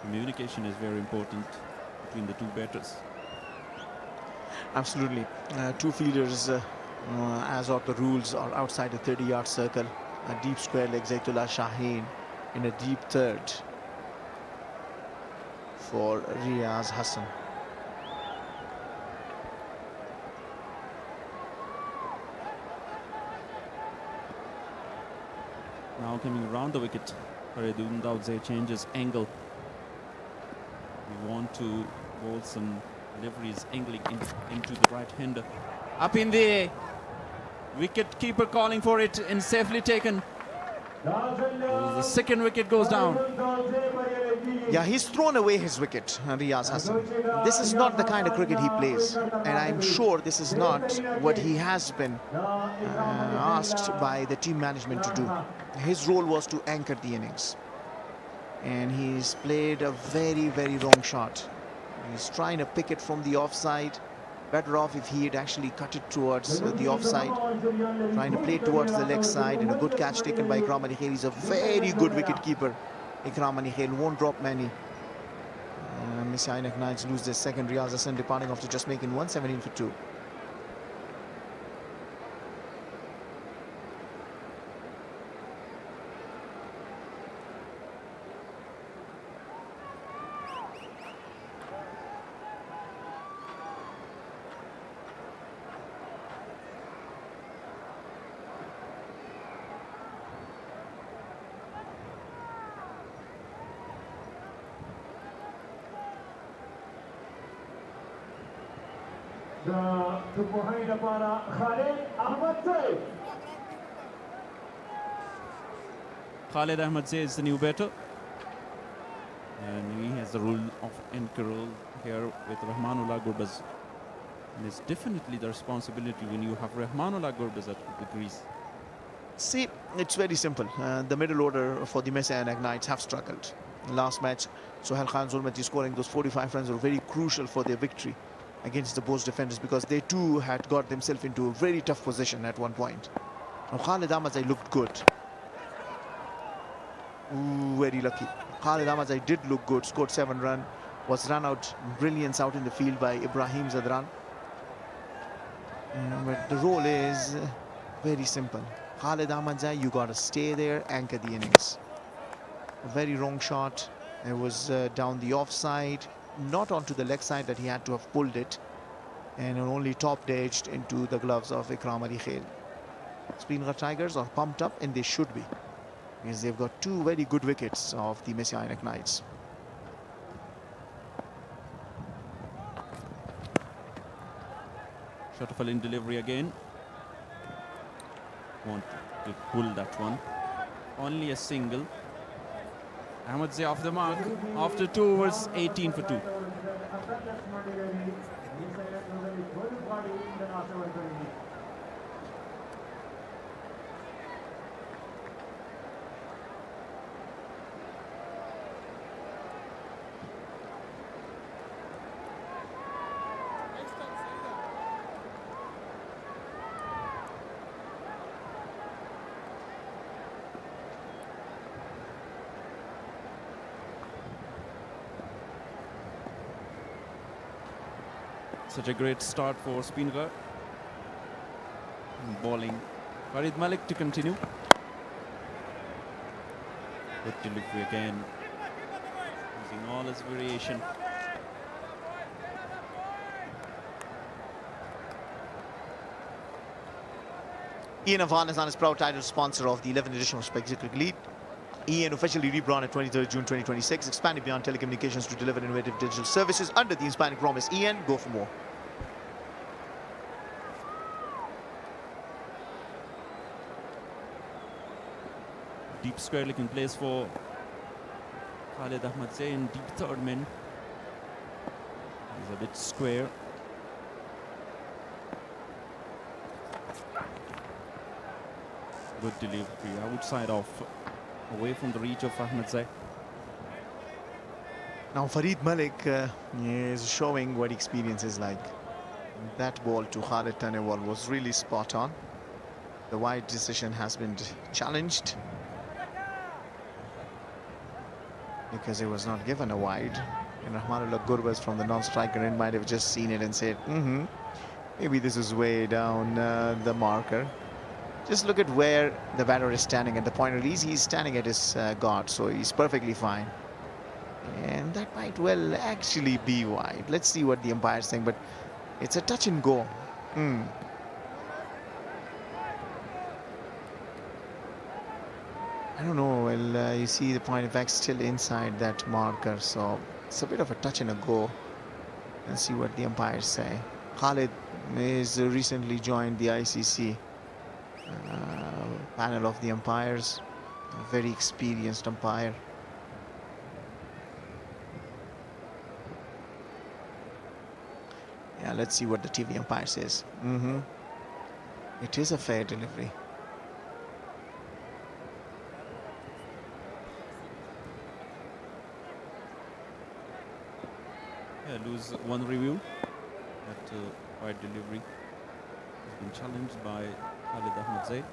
Communication is very important between the two batters. Absolutely. Two fielders, as of the rules, are outside the 30-yard circle. A deep square leg, Zaitullah Shaheen, in a deep third for Riaz Hassan. Now coming around the wicket, Faraidoon Daudze changes angle. We want to bowl some deliveries angling into the right hander. Up in the air. Wicket keeper calling for it and safely taken. The second wicket goes down. Yeah, he's thrown away his wicket, Riaz Hassan. This is not the kind of cricket he plays, and I'm sure this is not what he has been asked by the team management to do. His role was to anchor the innings, and he's played a very, very wrong shot. He's trying to pick it from the offside. Better off if he had actually cut it towards the offside, trying to play towards the leg side, and a good catch taken by Ikram Ali Khail. He's a very good wicket keeper. Ikram Ali Khail won't drop many. Mis-e-Ainak Knights lose their second. Riaz Hassan departing after just making 117 for 2. Khalid Ahmed is the new batter. And he has the role of anchor role here with Rahmanullah Gurbaz And it's definitely the responsibility when you have Rahmanullah Gurbaz at the crease. See, it's very simple. The middle order for the Mis-e-Ainak Knights have struggled. Last match, Sohail Khan Zulmati scoring those 45 runs were very crucial for their victory against the Bosch defenders, because they too had got themselves into a very tough position at one point. Now Khalid Ahmadzai looked good. Ooh, very lucky. Khalid Ahmadzai did look good, scored 7 runs, was run out, brilliance out in the field by Ibrahim Zadran. But the role is very simple. Khalid Ahmadzai, you got to stay there, anchor the innings. A very wrong shot. It was down the offside, not onto the leg side that he had to have pulled it, and only top-edged into the gloves of Ikram Ali Khail. Speenghar Tigers are pumped up, and they should be, because they've got 2 very good wickets of the Mis-e-Ainak Knights. Shutterful in delivery again. Want to pull that one. Only a single. Ahmadzai off the mark after 2 overs, 18 for 2. Such a great start for Speenghar. Bowling Farid Malik to continue. Good delivery again, using all his variation. Ian Afghanistan is proud title sponsor of the 11th edition of Shpageeza Cricket League. Ian officially rebranded 23rd June 2026, expanded beyond telecommunications to deliver innovative digital services under the Hispanic promise. Ian, go for more. Deep square looking place for Khalid Ahmadzai in deep third man. He's a bit square. Good delivery outside off, away from the reach of Ahmadzai. Now Farid Malik is showing what experience is like. That ball to Khalid Tanewal was really spot on. The wide decision has been challenged because it was not given a wide. And Rahmanullah Gurbaz from the non-striker end might have just seen it and said, maybe this is way down the marker. Just look at where the batter is standing at the point release. He's standing at his guard, so he's perfectly fine. And that might well actually be wide. Let's see what the umpire's saying, but it's a touch and go. I don't know. Well, you see the point of fact still inside that marker, so it's a bit of a touch and a go. Let's see what the umpires say. Khalid is recently joined the ICC panel of the umpires. A very experienced umpire. Yeah, let's see what the TV umpire says. It is a fair delivery. Yeah, lose one review. That wide delivery has been challenged by Khalid Ahmadzai.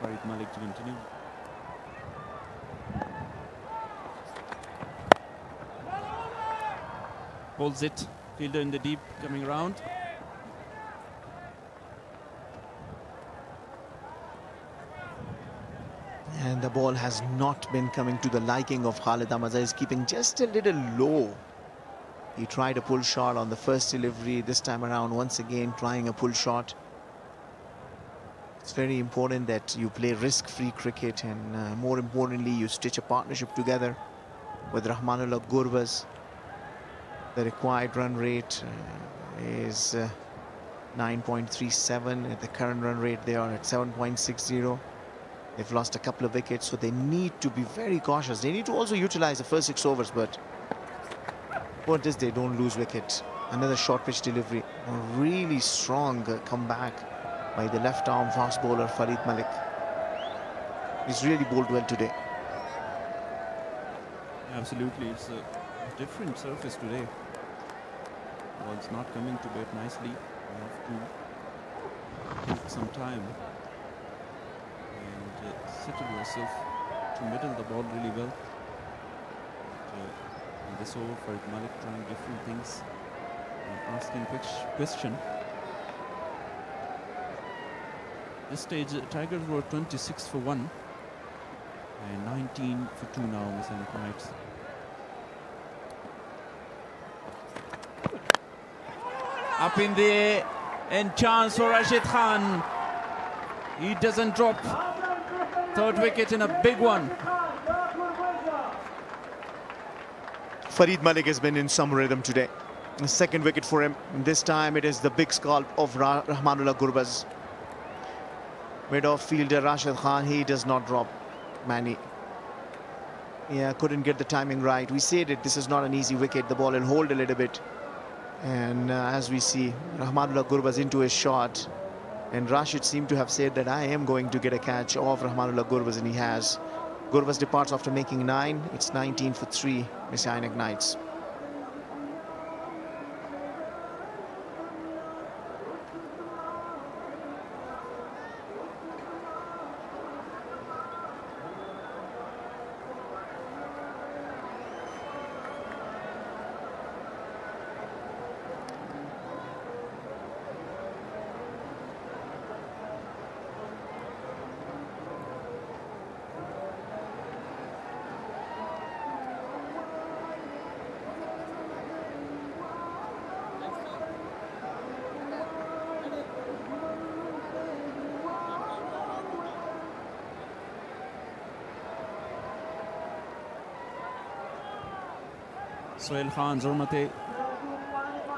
Farid Malik to continue. Holds it. Fielder in the deep, coming around. And the ball has not been coming to the liking of Khalid Ahmadzai. He's keeping just a little low. He tried a pull shot on the first delivery. This time around, once again, trying a pull shot. It's very important that you play risk-free cricket, and more importantly, you stitch a partnership together with Rahmanullah Gurbaz. The required run rate is 9.37. At the current run rate, they are at 7.60. They've lost a couple of wickets, so they need to be very cautious. They need to also utilize the first 6 overs, but for this, they don't lose wicket. Another short pitch delivery. A really strong comeback by the left arm fast bowler Farid Malik. He's really bowled well today. Absolutely, it's a different surface today. Ball's not coming to bat nicely. You have to take some time and settle yourself to middle the ball really well. But, in this over, Farid Malik trying different things and asking question. This stage, Tigers were 26 for 1 and 19 for 2 now, Mis-e-Ainak Knights. Up in the air and chance for Rashid Khan. He doesn't drop. Third wicket in a big one. Farid Malik has been in some rhythm today. The second wicket for him. This time it is the big scalp of Rahmanullah Gurbaz. Mid-off fielder Rashid Khan, he does not drop. Manny. Yeah, couldn't get the timing right. We said it, this is not an easy wicket. The ball will hold a little bit. And as we see, Rahmanullah Gurbaz into his shot. And Rashid seemed to have said that I am going to get a catch of Rahmanullah Gurbaz, and he has. Gurbaz departs after making 9. It's 19 for 3, Mis-e-Ainak Knights. Sohail Khan Zormate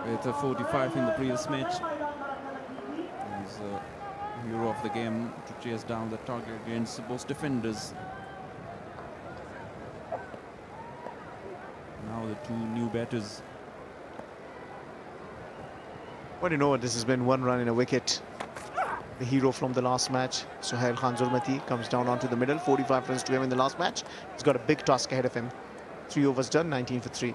with a 45 in the previous match. He's a hero of the game to chase down the target against both defenders. Now the 2 new batters. Well, you know what, this has been 1 run in a wicket. The hero from the last match, Sohail Khan Zormati, comes down onto the middle. 45 runs to him in the last match. He's got a big task ahead of him. 3 overs done, 19 for 3.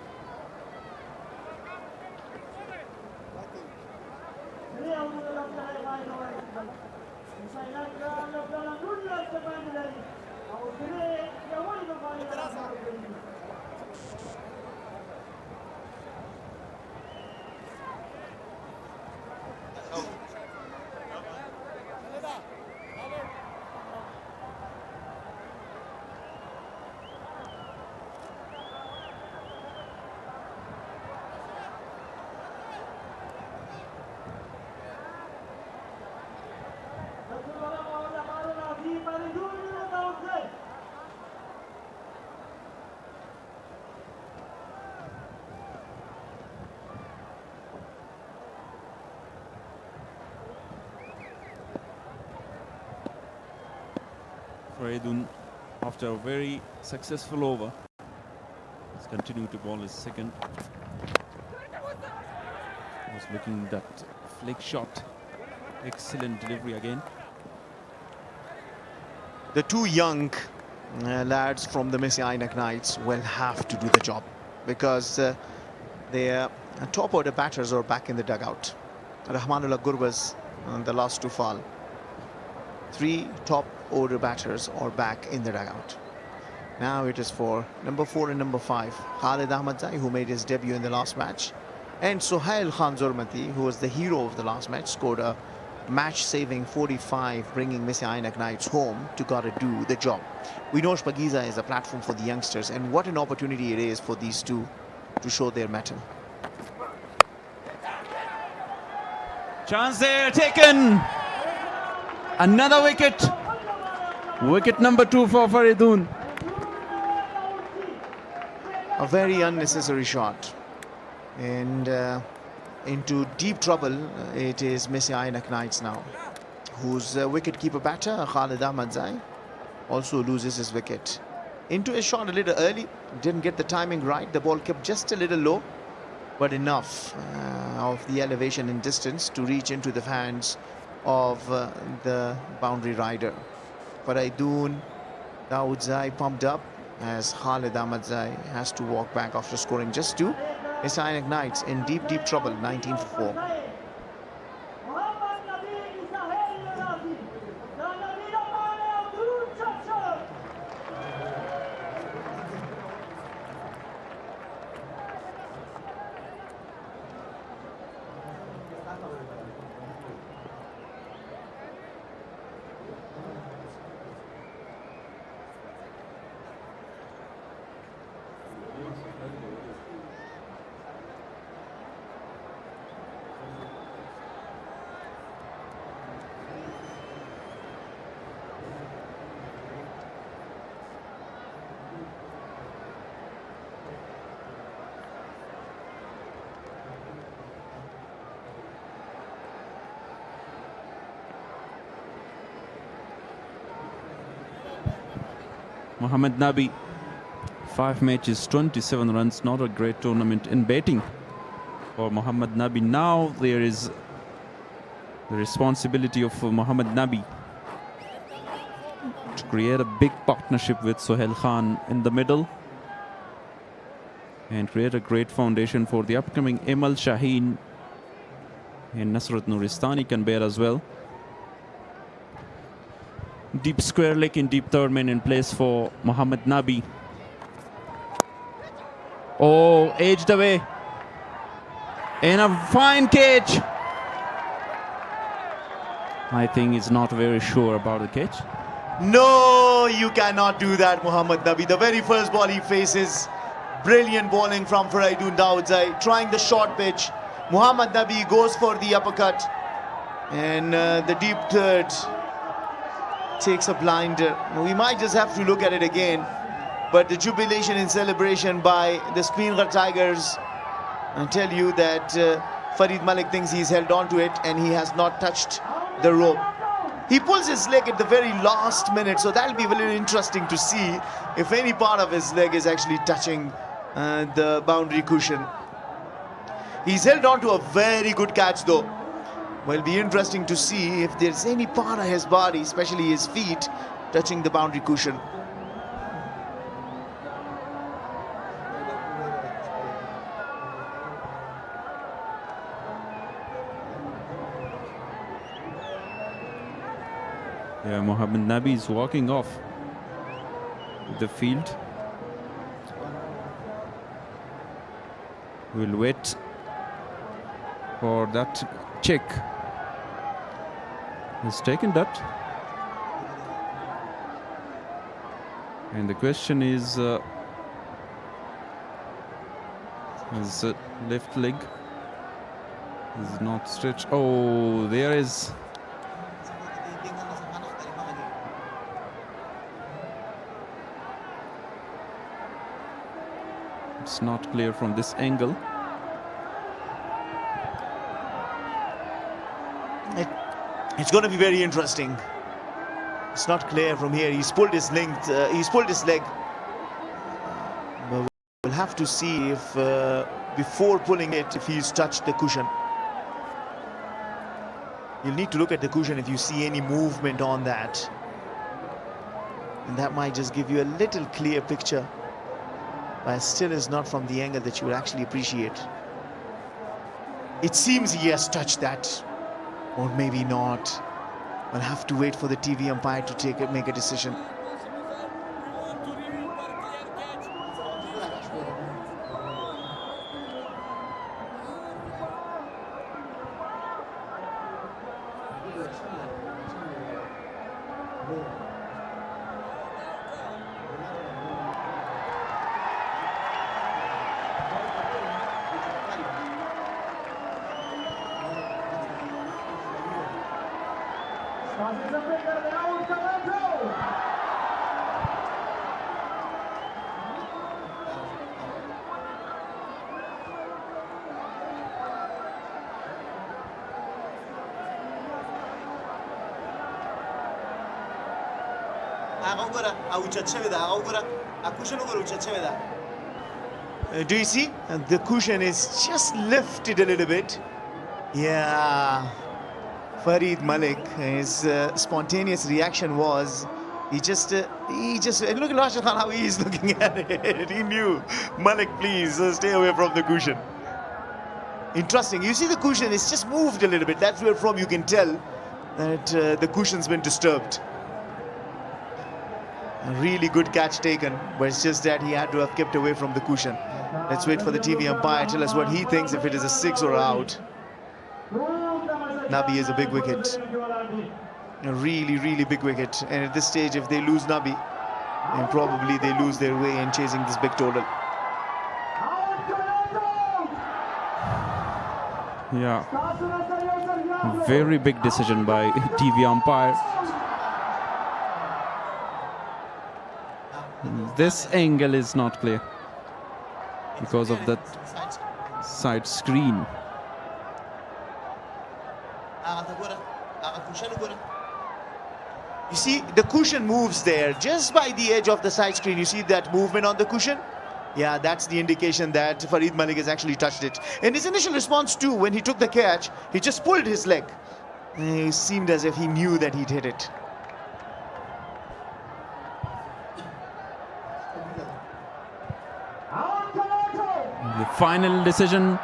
Faridun, after a very successful over, has continued to bowl his second. Was looking that flick shot. Excellent delivery again. The 2 young lads from the Mis-e-Ainak Knights will have to do the job, because their top order batters are back in the dugout. Rahmanullah Gurbaz and the last 2 fall. 3 top order batters are back in the dugout. Now it is for number 4 and number 5, Khalid Ahmadzai, who made his debut in the last match, and Sohail Khan Zormati, who was the hero of the last match, scored a match-saving 45, bringing Mis-e-Ainak Knights home to gotta do the job. We know Shpageeza is a platform for the youngsters, and what an opportunity it is for these 2 to show their mettle. Chance there taken. Another wicket. Wicket number 2 for Faridun. A very unnecessary shot. And into deep trouble, it is Mis-e-Ainak Knights now, whose wicket-keeper batter, Khalid Ahmadzai, also loses his wicket. Into his shot a little early, didn't get the timing right. The ball kept just a little low, but enough of the elevation and distance to reach into the hands of the boundary rider. Faraidoon Dawodzai pumped up as Khalid Ahmadzai has to walk back after scoring just 2. Mis-e-Ainak Knights in deep, deep trouble, 19 for 4. Mohammad Nabi, 5 matches, 27 runs, not a great tournament in batting for Mohammad Nabi. Now there is the responsibility of Mohammad Nabi to create a big partnership with Sohail Khan in the middle and create a great foundation for the upcoming Emal Shaheen, and Nasrat Nuristani can bear as well. Deep square leg in deep third man in place for Mohammad Nabi. Oh, edged away. And a fine catch. I think he's not very sure about the catch. No, you cannot do that, Mohammad Nabi. The very first ball he faces, brilliant bowling from Faraidoon Dawodzai, trying the short pitch. Mohammad Nabi goes for the uppercut, and the deep third takes a blinder. We might just have to look at it again, but the jubilation and celebration by the Speenghar Tigers, I tell you that Farid Malik thinks he's held on to it and he has not touched the rope. He pulls his leg at the very last minute, so that'll be very interesting to see if any part of his leg is actually touching the boundary cushion. He's held on to a very good catch though. Well, it'll be interesting to see if there's any part of his body, especially his feet, touching the boundary cushion. Yeah, Mohammad Nabi is walking off the field. We'll wait for that check. He's taken that. And the question is, his left leg is not stretched. Oh, there is. It's not clear from this angle. It's going to be very interesting. It's not clear from here. He's pulled his length. He's pulled his leg. But we'll have to see if before pulling it, if he's touched the cushion. You'll need to look at the cushion if you see any movement on that, and that might just give you a little clear picture. But still is not from the angle that you would actually appreciate. It seems he has touched that, or maybe not. We'll have to wait for the TV umpire to make a decision. Do you see? The cushion is just lifted a little bit. Yeah. Farid Malik, his spontaneous reaction was he just look at Arslan Khan how he is looking at it. He knew, Malik, please stay away from the cushion. Interesting. You see the cushion is just moved a little bit. That's where from you can tell that the cushion's been disturbed. A really good catch taken, but it's just that he had to have kept away from the cushion. Let's wait for the TV umpire to tell us what he thinks, if it is a 6 or out. Nabi is a big wicket. A really, really big wicket. And at this stage, if they lose Nabi, then probably they lose their way in chasing this big total. Yeah. Very big decision by TV umpire. This angle is not clear because of that side screen. You see, the cushion moves there just by the edge of the side screen. You see that movement on the cushion? Yeah, that's the indication that Farid Malik has actually touched it. In his initial response too, when he took the catch, he just pulled his leg. It seemed as if he knew that he'd hit it. The final decision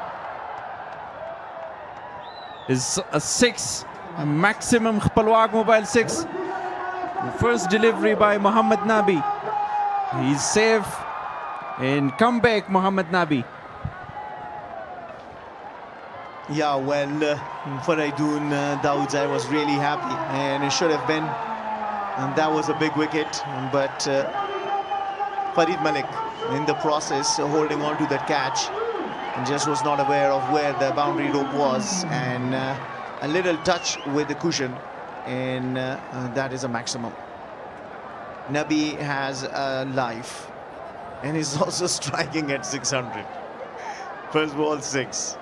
is a 6, a maximum Khpalwag mobile 6. The first delivery by Mohammad Nabi. He's safe in comeback, Mohammad Nabi. Yeah, well, Faraidun Daudzai was really happy, and it should have been. And that was a big wicket, but Farid Malik, in the process, holding on to that catch, and just was not aware of where the boundary rope was, and a little touch with the cushion, and that is a maximum. Nabi has a life, and is also striking at 600. First ball 6.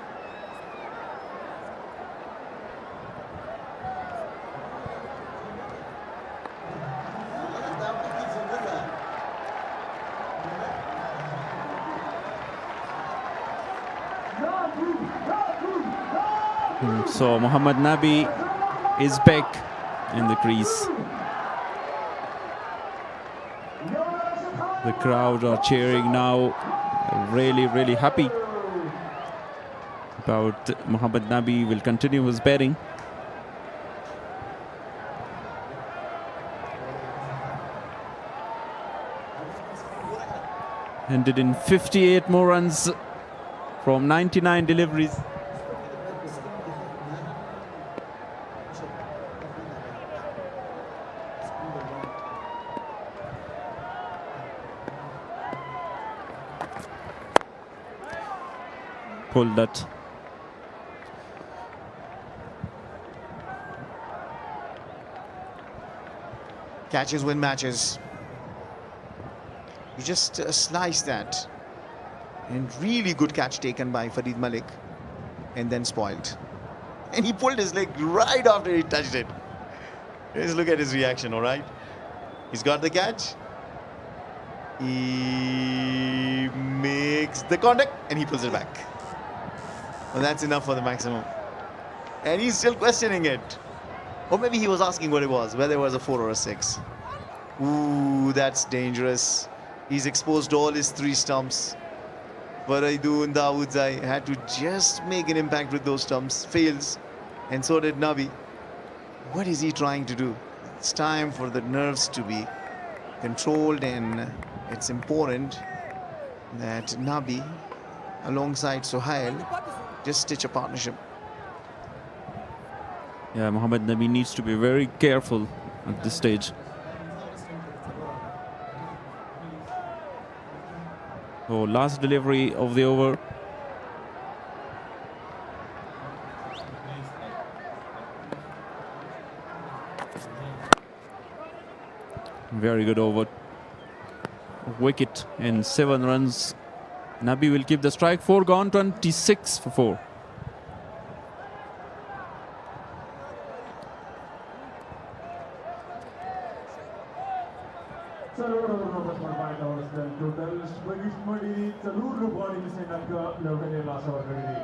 So Mohammad Nabi is back in the crease. The crowd are cheering now, really, really happy about Mohammad Nabi. Will continue his batting. Ended in 58 more runs from 99 deliveries. Pulled that. Catches win matches. You just slice that. And really good catch taken by Farid Malik. And then spoiled. And he pulled his leg right after he touched it. Just look at his reaction, all right? He's got the catch. He makes the contact and he pulls it back. Well, that's enough for the maximum. And he's still questioning it. Or maybe he was asking what it was, whether it was a 4 or a 6. Ooh, that's dangerous. He's exposed all his 3 stumps. Faraidun Daudzai had to just make an impact with those stumps. Fails. And so did Nabi. What is he trying to do? It's time for the nerves to be controlled, and it's important that Nabi, alongside Sohail, just stitch a partnership. Yeah, Mohammad Nabi needs to be very careful at this stage. So last delivery of the over. Very good over. Wicket in 7 runs. Nabi will keep the strike. 4 gone, 26 for 4. point Arslan total Shpageeza Salur body Mis-e-Ainak level last over ready.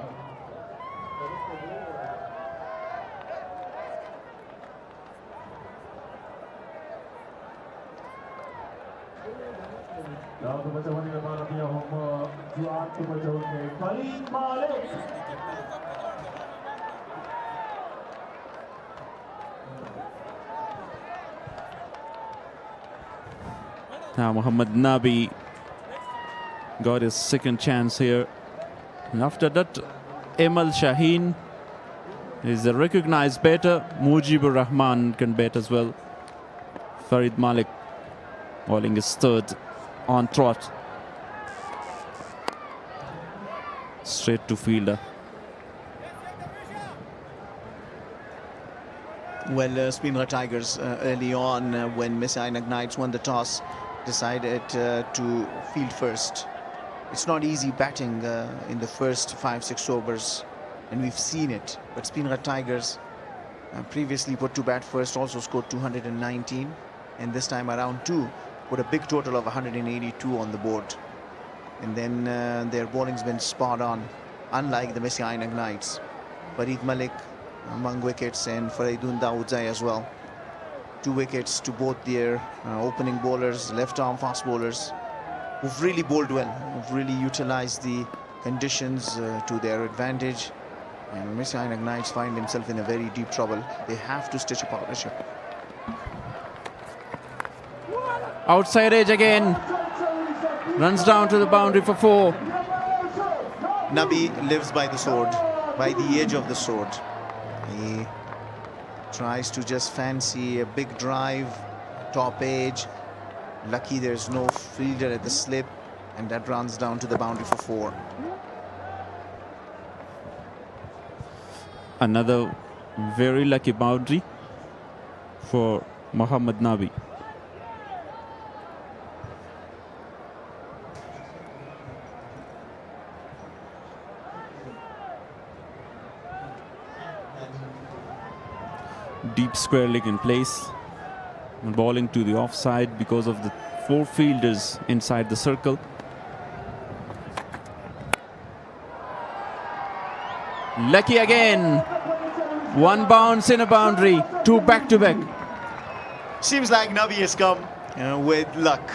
Now the bachawani ka ball diya hum Juat to bachawani Khalid Malik. Now Muhammad Nabi got his second chance here. And after that, Emal Shaheen is a recognized batter. Mujibur Rahman can bat as well. Farid Malik bowling his third on trot. Straight to fielder. Well, Speenghar Tigers early on when Mis-e-Ainak Knights won the toss decided to field first. It's not easy batting in the first 5-6 overs, and we've seen it. But Speenghar Tigers previously put to bat first, also scored 219, and this time around too put a big total of 182 on the board. And then their bowling's been spot on, unlike the Mis-e-Ainak Knights. Farid Malik among wickets and Faridun Daoudzai as well. 2 wickets to both their opening bowlers, left-arm fast bowlers, who've really bowled well, who've really utilized the conditions to their advantage. And Mis-e-Ainak Knights find themselves in a very deep trouble. They have to stitch a partnership. Outside edge again. Runs down to the boundary for 4. Nabi lives by the sword, by the edge of the sword. He tries to just fancy a big drive, top edge. Lucky there's no fielder at the slip, and that runs down to the boundary for 4. Another very lucky boundary for Muhammad Nabi. Deep square leg in place, and bowling to the offside because of the 4 fielders inside the circle. Lucky again. 1 bounce in a boundary, 2 back-to-back. Seems like Nabi has come with luck.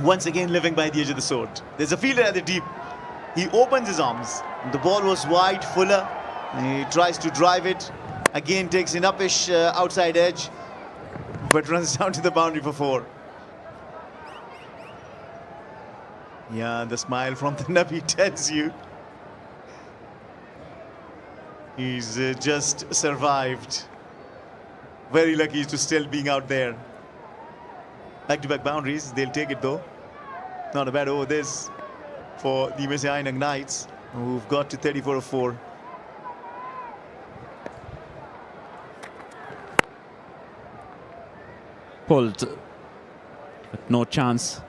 Once again living by the edge of the sword. There's a fielder at the deep. He opens his arms. The ball was wide, fuller. He tries to drive it. Again takes an uppish outside edge, but runs down to the boundary for 4. Yeah, the smile from the Nabi tells you he's just survived. Very lucky to still being out there. Back-to-back boundaries, they'll take it though. Not a bad over this for the Mis-e-Ainak Knights, who've got to 34 of 4. Pulled, but no chance.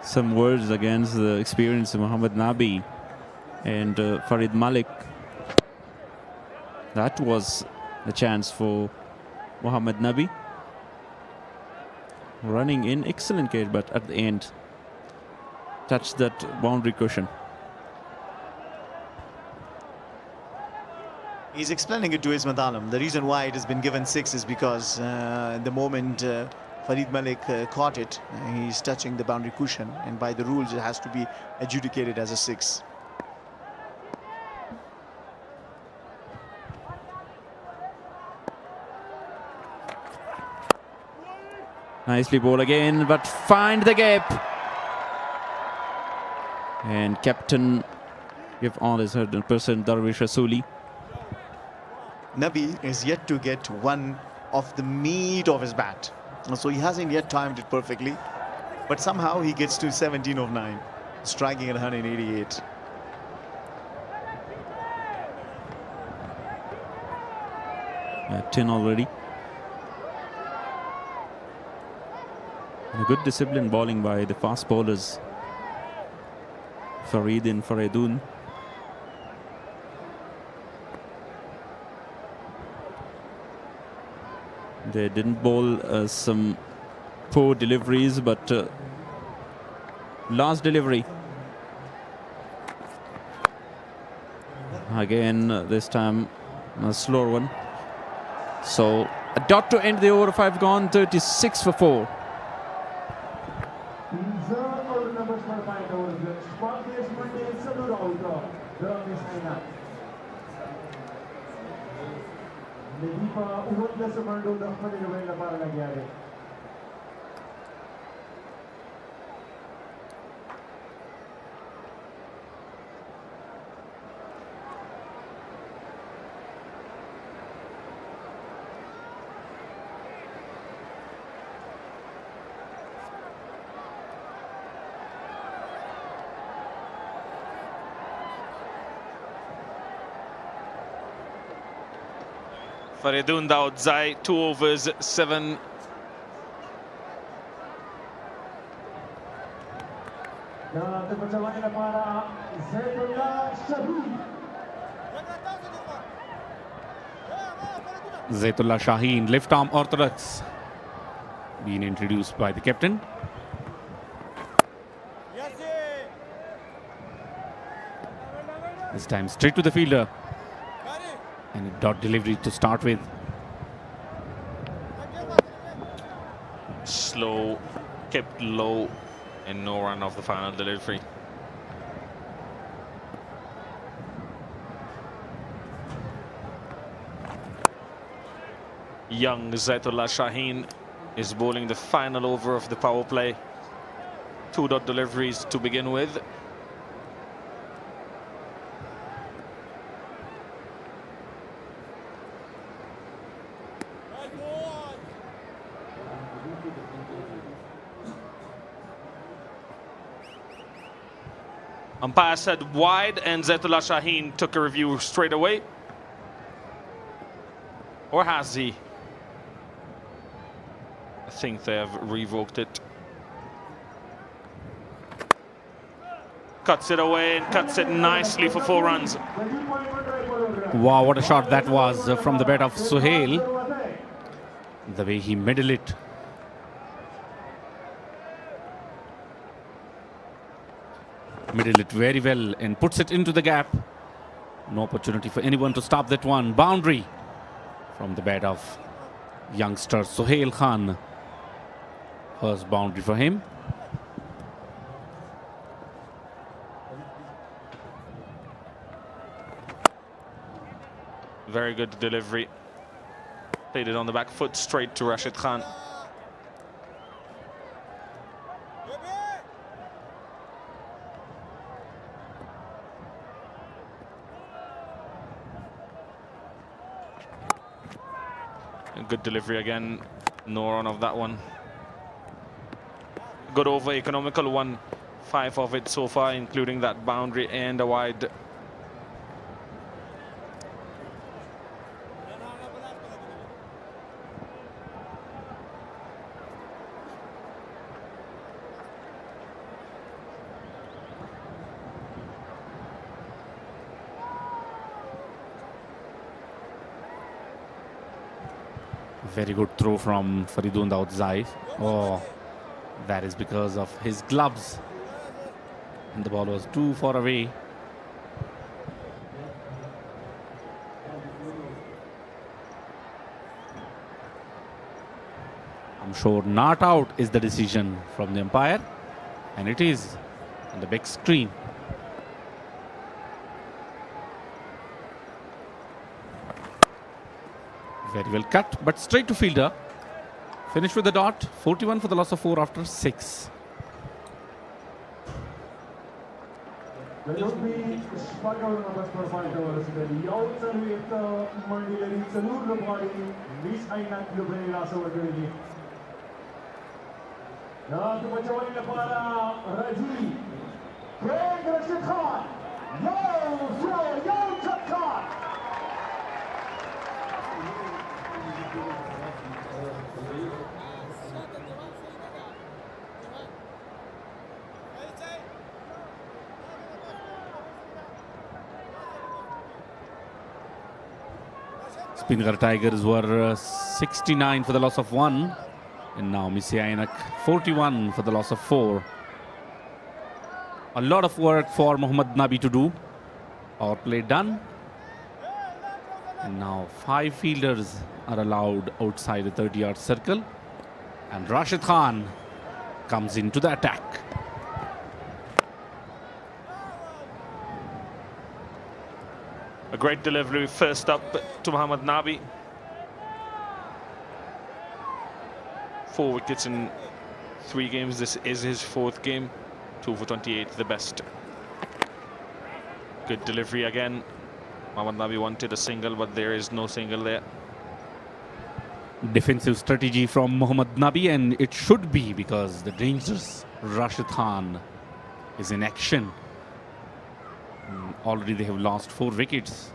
Some words against the experience of Muhammad Nabi and Farid Malik. That was the chance for Muhammad Nabi. Running in excellent care, but at the end touched that boundary cushion. He's explaining it to Ismat Alam. The reason why it has been given 6 is because the moment Farid Malik caught it, he's touching the boundary cushion, and by the rules it has to be adjudicated as a 6. Nicely bowled again, but find the gap. And captain give all his 100% Darvish Rasuli. Nabi is yet to get one of the meat of his bat. So he hasn't yet timed it perfectly. But somehow he gets to 17 of 9, striking at 188. At 10 already. And a good disciplined bowling by the fast bowlers. Farid and Faridun. They didn't bowl some poor deliveries, but last delivery. Again, this time a slower one. So a dot to end the over. 5 gone, 36 for 4. Faridun Daud Zai, 2 overs, 7. Zaitullah Shaheen, left arm orthodox, being introduced by the captain. This time straight to the fielder. And a dot delivery to start with. Slow, kept low, and no run off the final delivery. Young Zaitullah Shaheen is bowling the final over of the power play. 2 dot deliveries to begin with. Umpire said wide, and Zaitullah Shaheen took a review straight away. Or has he? I think they have revoked it. Cuts it away and cuts it nicely for 4 runs. Wow, what a shot that was from the bat of Suhail. The way he middled it. Middle it very well and puts it into the gap. No opportunity for anyone to stop that one. Boundary from the bat of youngster Suhail Khan. First boundary for him. Very good delivery. Played it on the back foot straight to Rashid Khan. Good delivery again. No run of that one. Good over, economical one. 5 of it so far, including that boundary and a wide. Very good throw from Faridun Daud Zai. Oh, that is because of his gloves. And the ball was too far away. I'm sure not out is the decision from the umpire. And it is on the big screen. Very well cut, but straight to fielder. Finished with the dot. 41 for the loss of 4 after 6. Speenghar Tigers were 69 for the loss of 1. And now Mis-e-Ainak 41 for the loss of 4. A lot of work for Mohammad Nabi to do. Power play done. And now 5 fielders are allowed outside the 30-yard circle. And Rashid Khan comes into the attack. A great delivery first up to Mohammad Nabi. 4 wickets in 3 games. This is his 4th game. 2 for 28, the best. Good delivery again. Mohammad Nabi wanted a single, but there is no single there. Defensive strategy from Mohammad Nabi, and it should be, because the dangerous Rashid Khan is in action. Already they have lost 4 wickets.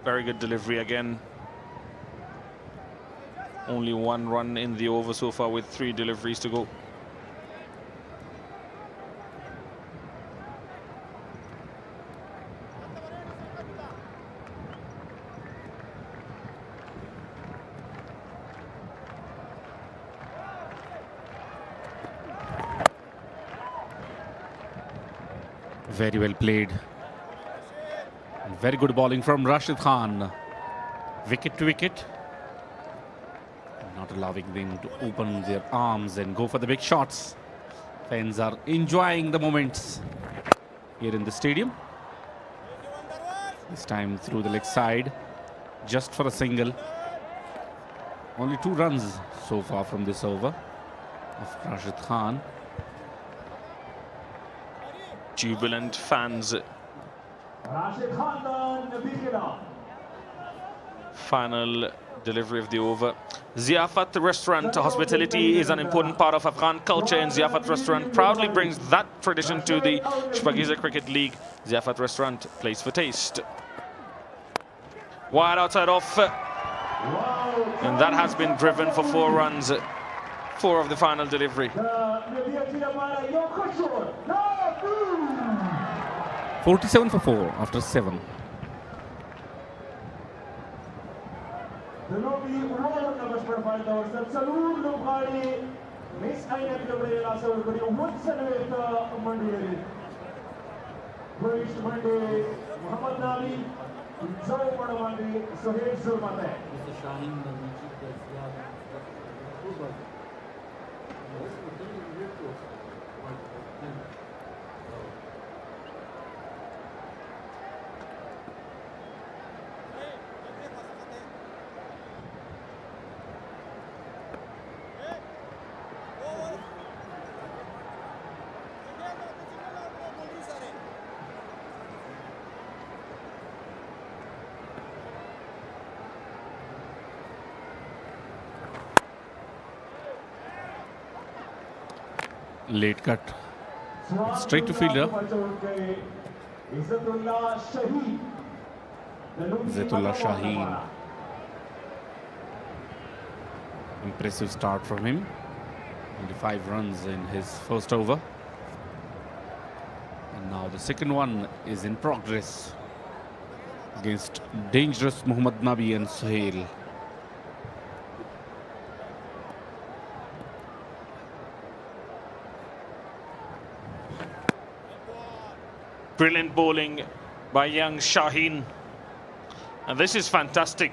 Very good delivery again. Only 1 run in the over so far with 3 deliveries to go. Very well played. And very good bowling from Rashid Khan. Wicket to wicket. Not allowing them to open their arms and go for the big shots. Fans are enjoying the moments here in the stadium. This time through the leg side, just for a single. Only 2 runs so far from this over of Rashid Khan. Jubilant fans. Final delivery of the over. Ziyafat Restaurant Hospitality is an important part of Afghan culture, and Ziyafat Restaurant proudly brings that tradition to the Shpageeza Cricket League. Ziyafat Restaurant, place for taste. Wide outside off. And that has been driven for 4 runs. 4 of the final delivery. 47 for 4 after 7. Late cut. Straight to fielder. Izzatullah Shaheen. Impressive start from him. Only 5 runs in his first over. And now the second one is in progress against dangerous Mohammad Nabi and Suhail. Brilliant bowling by young Shaheen. And this is fantastic.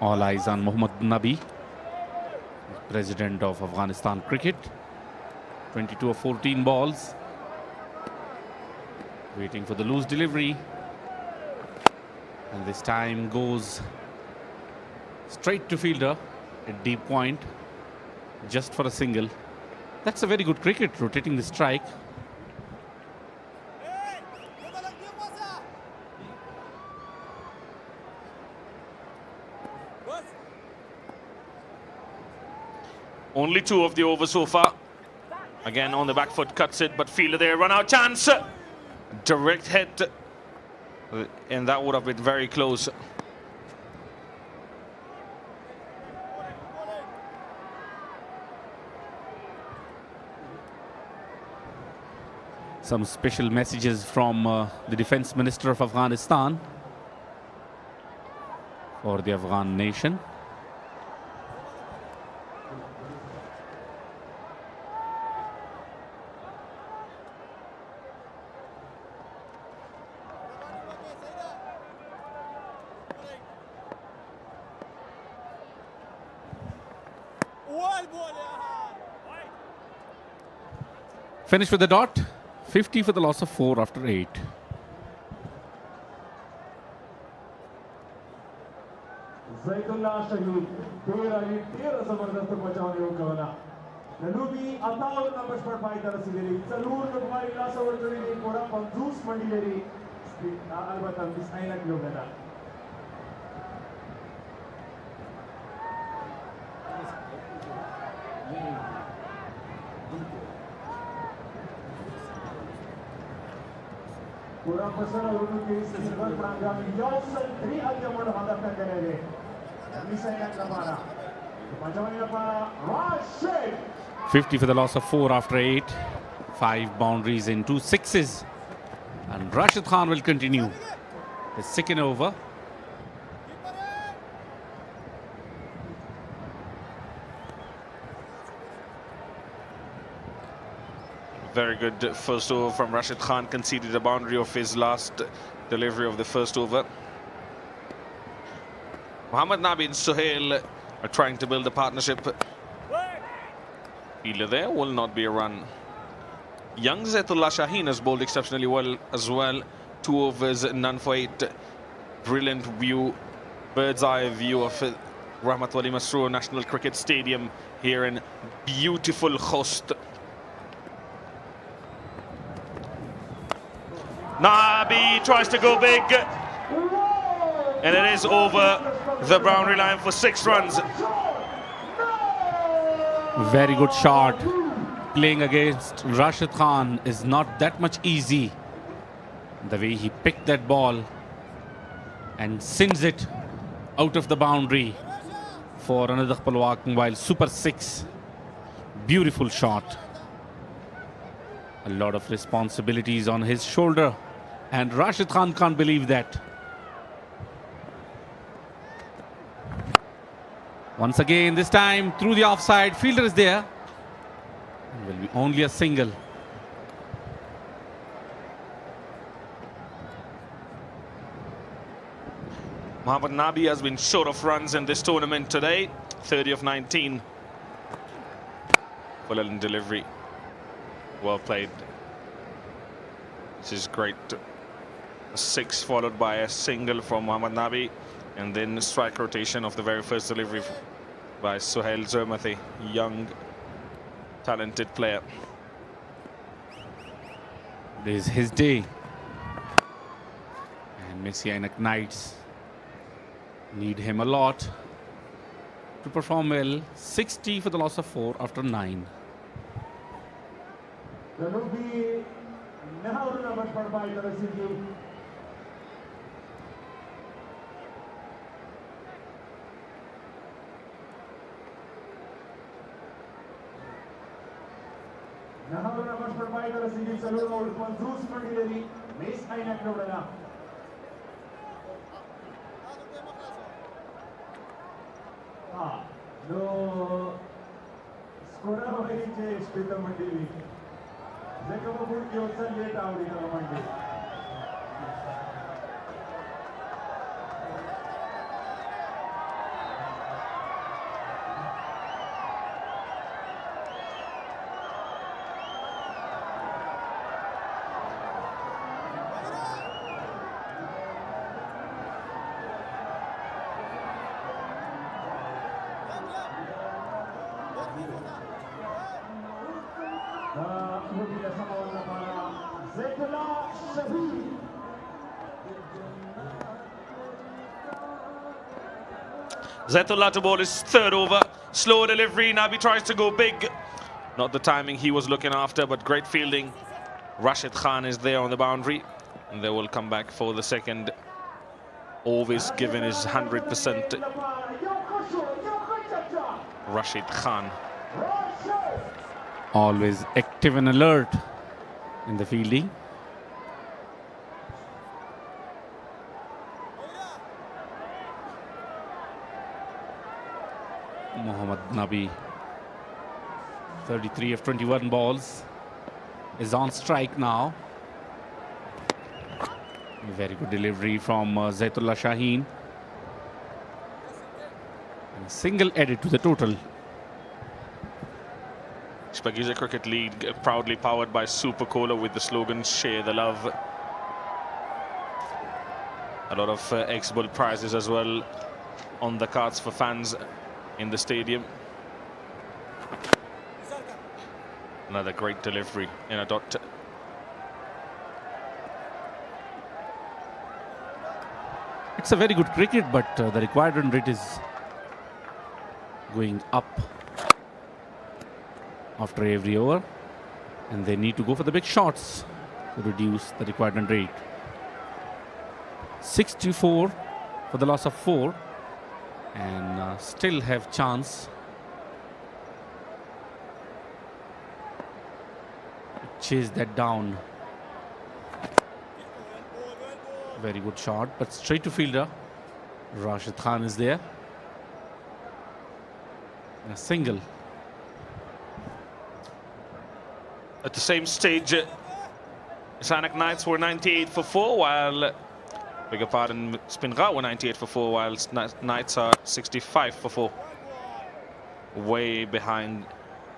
All eyes on Mohammad Nabi, president of Afghanistan cricket. 22 of 14 balls. Waiting for the loose delivery. And this time goes straight to fielder at deep point, just for a single. That's a very good cricket, rotating the strike. Only 2 of the over so far. Again on the back foot, cuts it, but fielder there, run out chance. Direct hit, and that would have been very close. Some special messages from the Defense Minister of Afghanistan for the Afghan nation. Finish with the dot. 50 for the loss of 4 after 8. Zaitullah Shahid, 13 जबरदस्त बचावने को कवना नलूबी अतावर number पर पाई तरह से लेरी जरूर तुम्हारी लाश और जोड़ी ने पूरा 50 मंडी लेरी अलबत्ता मिस-e-Ainak लोगना पूरा पसंद और उनके इस सिल्वर प्रांगण में योसन 3 अल्टीमेट हदफ तक करेंगे Mis-e-Ainak हमारा 50 for the loss of 4 after 8. 5 boundaries in 2 sixes. And Rashid Khan will continue his second over. Very good first over from Rashid Khan. Conceded a boundary of his last delivery of the first over. Mohammad Nabi and Suhail are trying to build a partnership. Fielder there will not be a run. Young Zaitullah Shaheen has bowled exceptionally well as well. 2 overs, none for 8. Brilliant view, bird's eye view of Rahmat Wali Masroor National Cricket Stadium here in beautiful Khost. Nabi tries to go big, and it is over the boundary line for 6 runs. Very good shot. Playing against Rashid Khan is not that much easy. The way he picked that ball and sends it out of the boundary for another Palwak while super 6. Beautiful shot. A lot of responsibilities on his shoulder, and Rashid Khan can't believe that. Once again, this time through the offside, fielder is there. It will be only a single. Mohammad Nabi has been short of runs in this tournament today. 30 of 19. Full in delivery. Well played. This is great. A 6 followed by a single from Mohammad Nabi. And then strike rotation of the very first delivery by Suhail Zermathi, young, talented player. This is his day. And Mis-e-Ainak Knights need him a lot to perform well. 60 for the loss of 4 after 9. Mis-e-Ainak लोगना no skora hoyi je spita mandi zekama bud ki otsa late avdi na mandi Zaitullah to ball his third over. Slow delivery. Nabi tries to go big. Not the timing he was looking after, but great fielding. Rashid Khan is there on the boundary, and they will come back for the second. Always giving his 100%. Rashid Khan. Always active and alert in the fielding. Mohammad Nabi, 33 of 21 balls, is on strike now. Very good delivery from Zaitullah Shaheen. And a single added to the total. Shpageeza Cricket League, proudly powered by Super Cola with the slogan "Share the Love." A lot of ex-bull prizes as well on the cards for fans in the stadium. Another great delivery in a dot. It's a very good cricket, but the required run rate is going up after every over, and they need to go for the big shots to reduce the required run rate. 64 for the loss of 4, and still have chance to chase that down. Very good shot, but straight to fielder. Rashid Khan is there. And a single. At the same stage, Mis-e-Ainak Knights were 98 for 4, while, bigger pardon, Speenghar were 98 for 4, while Knights are 65 for 4. Way behind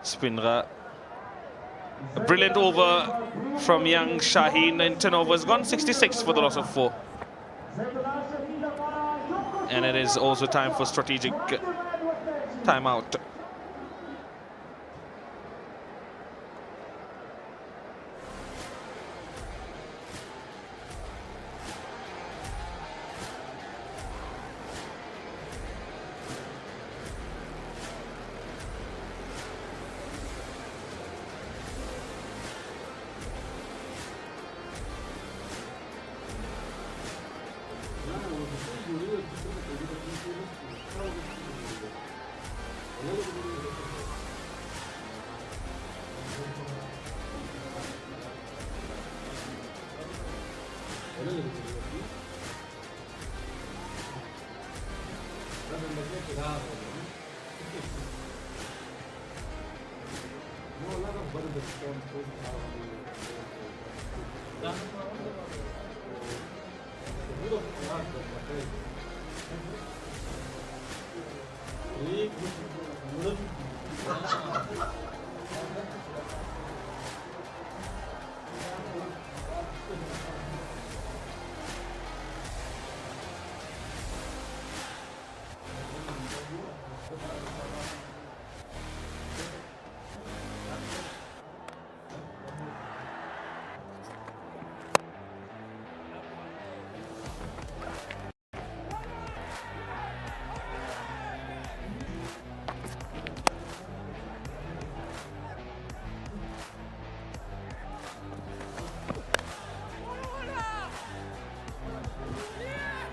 Speenghar. A brilliant over from young Shaheen in 10 overs, gone 66 for the loss of 4. And it is also time for strategic timeout.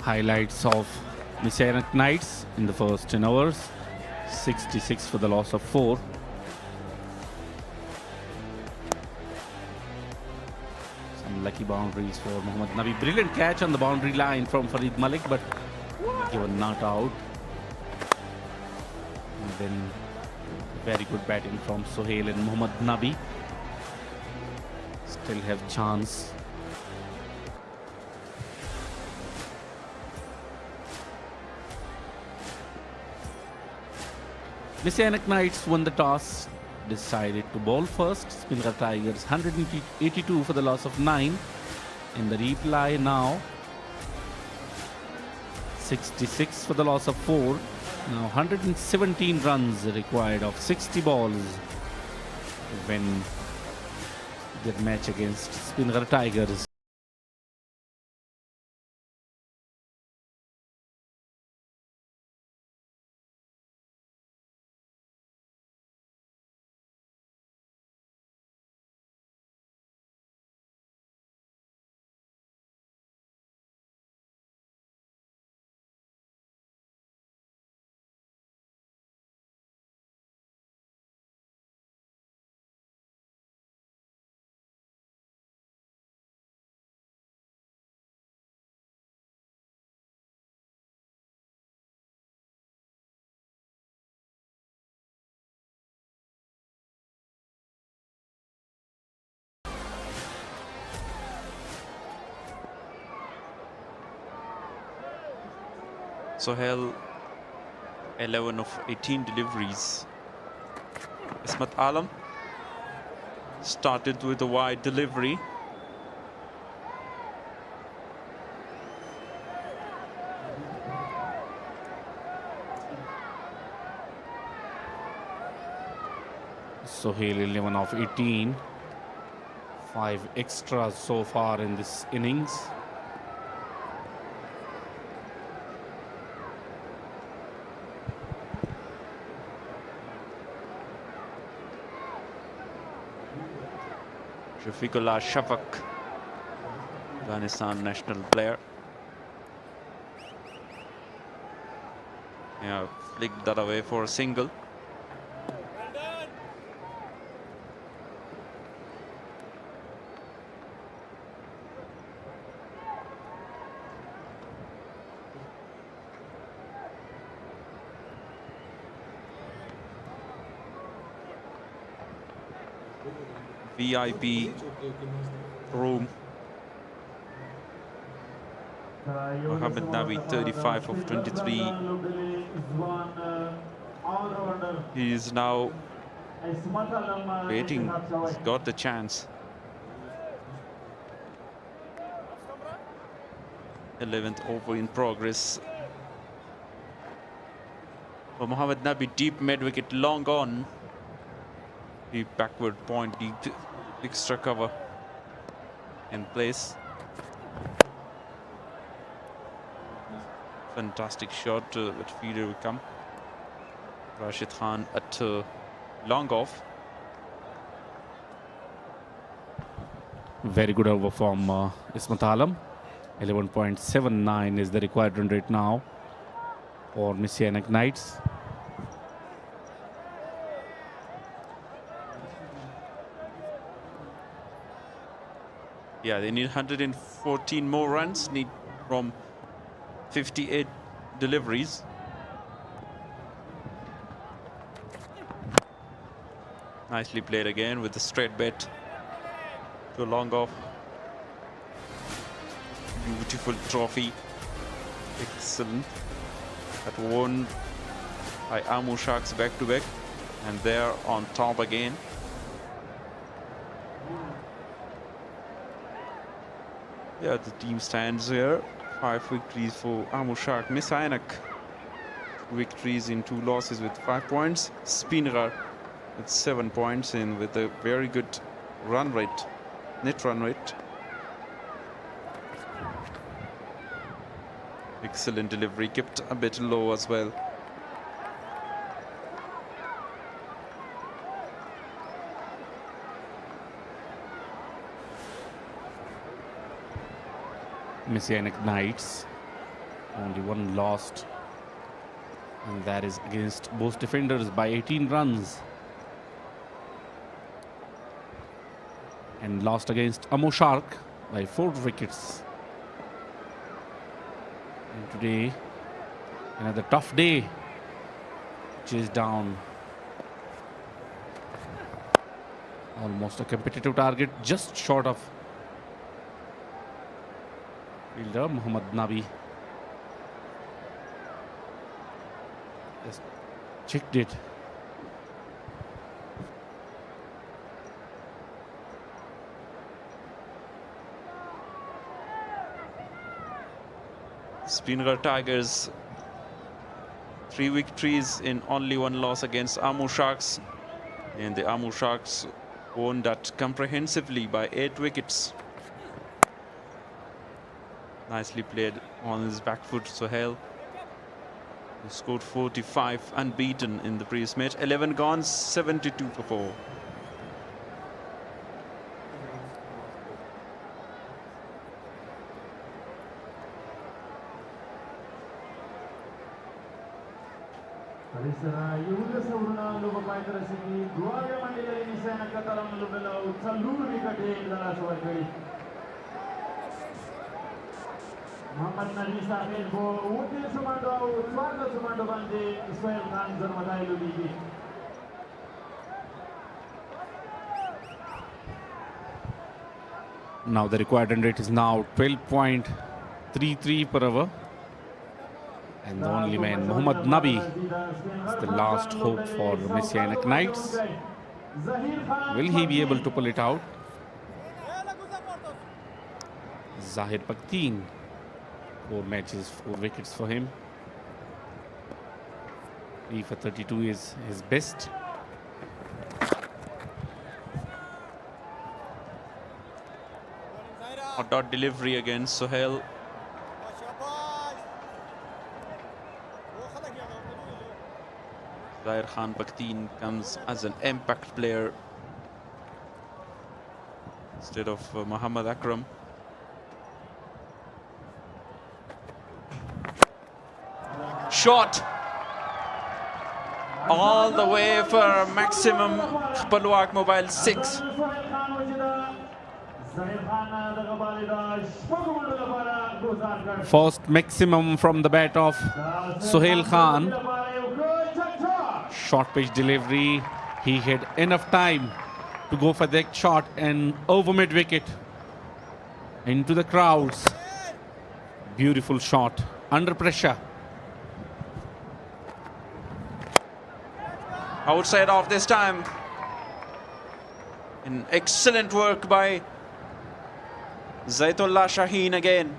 Highlights of Mis-e-Ainak Knights in the first 10 overs. 66 for the loss of 4. Some lucky boundaries for Mohammad Nabi. Brilliant catch on the boundary line from Farid Malik, but given not out. And then very good batting from Sohail and Mohammad Nabi. Still have chance. Mis-e-Ainak Knights won the toss, decided to bowl first. Speenghar Tigers 182 for the loss of 9. In the reply now, 66 for the loss of 4. Now 117 runs required of 60 balls to win their match against Speenghar Tigers. Sohail, 11 of 18 deliveries. Ismat Alam started with a wide delivery. Sohail 11 of 18. 5 extras so far in this innings. Shafiqullah Shafaq, Afghanistan national player. Yeah, flicked that away for a single. VIP room. Mohammed Nabi, 35 of 23. He is now waiting. He's got the chance. 11th over in progress. For Mohammed Nabi, deep mid wicket, long on. Deep backward point, deep extra cover in place. Fantastic shot, but feeder will come. Rashid Khan at long off. Very good over from Ismat Alam. 11.79 is the required run rate now for Mis-e-Ainak Knights. Yeah, they need 114 more runs, need from 58 deliveries. Nicely played again with the straight bet to long off. Beautiful trophy. Excellent. That won by Amur Sharks back to back, and they're on top again. Yeah, the team stands here. 5 victories for Amur Shark. Mis-e-Ainak, 2 victories in 2 losses with 5 points. Speenghar with 7 points and with a very good run rate, net run rate. Excellent delivery, kept a bit low as well. Mis-e-Ainak Knights, only 1 lost, and that is against both defenders by 18 runs. And lost against Amur Shark by 4 wickets. And today, another tough day. Chase down. Almost a competitive target, just short of fielder Mohammed Nabi. Just checked it. Speenghar Tigers, 3 victories in only 1 loss against Amur Sharks, and the Amur Sharks won that comprehensively by 8 wickets. Nicely played on his back foot, Sohail, who scored 45 unbeaten in the previous match. 11 gone, 72 for 4. Muhammad Nabi Sahil ko util sumando swarga sumando bande Ismail Khan zarmadai luligi. Now the required run rate is now 12.33 per over. And the only man, Muhammad Nabi, is the last hope for Mis-e-Ainak Knights. Will he be able to pull it out? Zahir Pakteen, 4 matches, 4 wickets for him. 3 for 32 is his best. A dot delivery against Sohail. Zahir Khan Pakteen comes as an impact player instead of Muhammad Akram. Shot all the way for maximum. Paluak Mobile 6. First maximum from the bat of Sohail Khan. Short pitch delivery. He had enough time to go for that shot and over mid wicket into the crowds. Beautiful shot under pressure. Outside off this time. An excellent work by Zaitullah Shaheen again.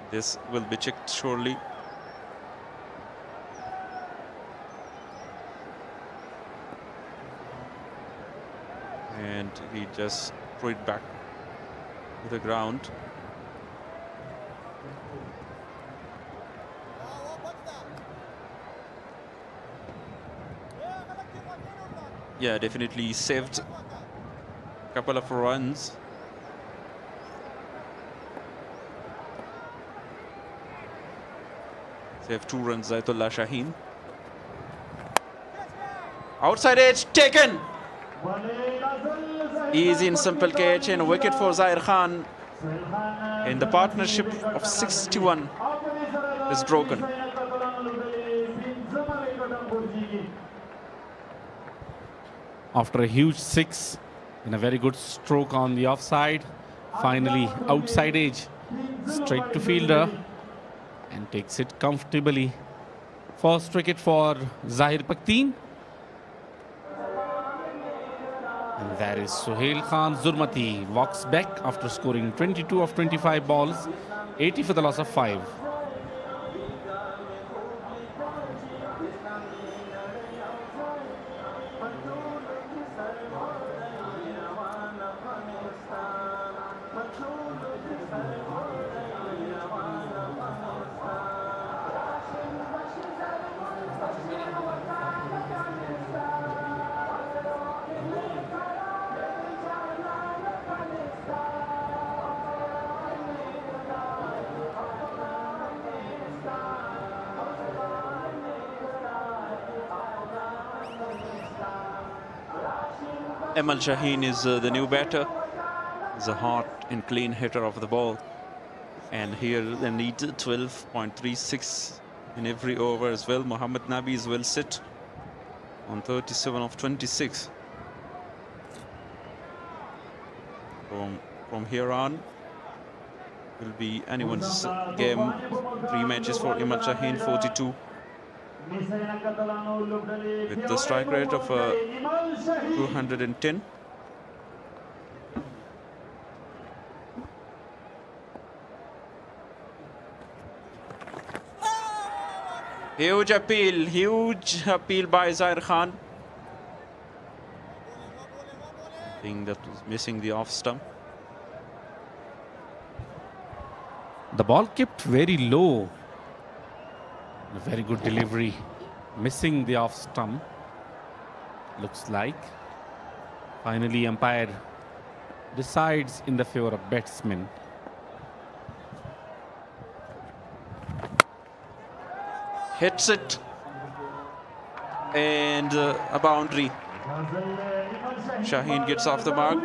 This will be checked surely. And he just threw it back to the ground. Yeah, definitely saved a couple of runs. Saved 2 runs, Zaitullah Shaheen. Outside edge taken. Easy and simple catch and a wicket for Zahir Khan. And the partnership of 61 is broken. After a huge 6 and a very good stroke on the offside, finally outside edge, straight to fielder and takes it comfortably. First wicket for Zahir Pakteen. And that is Sohail Khan Zurmati, walks back after scoring 22 of 25 balls, 80 for the loss of 5. Amal Shaheen is the new batter. He's a hot and clean hitter of the ball. And here they need 12.36 in every over as well. Muhammad Nabi is well set on 37 of 26. From here on will be anyone's game. 3 matches for Amal Shaheen, 42. With the strike rate of 210. Huge appeal by Zahir Khan. I think that was missing the off stump. The ball kept very low. A very good delivery, missing the off stump, looks like. Finally, umpire decides in the favor of batsman. Hits it and a boundary. Shaheen gets off the mark.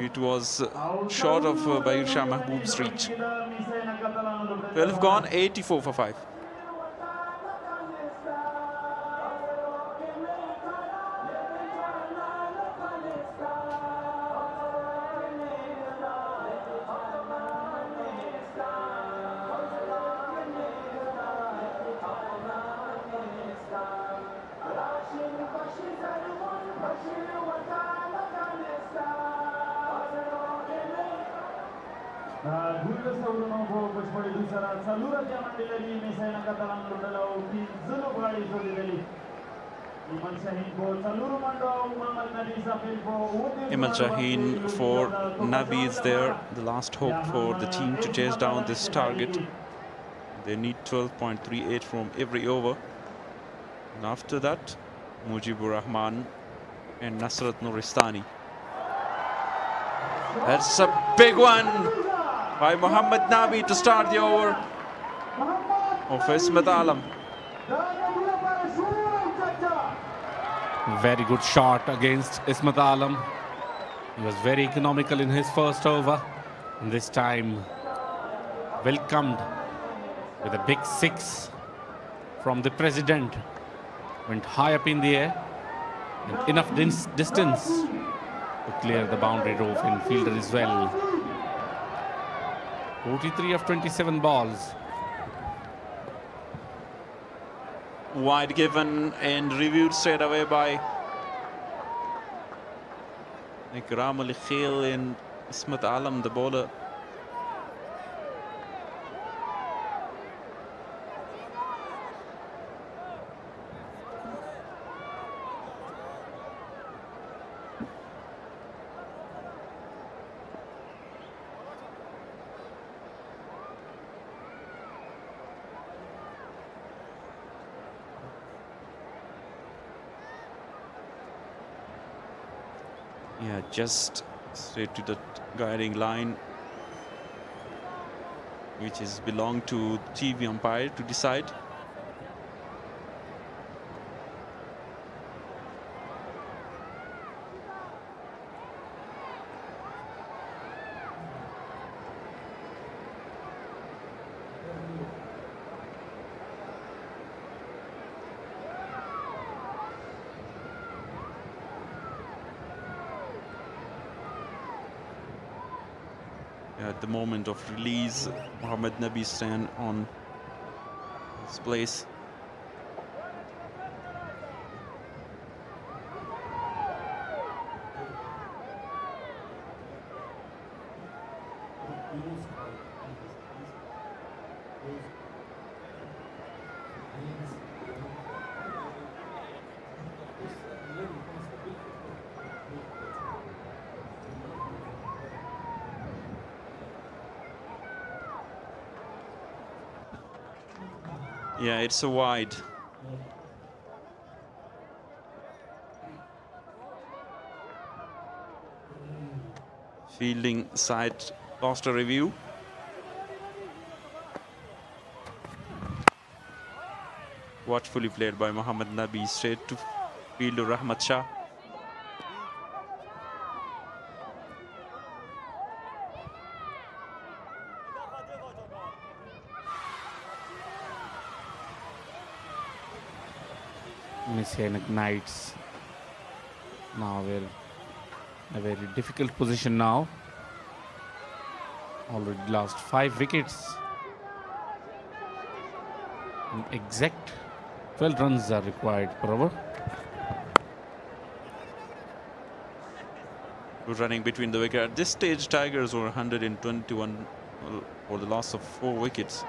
It was short of Bahir Shah Mahboob's reach. 12 gone, 84 for 5. Imal Shaheen for Nabi is there, the last hope for the team to chase down this target. They need 12.38 from every over. And after that, Mujibur Rahman and Nasrat Nuristani. That's a big one by Mohammad Nabi to start the over of Ismat Alam. Very good shot against Ismat Alam. He was very economical in his first over, and this time welcomed with a big 6 from the president. Went high up in the air and enough distance to clear the boundary row and fielder as well. 43 of 27 balls. Wide given and reviewed straight away by Ikram Ali Khail and Ismat Alam, the bowler. Yeah, just straight to the guiding line, which is belong to TV umpire to decide. At the moment of release, Mohammad Nabi stand on his place. Yeah, it's a wide. Fielding side lost a review. Watchfully played by Mohammad Nabi, straight to fielder Rahmat Shah. Mis-e-Ainak Knights now we're in a very difficult position now. Already lost 5 wickets. And exact 12 runs are required per over. Good running between the wicket. At this stage, Tigers were 121 for the loss of 4 wickets.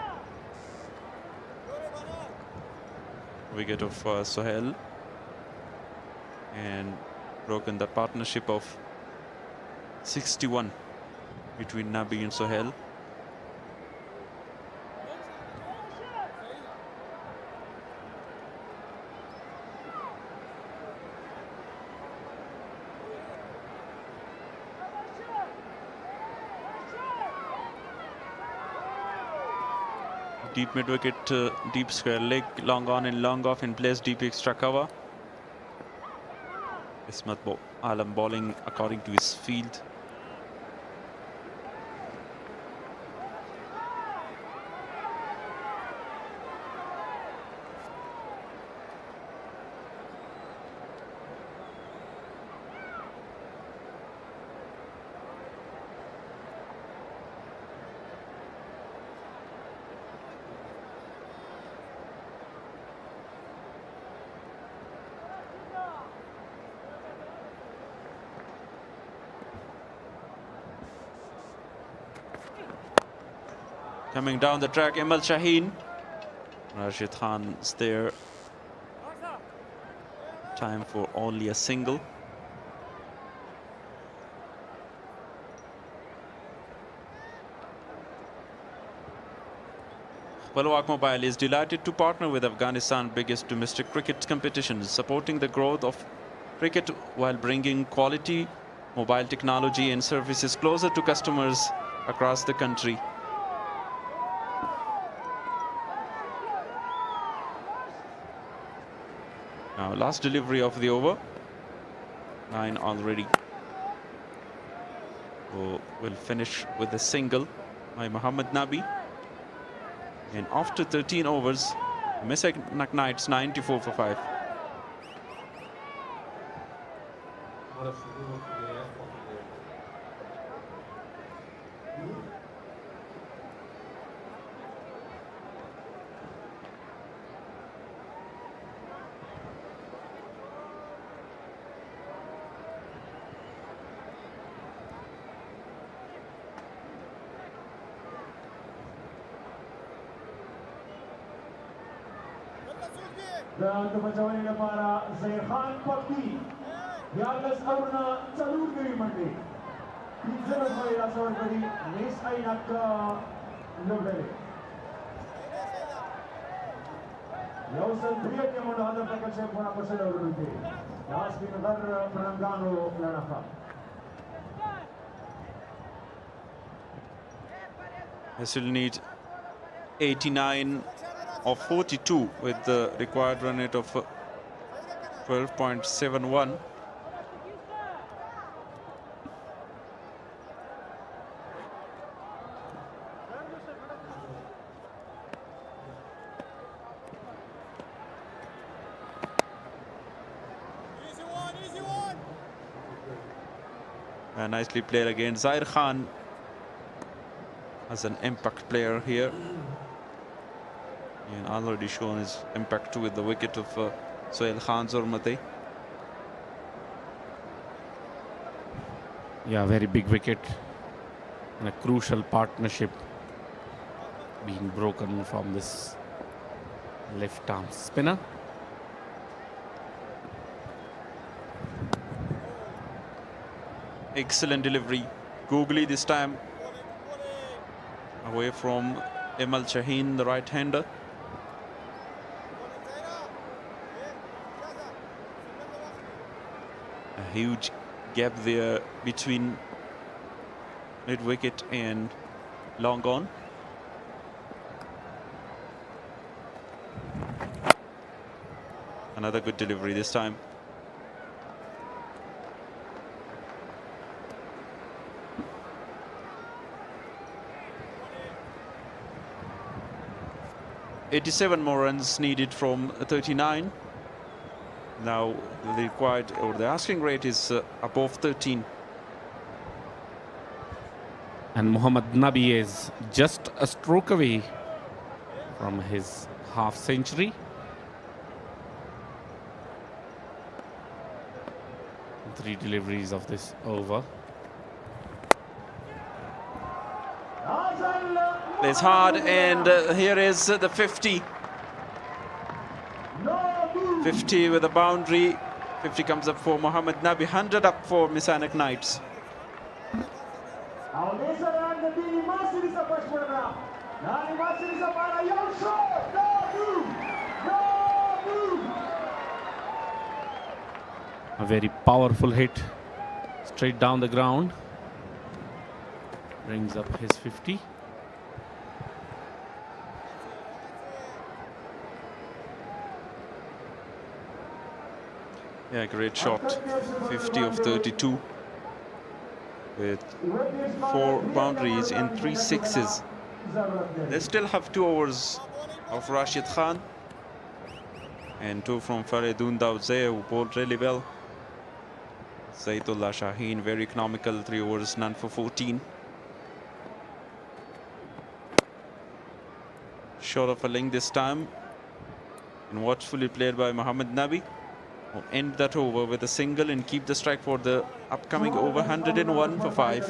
Wicket of Sohail and broken the partnership of 61 between Nabi and Sohail. Deep mid wicket, deep square leg, long on and long off, and plays deep extra cover. Ismat Alam bowling according to his field. Coming down the track, Emal Shaheen. Rashid Khan's there. Time for only a single. Palwak Mobile is delighted to partner with Afghanistan's biggest domestic cricket competitions, supporting the growth of cricket while bringing quality mobile technology and services closer to customers across the country. Now, last delivery of the over. 9 already. So we'll finish with a single by Mohammad Nabi. And after 13 overs, Mis-e-Ainak Knights 94 for 5. Dan pemacawani para Zairhan Pakti. Diagas Aruna Chalur Giri Mandi. Pizza Fai Rasawar Kari Mis-e-Ainak Lobdale. Yausan Priyat Yamoda Hada Prakashe Puna Pasada Urute. Yas Binadar Pranangano Lanafa. This will need 89 of 42 with the required run rate of 12.71. Nicely played again. Zair Khan as an impact player here. And already shown his impact too with the wicket of Sohail Khan Zormate. Yeah, very big wicket and a crucial partnership being broken from this left arm spinner. Excellent delivery. Googly this time. Away from Emal Shaheen, the right-hander. A huge gap there between mid-wicket and long on. Another good delivery this time. .87 more runs needed from 39. Now the required or the asking rate is above 13. And Mohammad Nabi is just a stroke away from his half century. Three deliveries of this over. Plays hard, and here is the 50. 50 with a boundary. 50 comes up for Mohammad Nabi. 100 up for Mis-e-Ainak Knights. A very powerful hit straight down the ground. Brings up his 50. Yeah, great shot. 50 of 32 with 4 boundaries in 3 sixes. They still have 2 overs of Rashid Khan and 2 from Faridun Dawzeh, who bowled really well. Zaidullah Shaheen, very economical, 3 overs, none for 14. Short of a length this time, and watchfully played by Mohammad Nabi. or end that over with a single and keep the strike for the upcoming over 101 for 5.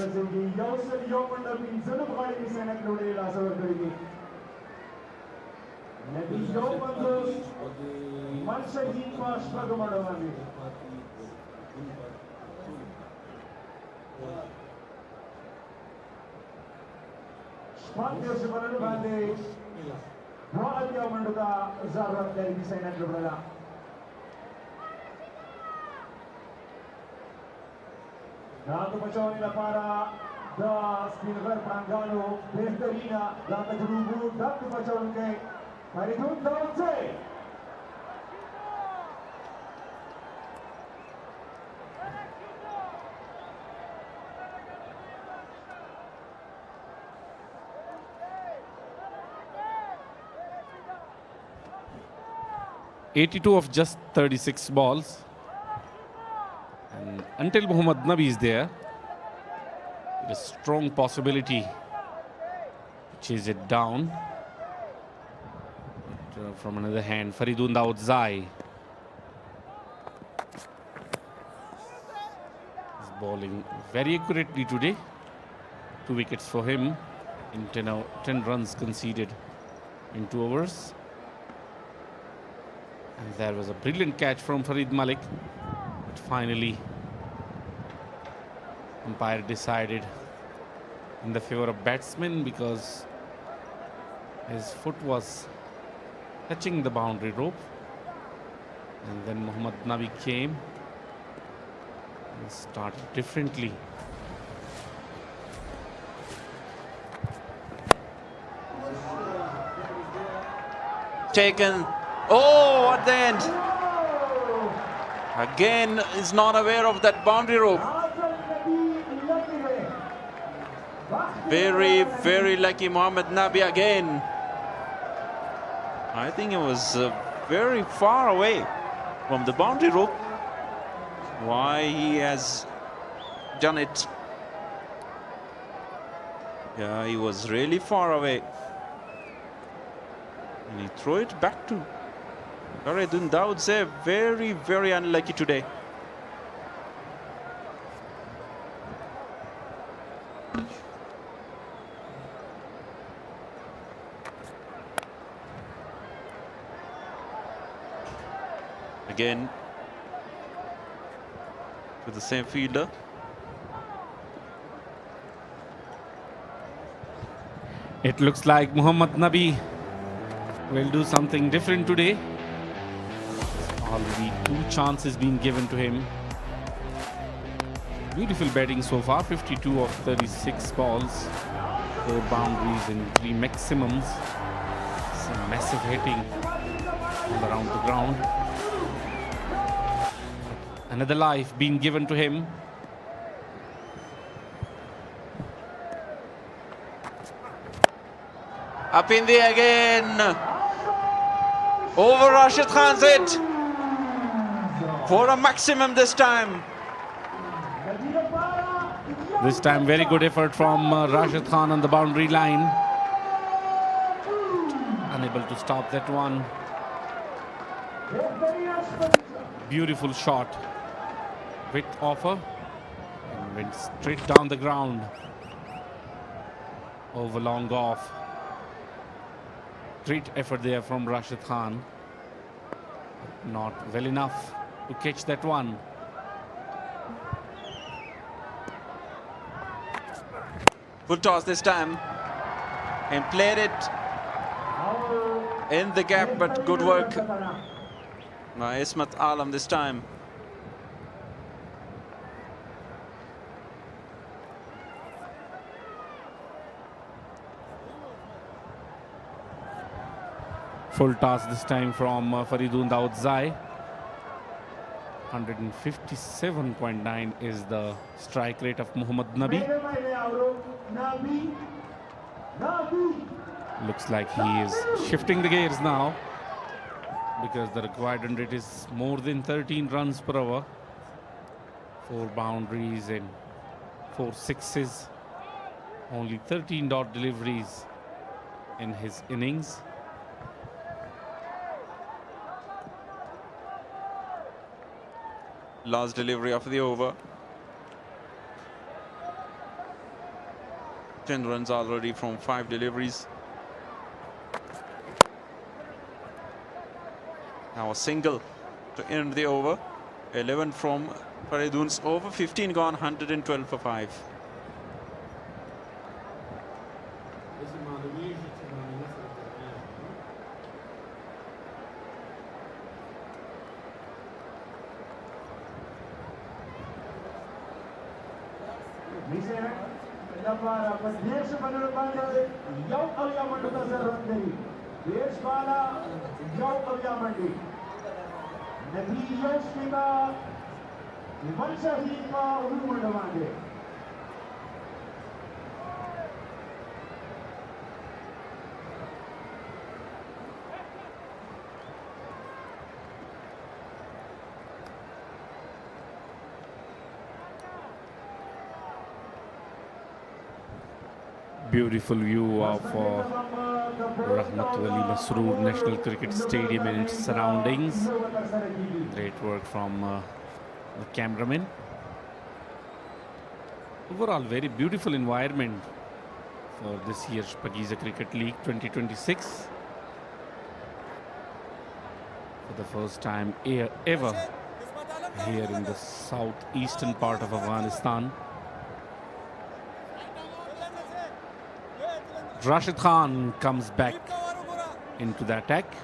Dato facciamo para da Speenghar Prangano Behtarina data grupo dato facciamo che Faridun Dawze 82 of just 36 balls. And until Muhammad Nabi is there, there's a strong possibility to chase it down. But, from another hand, Faridun Daud Zai is bowling very accurately today. 2 wickets for him in 10 runs conceded in 2 overs. And there was a brilliant catch from Farid Malik. But finally, umpire decided in the favor of batsman because his foot was touching the boundary rope. And then Muhammad Nabi came and started differently. Taken. Oh, at the end. Again, is not aware of that boundary rope. Very, very lucky Muhammad Nabi again. I think it was very far away from the boundary rope. Why he has done it. Yeah, he was really far away. And he threw it back to Faridun Daud Zai. Very, very unlucky today. Again, to the same fielder. It looks like Muhammad Nabi will do something different today. Already 2 chances being given to him. Beautiful batting so far, 52 of 36 balls, 4 boundaries and 3 maximums. Some massive hitting all around the ground. Another life being given to him. Up in the air again. Over Rashid Khan's head. For a maximum this time. This time very good effort from Rashid Khan on the boundary line. Unable to stop that one. Beautiful shot. Width offer. And went straight down the ground. Over long off. Great effort there from Rashid Khan. Not well enough to catch that one. Full toss this time. And played it in the gap, but good work by Ismat Alam this time. Full toss this time from Faridun Daud Zai. 157.9 is the strike rate of Muhammad Nabi. Looks like he is shifting the gears now because the required run rate is more than 13 runs per hour. 4 boundaries and 4 sixes. Only 13 dot deliveries in his innings. Last delivery of the over. 10 runs already from 5 deliveries. Now a single to end the over. 11 from Faridun's over. 15 gone, 112 for 5. Mis-e-Ainak لما بديش من الباندي يوم اليوم منتظر رندي ديش بالا يوم اليوم مندي نتيجة شكيما المنشهين ما هو مندمانده Beautiful view of Rahmat Wali Masroor National Cricket Stadium and its surroundings. Great work from the cameraman. Overall, very beautiful environment for this year's Shpageeza Cricket League 2026. For the first time ever here in the southeastern part of Afghanistan. Rashid Khan comes back into the attack.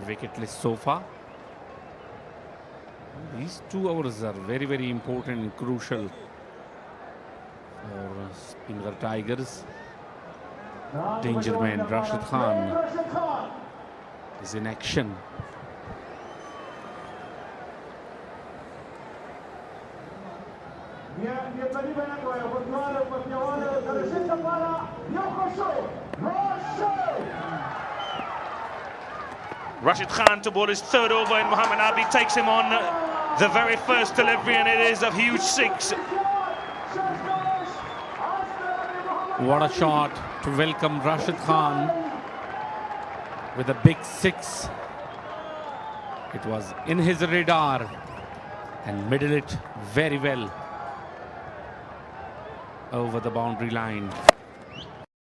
Wicketless so far. These 2 overs are very, very important and crucial for Speenghar Tigers. Danger man Rashid Khan is in action. Rashid Khan to bowl his 3rd over, and Mohammad Abi takes him on the very first delivery, and it is a huge 6. What a shot to welcome Rashid Khan with a big 6. It was in his radar and middled it very well over the boundary line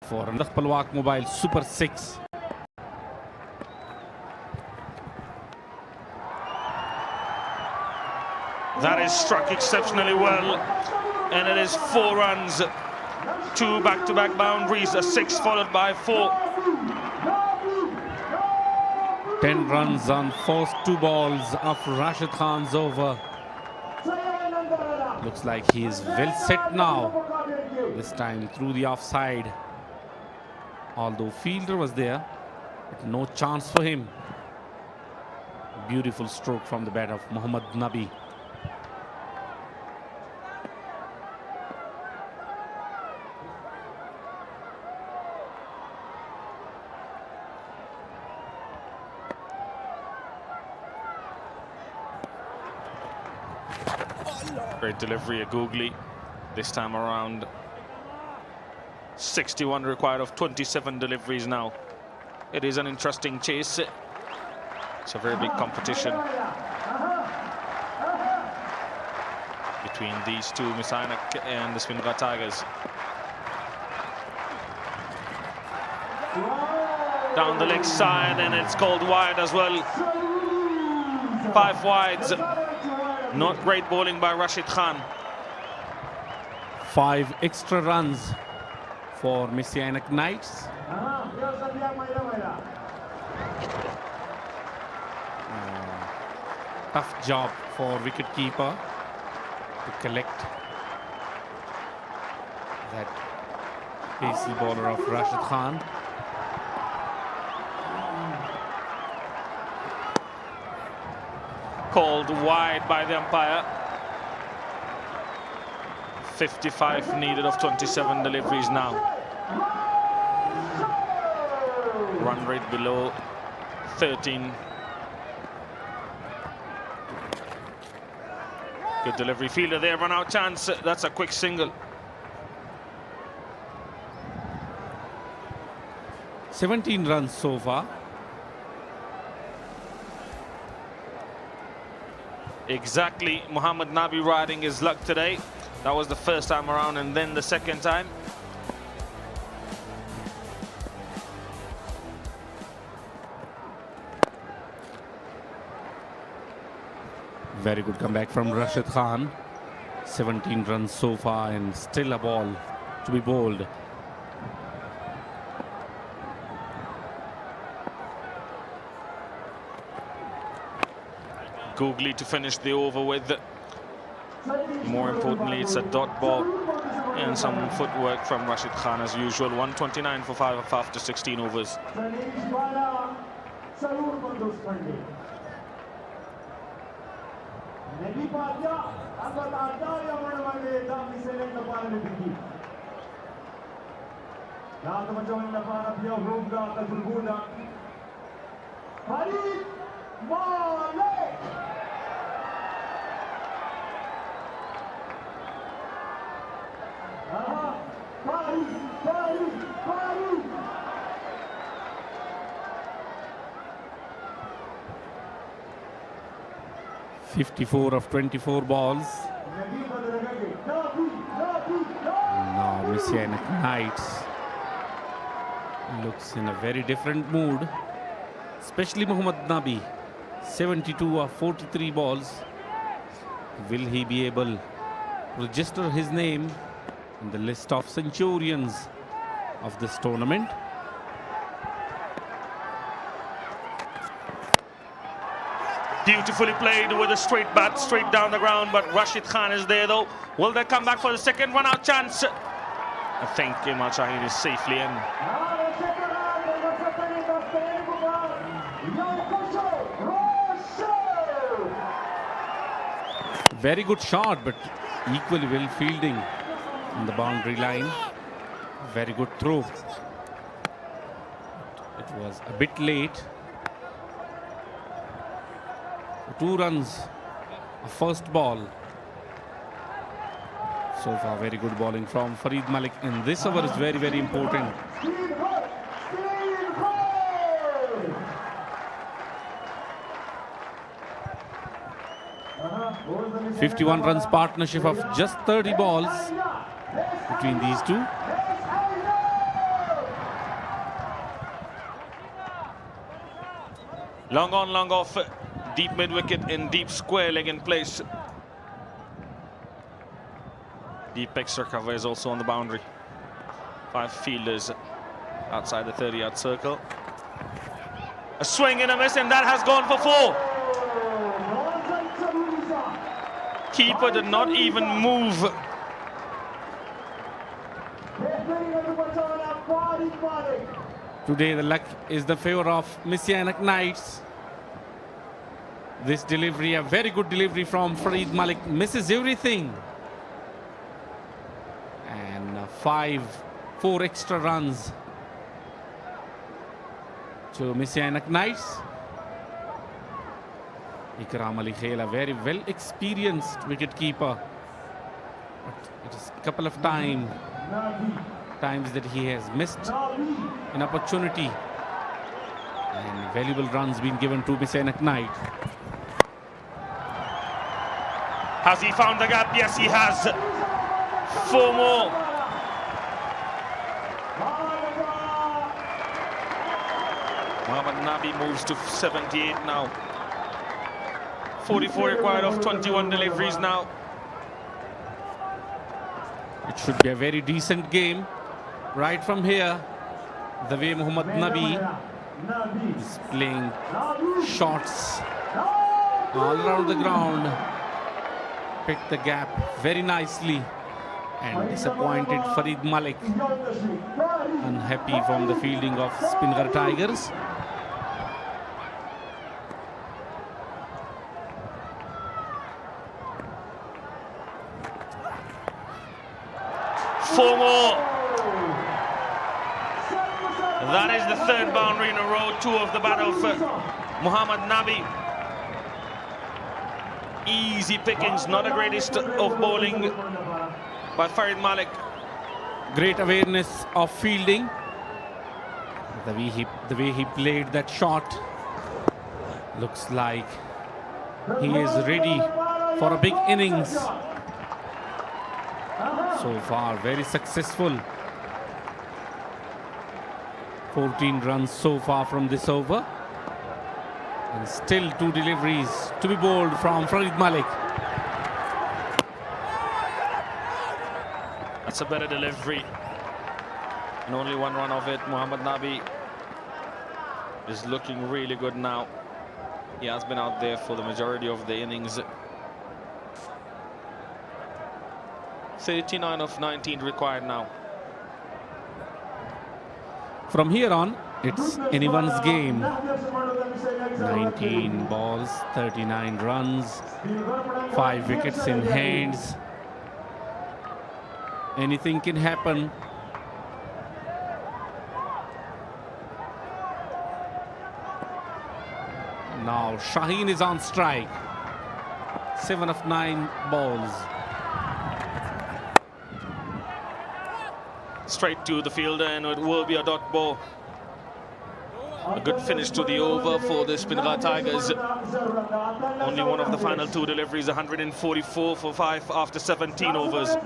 for Palwak Mobile Super 6. That is struck exceptionally well, and it is 4 runs, 2 back-to-back boundaries, a 6 followed by 4. 10 runs on first 2 balls of Rashid Khan's over. Looks like he is well set now. This time through the offside. Although fielder was there, but no chance for him. Beautiful stroke from the bat of Mohammad Nabi. Great delivery, a googly this time around. 61 required of 27 deliveries now. It is an interesting chase. It's a very big competition between these two, Mis-e-Ainak and the Speenghar Tigers. Down the leg side, and it's called wide as well. 5 wides. Not great bowling by Rashid Khan. 5 extra runs for Mis-e-Ainak Knights. Tough job for wicketkeeper to collect that pacey bowler of Rashid Khan. Called wide by the umpire. 55 needed of 27 deliveries now. Run rate below 13. Good delivery, fielder there, run out chance. That's a quick single. 17 runs so far. Exactly. Muhammad Nabi riding his luck today. That was the first time around, and then the second time. Very good comeback from Rashid Khan. 17 runs so far and still a ball to be bowled. Googly to finish the over with. More importantly, it's a dot ball and some footwork from Rashid Khan as usual. 129 for 5 after 16 overs. .54 of 24 balls. Now Mis-e-Ainak Knights looks in a very different mood, especially Muhammad Nabi. 72 of 43 balls. Will he be able to register his name in the list of centurions of this tournament? Beautifully played with a straight bat, straight down the ground, but Rashid Khan is there though. Will they come back for the second run-out chance? I think Kemal Shaheen is safely in. Very good shot, but equally well fielding on the boundary line. Very good throw. It was a bit late. 2 runs, a first ball. So far, very good bowling from Farid Malik in this over is very, very important. 51 runs partnership of just 30 balls between these two. Long on, long off. Deep mid-wicket in deep square leg in place. Deep extra cover is also on the boundary. 5 fielders outside the 30-yard circle. A swing and a miss, and that has gone for 4. Keeper did not even move. Today the luck is the favor of Mis-e-Ainak Knights. This delivery, a very good delivery from Farid Malik, misses everything. And 4 extra runs to Mis-e-Ainak Knights. Ikram Ali Khail, a very well experienced wicketkeeper. But it is a couple of times that he has missed an opportunity. And valuable runs being given to Mis-e-Ainak Knights. Has he found the gap? Yes, he has. 4 more. Muhammad Nabi moves to 78 now. 44 required of 21 deliveries now. It should be a very decent game. Right from here, the way Muhammad Nabi is playing shots all around the ground. Picked the gap very nicely and disappointed Farid Malik. Unhappy from the fielding of Speenghar Tigers. Four more. That is the 3rd boundary in a row. 2 of the bat of Muhammad Nabi. Easy pickings, not the greatest of bowling by Farid Malik. Great awareness of fielding. The way he played that shot looks like he is ready for a big innings. So far, very successful. 14 runs so far from this over. And still 2 deliveries to be bowled from Farid Malik. That's a better delivery. And only 1 run of it. Mohammad Nabi is looking really good now. He has been out there for the majority of the innings. 39 of 19 required now. From here on, it's anyone's game. 19 balls, 39 runs, 5 wickets in hands. Anything can happen. Now Shaheen is on strike. 7 of 9 balls. Straight to the fielder, and it will be a dot ball. A good finish to the over for the Speenghar Tigers. Only one of the final 2 deliveries, 144 for 5 after 17 overs.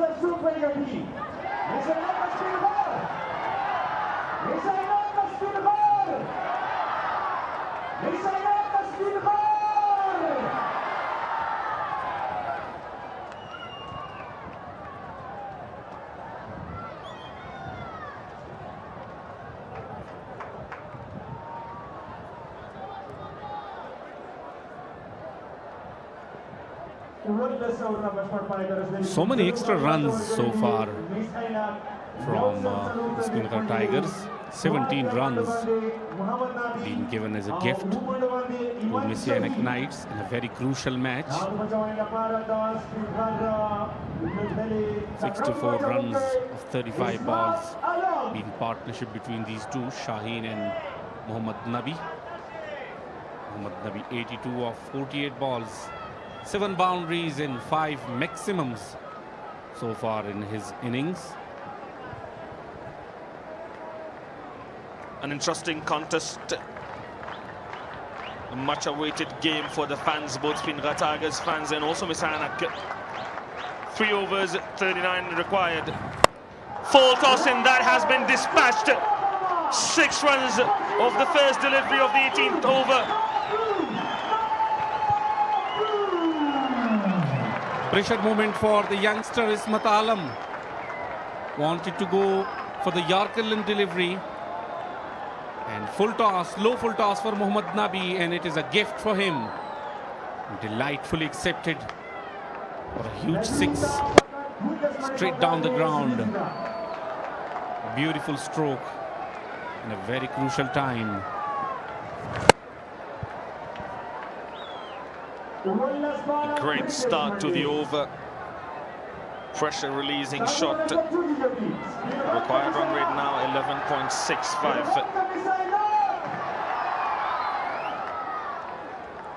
So many extra runs so far from the Speenghar Tigers. 17 runs being given as a gift to Mis-e-Ainak Knights in a very crucial match. 64 runs of 35 balls being partnership between these two, Shaheen and Mohammad Nabi. Mohammad Nabi 82 of 48 balls. 7 boundaries and 5 maximums so far in his innings. An interesting contest. A much awaited game for the fans, both Speenghar Tigers fans and also Mis-e-Ainak. 3 overs, 39 required. Full toss, and that has been dispatched. 6 runs of the first delivery of the 18th over. Pressure moment for the youngster Ismat Alam. Wanted to go for the Yorkerland delivery. And full toss, low full toss for Mohammad Nabi, and it is a gift for him. Delightfully accepted for a huge 6. Straight down the ground. A beautiful stroke in a very crucial time. A great start to the over. Pressure releasing shot. Required run rate now 11.65.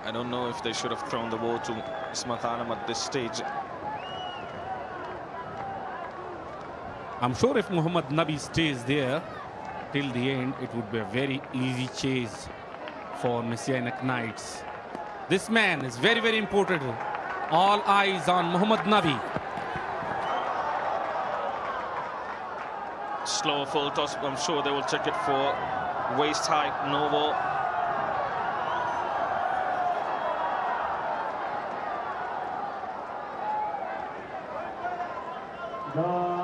I don't know if they should have thrown the ball to Ismat Alam at this stage. I'm sure if Mohammad Nabi stays there till the end, it would be a very easy chase for Mis-e-Ainak Knights. This man is very, very important. All eyes on Mohammad Nabi. Slow full toss. I'm sure they will check it for waist height, no ball. No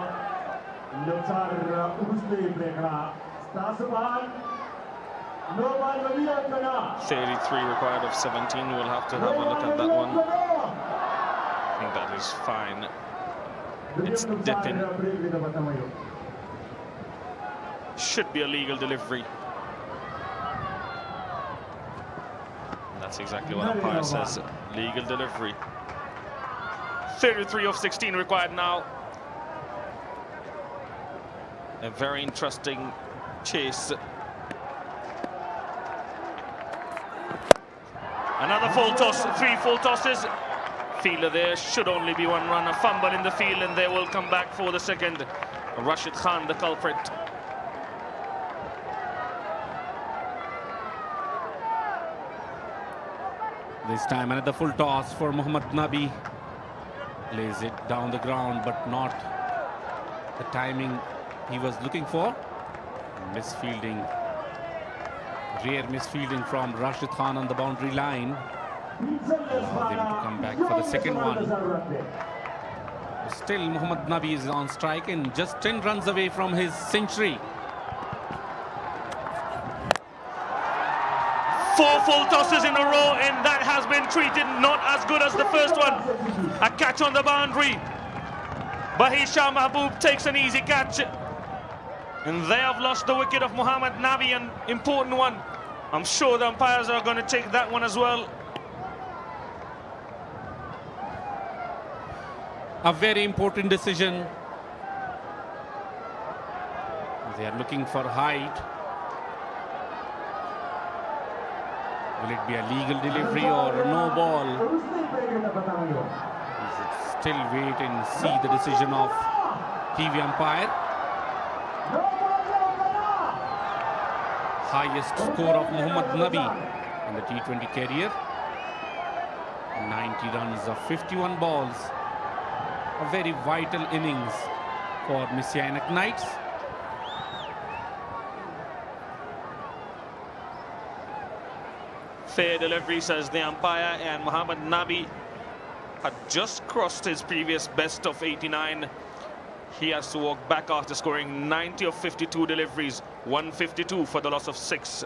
33 required of 17. We'll have to have a look at that one. I think that is fine. It's dipping. Should be a legal delivery. And that's exactly what umpire says. Legal delivery. 33 of 16 required now. A very interesting chase. Another full toss, 3 full tosses. Fielder there, should only be 1 run. A fumble in the field, and they will come back for the second. Rashid Khan, the culprit. This time another full toss for Mohammad Nabi. Lays it down the ground, but not the timing he was looking for. Misfielding. Rare misfielding from Rashid Khan on the boundary line. Allows him to come back for the second one. Still Mohammad Nabi is on strike and just 10 runs away from his century. 4 full tosses in a row, and that has been treated not as good as the first one. A catch on the boundary. Shah Mahboob takes an easy catch. And they have lost the wicket of Mohammad Nabi, an important one. I'm sure the umpires are going to take that one as well. A very important decision. They are looking for height. Will it be a legal delivery or a no ball? Still wait and see the decision of TV umpire. Highest score of Mohammad Nabi in the T20 career. 90 runs of 51 balls. A very vital innings for Mis-e-Ainak Knights. Fair delivery, says the umpire, and Mohammad Nabi had just crossed his previous best of 89. He has to walk back after scoring 90 of 52 deliveries, 152 for the loss of 6.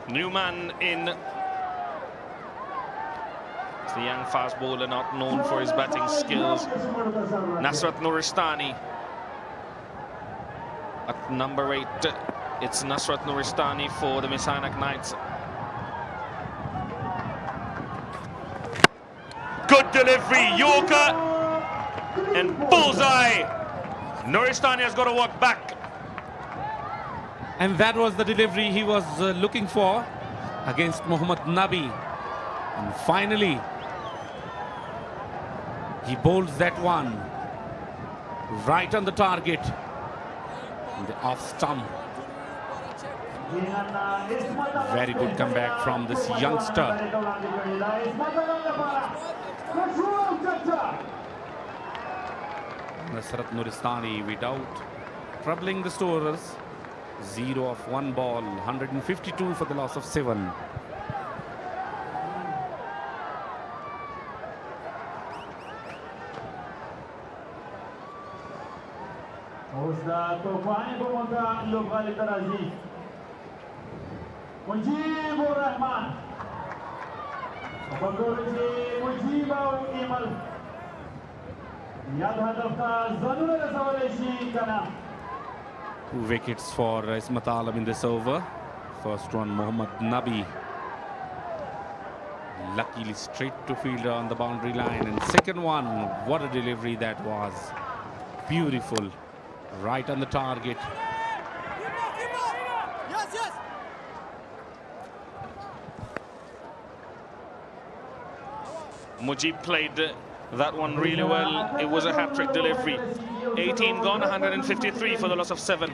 New man in. It's the young fast bowler, not known for his batting skills. Nasrat Nuristani. At number 8, it's Nasrat Nuristani for the Mis-e-Ainak Knights. Good delivery, Yorker, and bullseye. Nuristani has got to walk back. And that was the delivery he was looking for against Mohammad Nabi. And finally, he bowls that one right on the target, in the off stump. Very good comeback from this youngster. Nasrat Nuristani without troubling the scorers. 0 of 1 ball, 152 for the loss of 7. Two wickets for Ismat Alam in this over. First one, Mohammad Nabi. Luckily straight to fielder on the boundary line. And second one, what a delivery that was. Beautiful. Right on the target. Yes, yes. Mujib played that one really well. It was a hat-trick delivery. 18 gone, 153 for the loss of 7.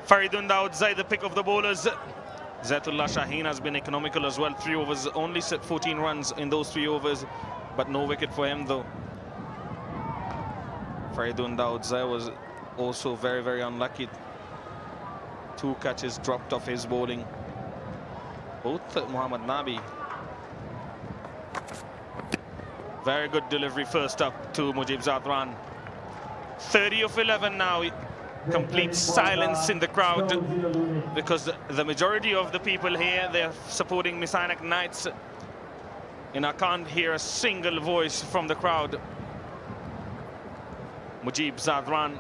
Faridun Daud Zai, the pick of the bowlers. Zaitullah Shaheen has been economical as well. 3 overs, only set 14 runs in those 3 overs, but no wicket for him though. Faridun Daud Zai was also very, very unlucky. 2 catches dropped off his bowling. Both Mohammad Nabi. Very good delivery first up to Mujib Zadran. 30 of 11 now. Complete silence in the crowd because the majority of the people here, they're supporting Mis-e-Ainak Knights, and I can't hear a single voice from the crowd. Mujib Zadran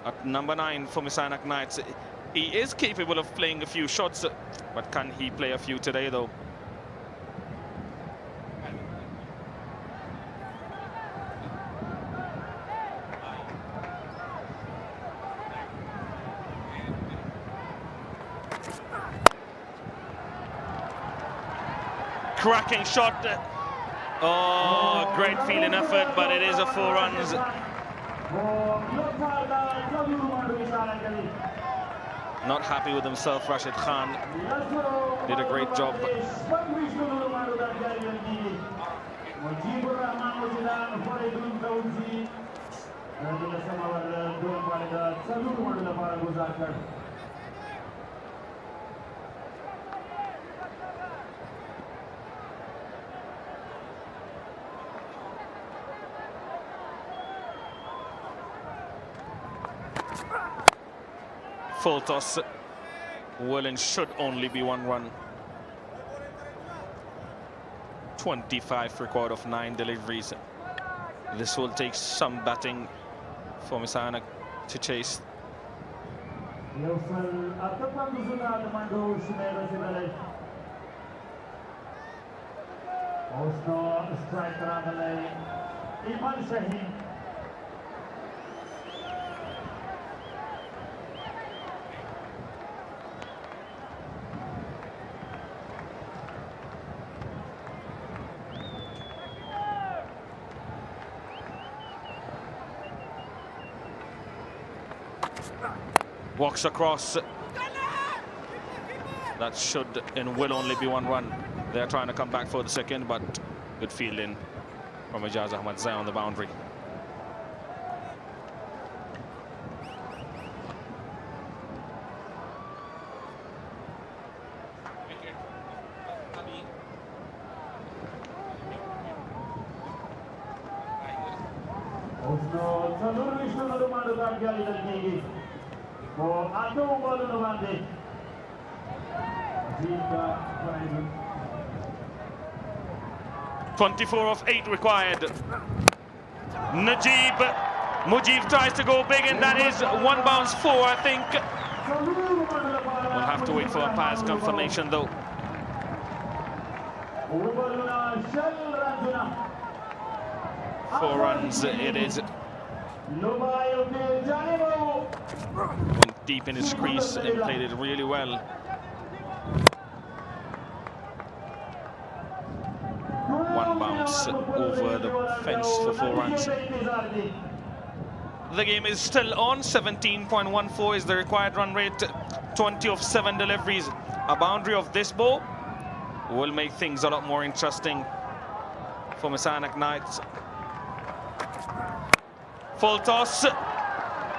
at number 9 for Mis-e-Ainak Knights. He is capable of playing a few shots, but can he play a few today though? Cracking shot. Oh, great feeling effort, but it is a 4 runs. Not happy with himself, Rashid Khan. Did a great job. Full toss will and should only be 1 run. 25 record of 9 deliveries. This will take some batting for Mis-e-Ainak to chase. Walks across. That should and will only be 1 run. They're trying to come back for the second, but good fielding from Ijaz Ahmad Zai on the boundary. .24 of 8 required. Mujib tries to go big, and that is 1 bounce 4, I think. We'll have to wait for umpire's confirmation though. Four runs it is. Went deep in his crease and played it really well. One bounce over the fence for 4 runs. The game is still on. 17.14 is the required run rate. 20 of 7 deliveries. A boundary of this ball will make things a lot more interesting for Mis-e-Ainak Knights. Full toss,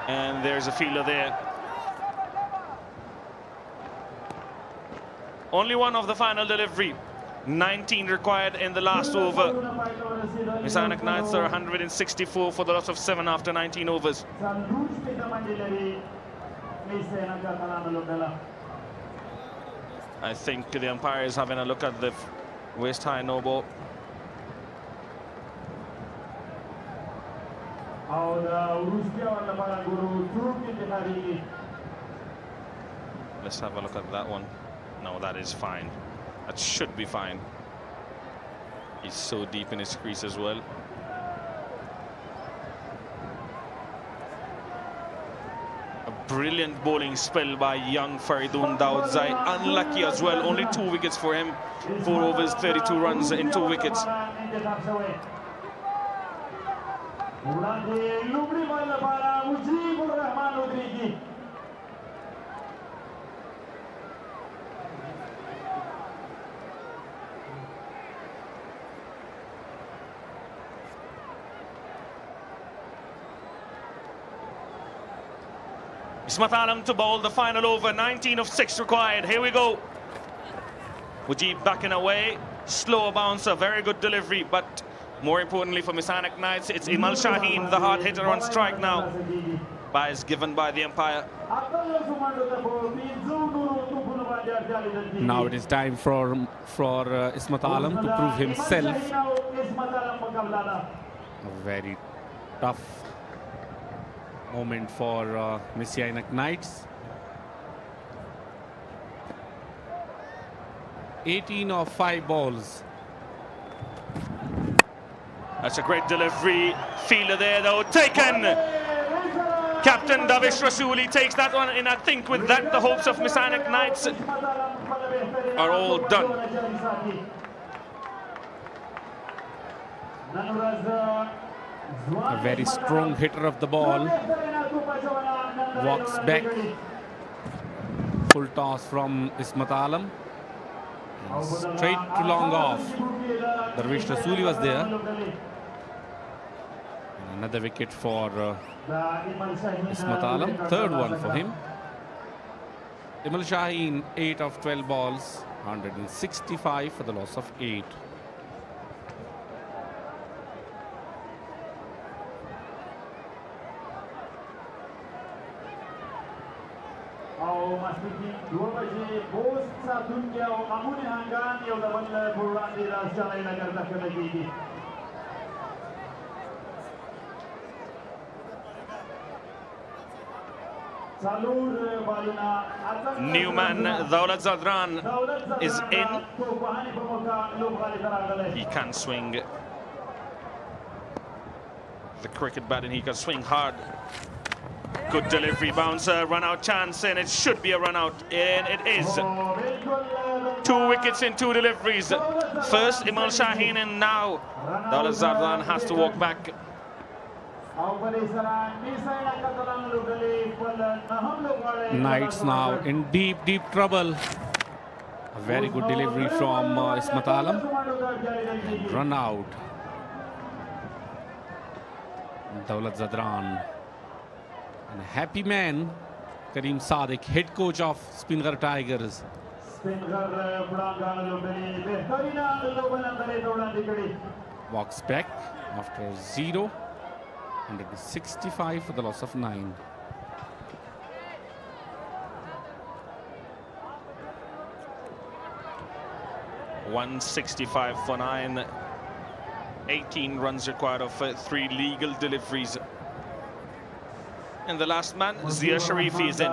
and there's a fielder there. Only one of the final delivery. 19 required in the last over. Mis-e-Ainak Knights are 164 for the loss of 7 after 19 overs. I think the umpire is having a look at the waist-high no ball. Let's have a look at that one. No, that is fine. That should be fine. He's so deep in his crease as well. A brilliant bowling spell by young Faridun Dawodzai. Unlucky as well. Only 2 wickets for him. 4 overs, 32 runs in 2 wickets. Ismat Alam to bowl the final over. 19 of 6 required. Here we go. Mujib backing away. Slow bouncer, very good delivery, but More importantly for Mis-e-Ainak Knights, it's Imal Shaheen, the hard hitter on strike now. Bias given by the umpire. Now it is time for Ismat Alam to prove himself. A very tough moment for Mis-e-Ainak Knights. 18 of 5 balls. That's a great delivery. Fielder there though, taken! Captain Davish Rasooli takes that one, and I think with that the hopes of Mis-e-Ainak Knights are all done. A very strong hitter of the ball. Walks back. Full toss from Ismat Alam. And straight to long off. Davish Rasooli was there. And another wicket for Ismat Alam. Third one for him. Imal Shaheen, 8 of 12 balls. 165 for the loss of 8. Newman, Daulat Zadran is in. He can swing the cricket bat and he can swing hard. Good delivery, bouncer, run out chance, and it should be a run out, and it is. 2 wickets in 2 deliveries. First Imal Shaheen, and now Daulat Zadran has to walk back. Knights now in deep trouble. A very good delivery from Ismat Alam. And run out. Daulat Zadran. And a happy man, Kareem Sadiq, head coach of Speenghar Tigers. Walks back after 0. 165 for the loss of 9. $165 for 9. 18 runs required of 3 legal deliveries. And the last man, Zia Sharifi, is in.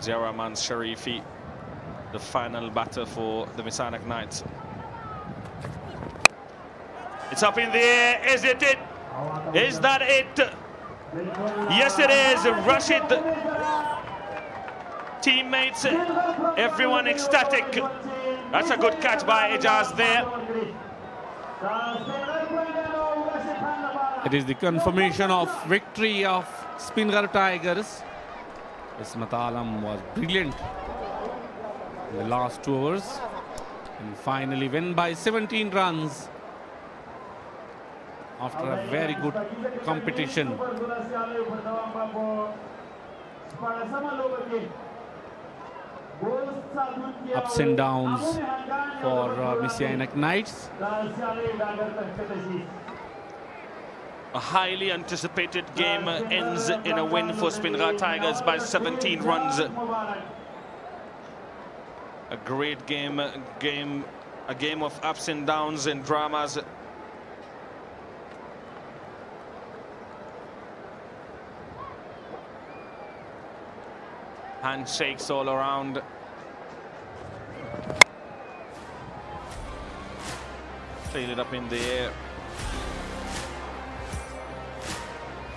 Zia Rahman Sharifi, the final batter for the Mis-e-Ainak Knights. It's up in the air. Is it it? Is that it? Yes, it is. Rashid. Teammates, everyone ecstatic. That's a good catch by Ijaz there. It is the confirmation of victory of Speenghar Tigers. Ismat Alam was brilliant in the last 2 overs and finally win by 17 runs after a very good competition. Ups and downs for Mis-e-Ainak Knights. A highly anticipated game ends in a win for Speenghar Tigers by 17 runs. A great game, a game of ups and downs and dramas. Handshakes all around. Played it up in the air.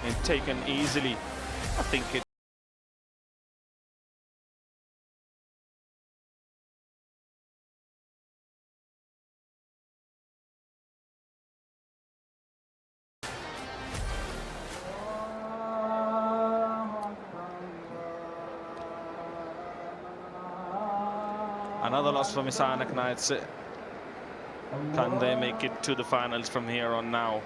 And taken easily. I think it. Another loss for Mis-e-Ainak Knights. Can they make it to the finals from here on now?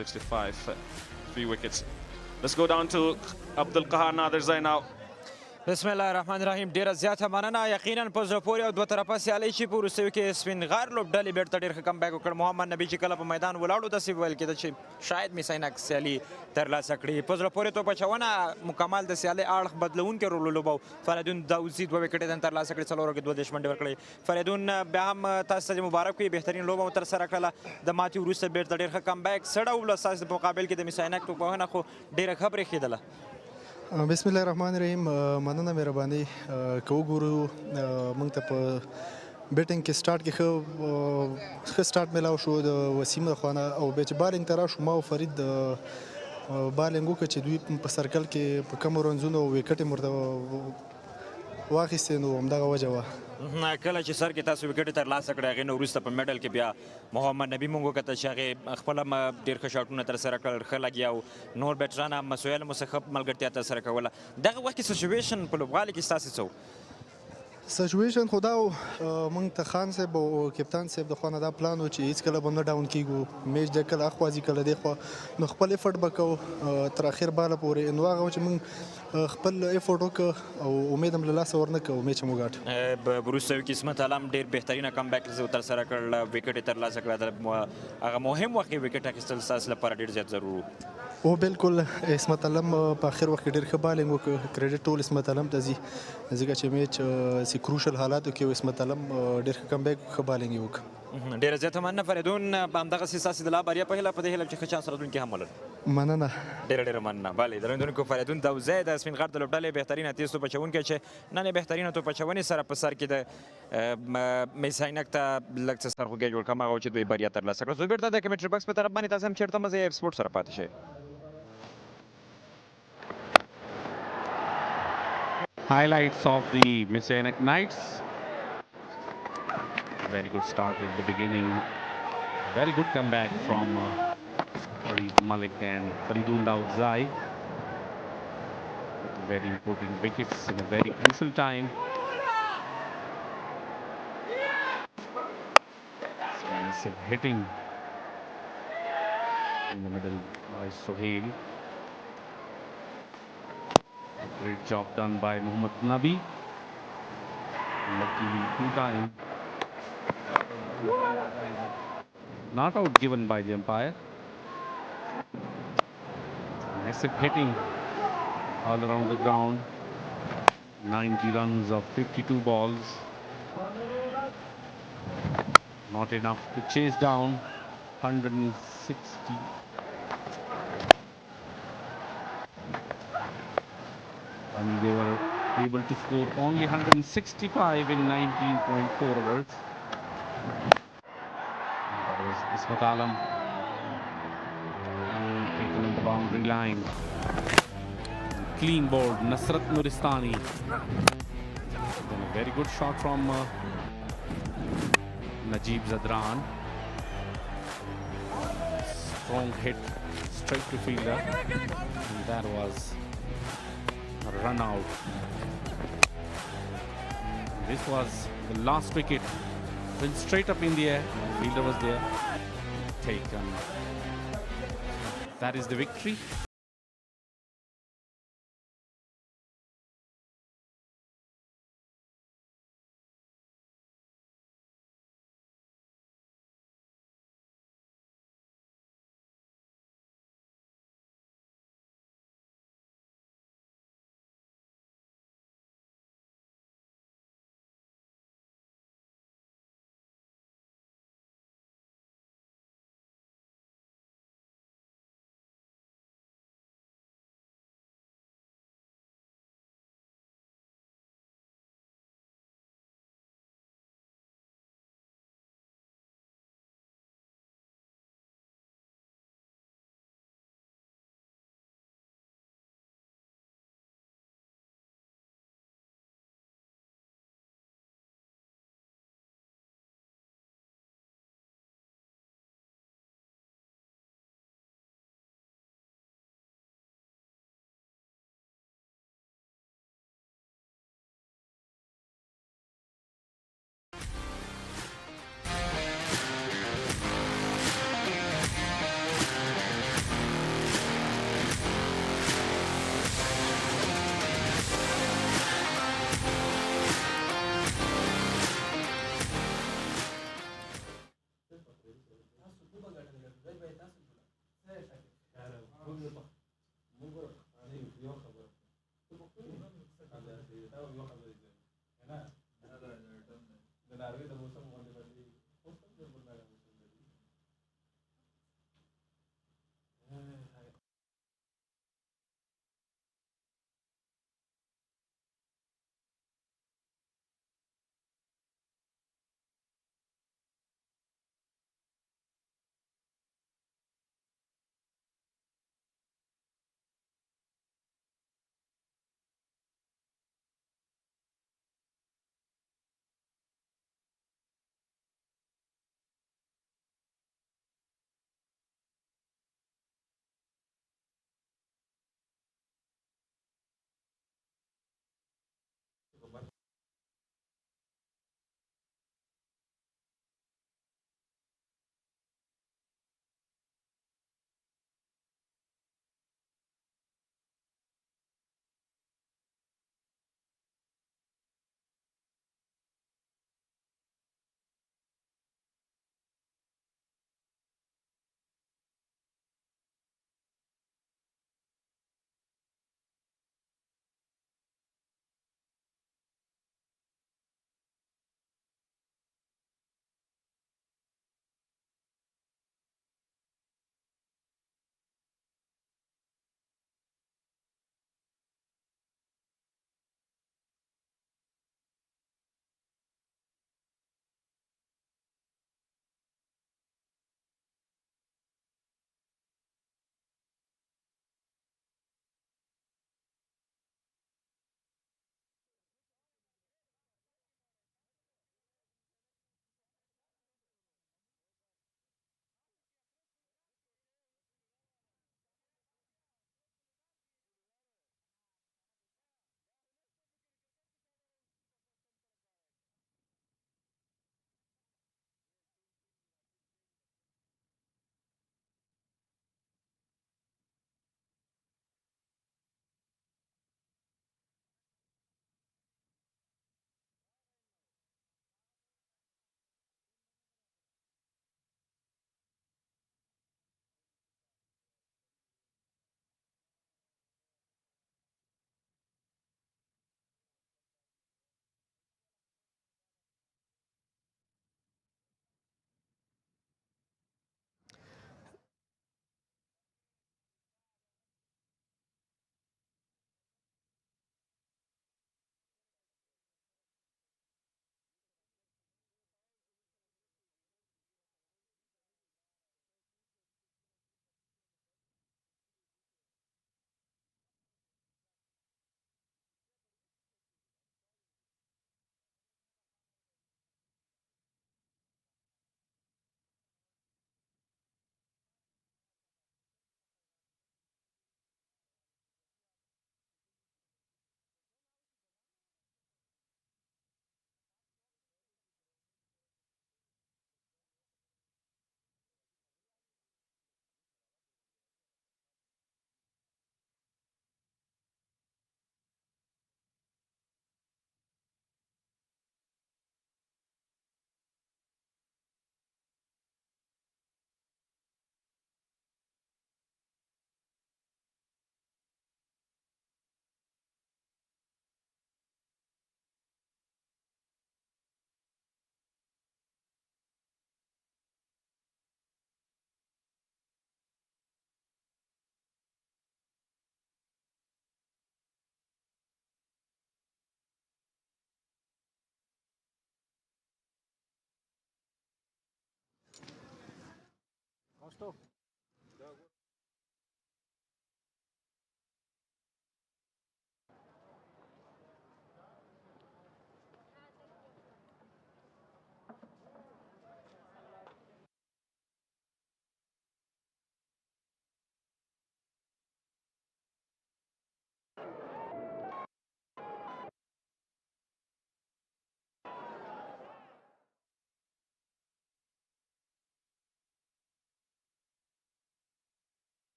65, 3 wickets. Let's go down to Abdul Qahar Nadir Zainal. بسم الله الرحمن الرحیم ډیره زیاته مننه یقینا په زړه پورې او دوه طرفه سیالۍ چې په وروستیو کې سپینغار لوبډلې بیرته ډېر ښه کمبیک وکړ محمد نبي چې کله په میدان ولاړو داسې ویل کېده چې شاید میس-e-Ainak سیالي ترلاسه کړي په زړه پورې توپ اچونه مکمل د سیالۍ اړخ بدلونکی رول ولوباو فریدون داوزي دوه وکټې د ترلاسه کړي څلورو کې 2 منډې ورکړې فریدون بیا هم تاسو ته مبارک وي بهترین لوبه مو ترسره کړله د ماتې وروسته بیرته ډېر ښه کمبیک سړه وله ستاسو په مقابل کې د میس-e-Ainak توپوهنه خو ډېره ښه برېښېدله بسم الله الرحمن الرحیم مننه مهرباني که وګورو موږ ته په بیټینګ کې سټارټ کې ښه سټارټ میلاو شو د وسیم د خوا نه او بیا چې بالینګ ته راشو ما او فرید بالینګ وکړه چې دوی په سرکل کې په کمو رنزونو ویکټ یې ورته واخیستې نو همدغه وجه وه کله چې سر کې تاسو وکټې ترلاسه کړې هغې نه وروسته په میډل کې بیا محمد نبي مونږ وکتل چې هغې خپله هم ډېر ښه شاټونه ترسره کړل ښه لګیا او نور بیټران هم مسویل مو څه ښه ملګرتیا ترسره کوله دغه وخت کې سچویشن په لوبغالي کې ستاسې څه و سچویشن خو دا و موږ ته خان صاحب او کپتان صاحب د خوا نه دا پلان و چې هېڅکله به نه ډاون کېږو میچ د کله اخوا ځي کله دې خوا نو خپل افرټ به کوو تر اخر باله پورې نو هغه و چې موږ خپل افرټ وکړو او امید هم له لاسه ورنه کړو میچ هم وګاټه په وروستیو کې اسمت الله هم ډېر بهترینه کمبیک ترسره کړل وکټ یې ترلاسه کړه هغه مهم وخت کې وکټ اخیستل ستاسو لپاره ډېر زیات ضرور و او بالکل اسمت الله په اخر وخت کې ډېر ښه بالینګ وکړ کریډټ ټول اسمت الله ته ځي ځکه چې میچ سي کروشل حالاتو کې اسمت الله ډېر ښه کمبیک ښه بالینګ یې وکړ ډېره زیاته مننه فریدون همدغسې ستاسې د لا بریا په هیله په دې هیله چې ښه چانس راتلونکي هم ولرو مننه ډېره مننه بلې درنیدونکو فریدون داوزی د سپینغار د لوبډلې بهترینه تیز توپ اچوونکی چې نن یې بهترینه توپ اچونې سره په سر کې د میس-e-Ainak ته لږ څه سرخوږی جوړ کړم هغه چې دوی بریا ترلاسه کړه زه بیرته د کمنټري بکس په طرف باندې تاسو هم چېرته مزه یې سپورټ سره پاتې شئ Highlights of the Mis-e-Ainak Knights. Very good start at the beginning. Very good comeback from Farid Malik and Faridun Daodzai. Very important wickets in a very crucial time. Massive hitting in the middle by Sohail. Great job done by Muhammad Nabi. Luckily, 2 times. Not out given by the umpire. Massive hitting all around the ground. 90 runs of 52 balls. Not enough to chase down 160. And they were able to score only 165 in 19.4 overs. That was Ismat Alam taken on the boundary line. Clean bowled Nasrat Nuristani. Then a very good shot from Najib Zadran. Strong hit straight to fielder. And that was a run out. This was the last wicket. Went straight up in the air. Fielder was there. Taken. That is the victory.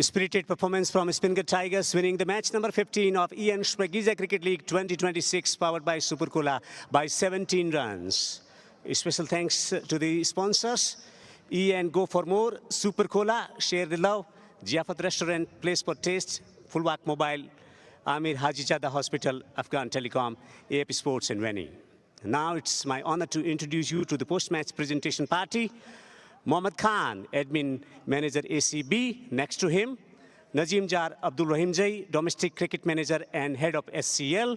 Spirited performance from Speenghar Tigers, winning the match number 15 of Ian Shpageeza Cricket League 2026, powered by Super Cola, by 17 runs. A special thanks to the sponsors. Ian, go for more. Super Cola, share the love. Jafat Restaurant, place for taste. Fulwak Mobile, Amir Hajijada Hospital, Afghan Telecom, AAP Sports and Venue. Now it's my honor to introduce you to the post-match presentation party. Mohammad Khan, admin manager ACB. Next to him, Nazim Jar Abdul Rahim Jai, domestic cricket manager and head of SCL.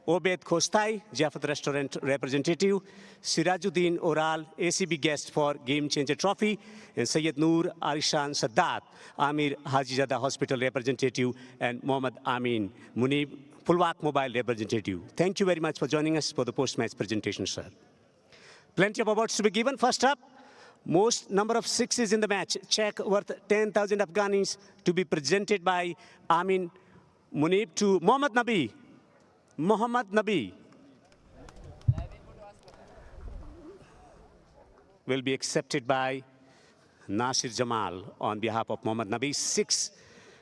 Obed Khostai, Jafat Restaurant representative. Sirajuddin Oral, ACB guest for Game Changer Trophy. And Sayyid Noor Arishan Sadat, Amir Hajizada Hospital representative. And Mohammad Amin Munib, Fulwak Mobile representative. Thank you very much for joining us for the post-match presentation, sir. Plenty of awards to be given. First up, most number of sixes in the match, check worth 10,000 Afghanis, to be presented by Amin Munib to Mohammad Nabi. Mohammad Nabi will be accepted by Nasir Jamal on behalf of Mohammad Nabi. 6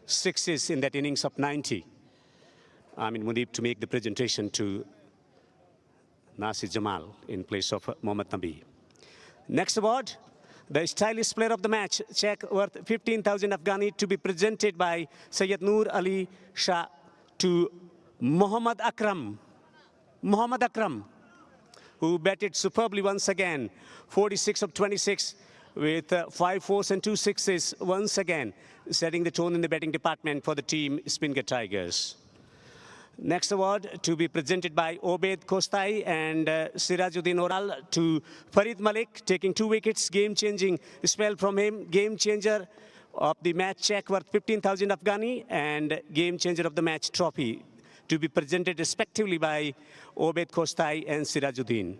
sixes in that innings of 90. Amin Munib to make the presentation to Nasir Jamal in place of Mohammad Nabi. Next award, the stylish player of the match, check worth 15,000 Afghani, to be presented by Sayyid Noor Ali Shah to Muhammad Akram. Muhammad Akram, who batted superbly once again, 46 of 26 with 5 fours and 2 sixes once again, setting the tone in the batting department for the team Speenghar Tigers. Next award to be presented by Obed Khostai and Sirajuddin Oral to Farid Malik, taking 2 wickets, game-changing spell from him, game changer of the match, check worth 15,000 Afghani, and game changer of the match trophy to be presented respectively by Obed Khostai and Sirajuddin.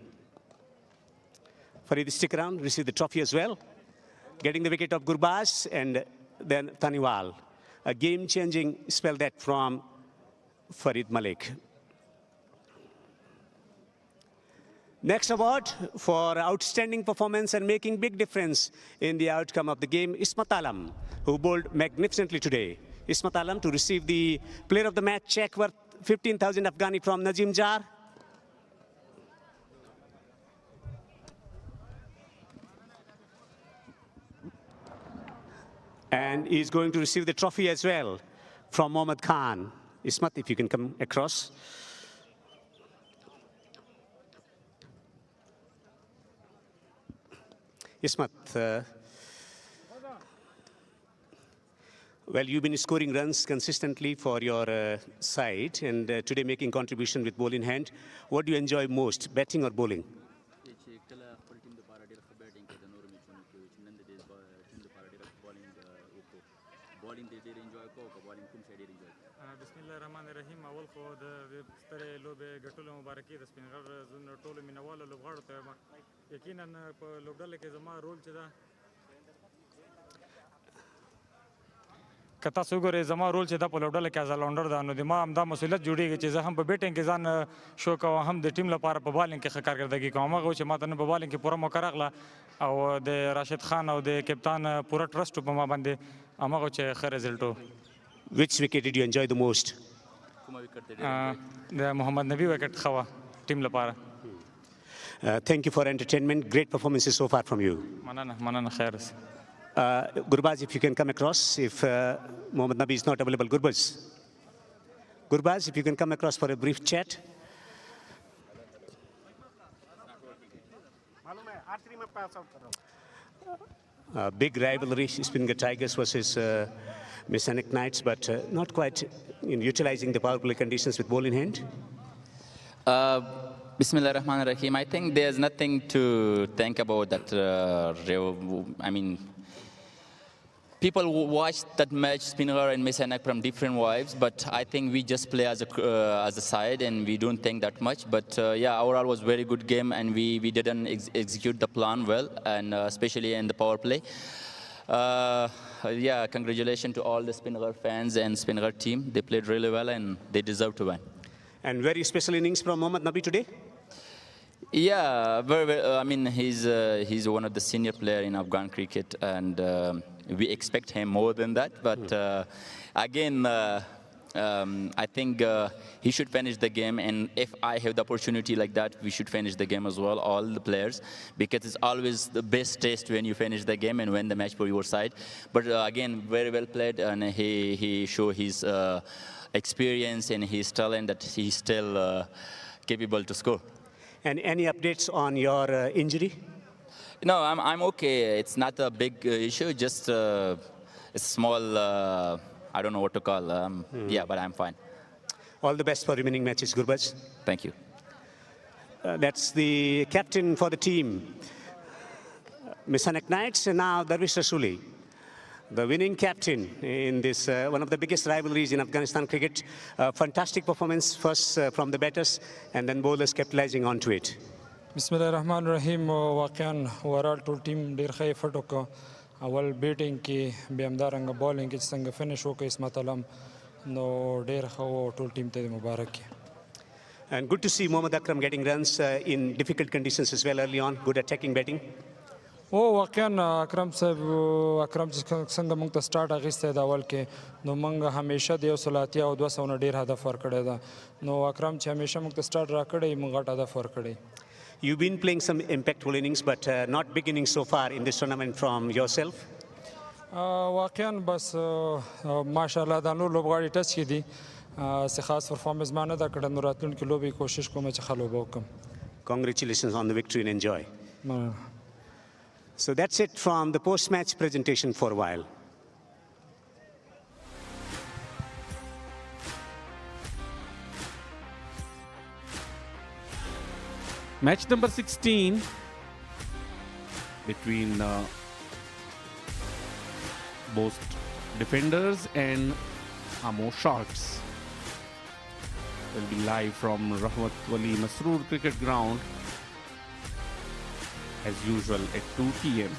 Farid, stick around, receive the trophy as well. Getting the wicket of Gurbaz and then Taniwal. A game-changing spell that from Farid Malik. Next award for outstanding performance and making big difference in the outcome of the game, Ismat Alam, who bowled magnificently today. Ismat Alam to receive the player of the match check worth 15,000 Afghani from Nazim Jar. And he's going to receive the trophy as well from Mohammad Khan. Ismat, if you can come across. Ismat, well, you've been scoring runs consistently for your side, and today making contribution with ball in hand. What do you enjoy most, batting or bowling? Bismillahirrahmanirrahim. اول خو د ستړي لوبې ګټلو مبارکي د سپینغر زون ټولو مینوالو لوبغاړو ته یقینا په لوبډله کې زما رول چې دا که تاسو وګورئ زما رول چې دا په لوبډله کې ایز ا لونډر ده، نو د ما همدا مسؤلیت جوړېږي چې زه هم په بیټینګ کې ځان شو کوم، هم د ټیم لپاره په بالینګ کې ښه کارکردګي کوم. هغه چې ما ته نه په بالینګ کې پوره موقع راغله او د راشد خان او د کپتان پوره ټرسټ په ما باندې هماغه چې ښه رزلټ و. Which wicket did you enjoy the most? د محمد نبی وکټ خوا ټیم لپاره. Thank you for entertainment. Great performances so far from you. مننه خیر. Gurbaz, if you can come across, if Mohammad Nabi is not available. Gurbaz, if you can come across for a brief chat. Big rivalry, Speenghar Tigers versus Mis-e-Ainak Knights, but not quite in utilizing the power play conditions with ball in hand. Bismillah ar-Rahman ar-Rahim. I think there's nothing to think about that. I mean, people watch that match, Speenghar and Mis-e-Ainak, from different vibes, but I think we just play as a side and we don't think that much. But yeah, overall was very good game, and we didn't execute the plan well, and especially in the power play. Yeah, congratulations to all the Speenghar fans and Speenghar team. They played really well and they deserve to win. And very special innings from Mohammad Nabi today. Yeah, very. I mean, he's one of the senior player in Afghan cricket, and we expect him more than that. But again, I think he should finish the game, and if I have the opportunity like that, we should finish the game as well, all the players, because it's always the best taste when you finish the game and win the match for your side. But again, very well played, and he showed his experience and his talent that he's still capable to score. And any updates on your injury? No, I'm okay. It's not a big issue, just a small, I don't know what to call. Yeah, but I'm fine. All the best for remaining matches, Gurbaz. Thank you. That's the captain for the team. Mis-e-Ainak Knights, and now Darwish Rasuli, the winning captain in this one of the biggest rivalries in Afghanistan cricket. Fantastic performance first from the batters, and then bowlers capitalizing onto it. Bismillah ar-Rahman ar-Rahim. واقعا overall ټول ټیم ډیر ښه ایفرټ وکړ. اول بیټینګ کې بیا همدارنګه بالینګ کې څنګه فینش وکړ اسمت علم نو ډیر ښه و ټول ټیم ته مبارک. And good to see Mohammad Akram getting runs in difficult conditions as well early on. Good attacking batting. واقعا اکرم صاحب چې څنګه موږ ته سٹارټ اخیستی د اول کې نو موږ همیشه د 180 او 200 نه ډیر هدف ورکړی ده نو اکرم چې همیشه موږ ته سٹارټ راکړی موږ غټ هدف ورکړی. You've been playing some impactful innings, but not big innings so far in this tournament from yourself. واقعا بس ماشاءالله دا نور لوبغاړي ټچ کې دي څه خاص پرفارمنس ما نه ده کړی نو راتلونکي لوبې کوشش کوم چې ښه لوبه وکړم. Congratulations on the victory and enjoy. So that's it from the post-match presentation for a while. Match number 16 between both defenders and Amo Sharks will be live from Rahmat Wali Masroor Cricket Ground as usual at 2 p.m.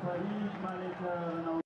فرید ملک رناوند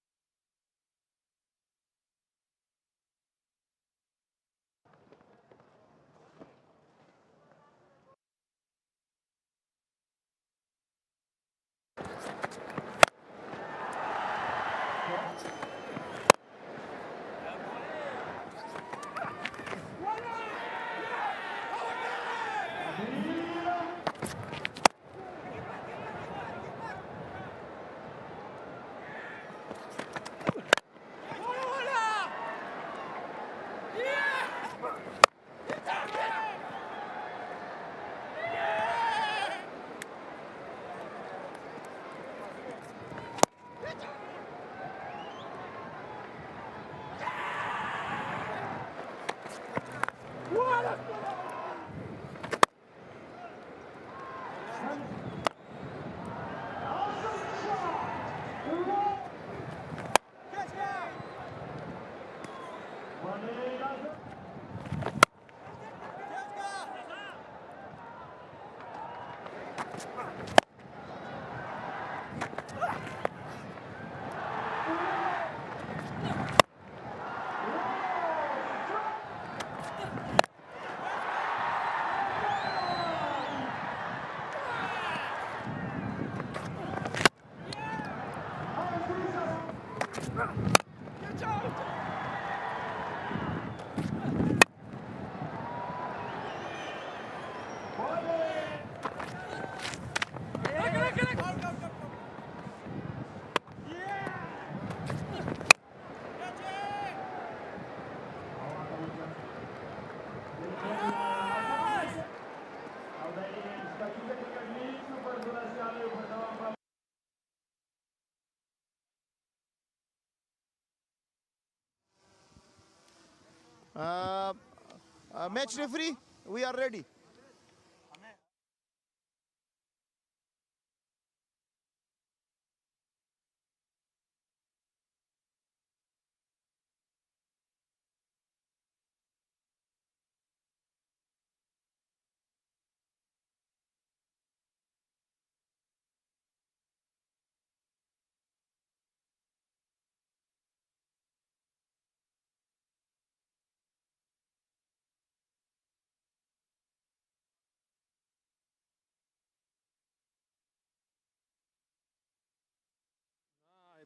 Match referee, we are ready.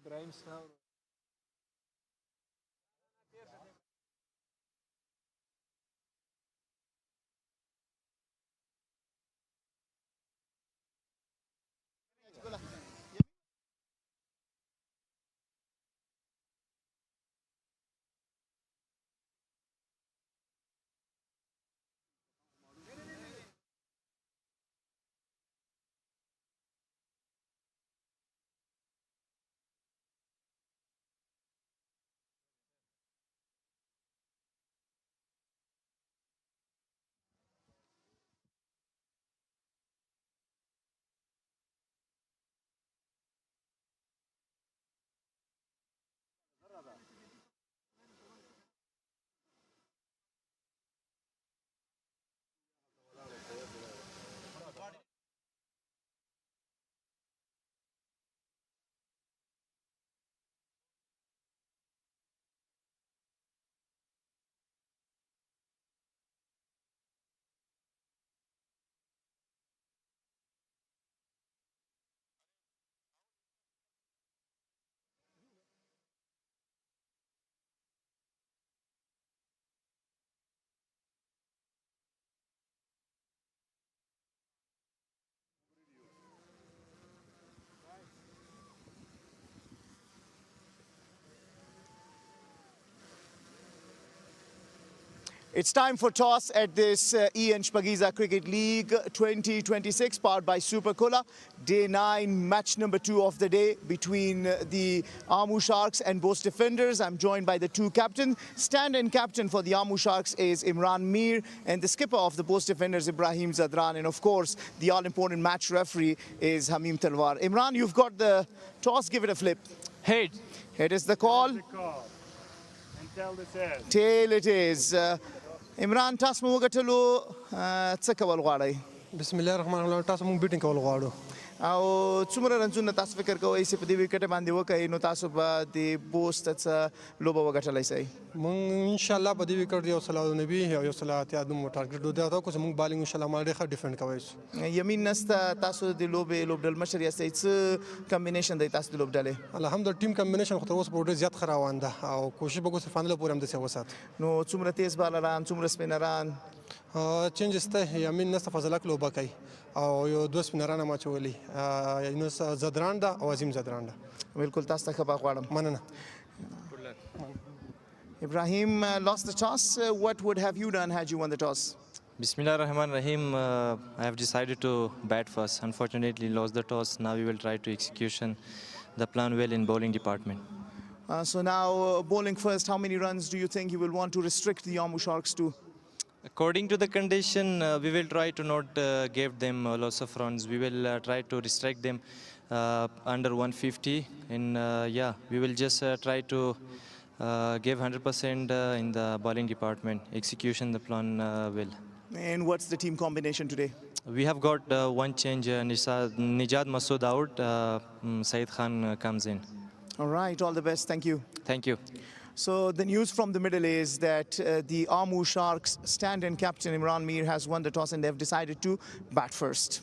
Ibrahim Snow. It's time for toss at this Shpageeza Cricket League 2026 powered by Super Cola. Day 9, match number 2 of the day between the Ammu Sharks and Boast Defenders. I'm joined by the two captains. Stand-in captain for the Ammu Sharks is Imran Mir, and the skipper of the Boast Defenders, Ibrahim Zadran. And of course, the all-important match referee is Hamim Talwar. Imran, you've got the toss. Give it a flip. Head. Head is the call. And tail the tail. Tail it is. Imran, toss mu gatelu tsaka wal غواړی. بسم الله الرحمن الرحیم. تاسو مونږ بیټینګ کول غواړو. او څومره رنزونه تاسو فکر کوئ چې په دې وکټ باندې وکړئ نو تاسو به د بوست څخه لوبه وګټلی شئ؟ مونږ ان شاء الله په دې وکټ یو سل او نبي یو سل اتیا د مو ټارګټ دوه دا کو مونږ بالینګ ان شاء الله مال ډېر ډیفند کوي یمین نسته تاسو د لوبې لوبډل مشر یاستئ څه کمبینیشن دی تاسو د لوبډلې؟ الحمدلله ټیم کمبینیشن خو تر اوسه په ډېر زیات ښه روان ده او کوشش به کوو چې فاینل پورې هم داسې وساتو. نو څومره تیز بالران څومره سپینران؟ چینجز ته یمین نسته فضلک لوبه کوي او یو دوه سپینران هم اچولي یونس زدران ده او عظیم زدران ده. بالکل تاسو ته ښه بخت غواړم. مننه. Ibrahim lost the toss. What would have you done had you won the toss? Bismillah ar-Rahman ar-Rahim. I have decided to bat first. Unfortunately, lost the toss. Now we will try to execution the plan well in bowling department. So now bowling first. How many runs do you think you will want to restrict the Ambu Sharks to? According to the condition, we will try to not give them lots of runs. We will try to restrict them under 150. And yeah, we will just try to give 100% in the bowling department. Execution the plan well. And what's the team combination today? We have got one change. Nijad Masood out. Saeed Khan comes in. All right. All the best. Thank you. Thank you. So the news from the middle is that the Ambu Sharks stand-in captain Imran Mir has won the toss and they've decided to bat first.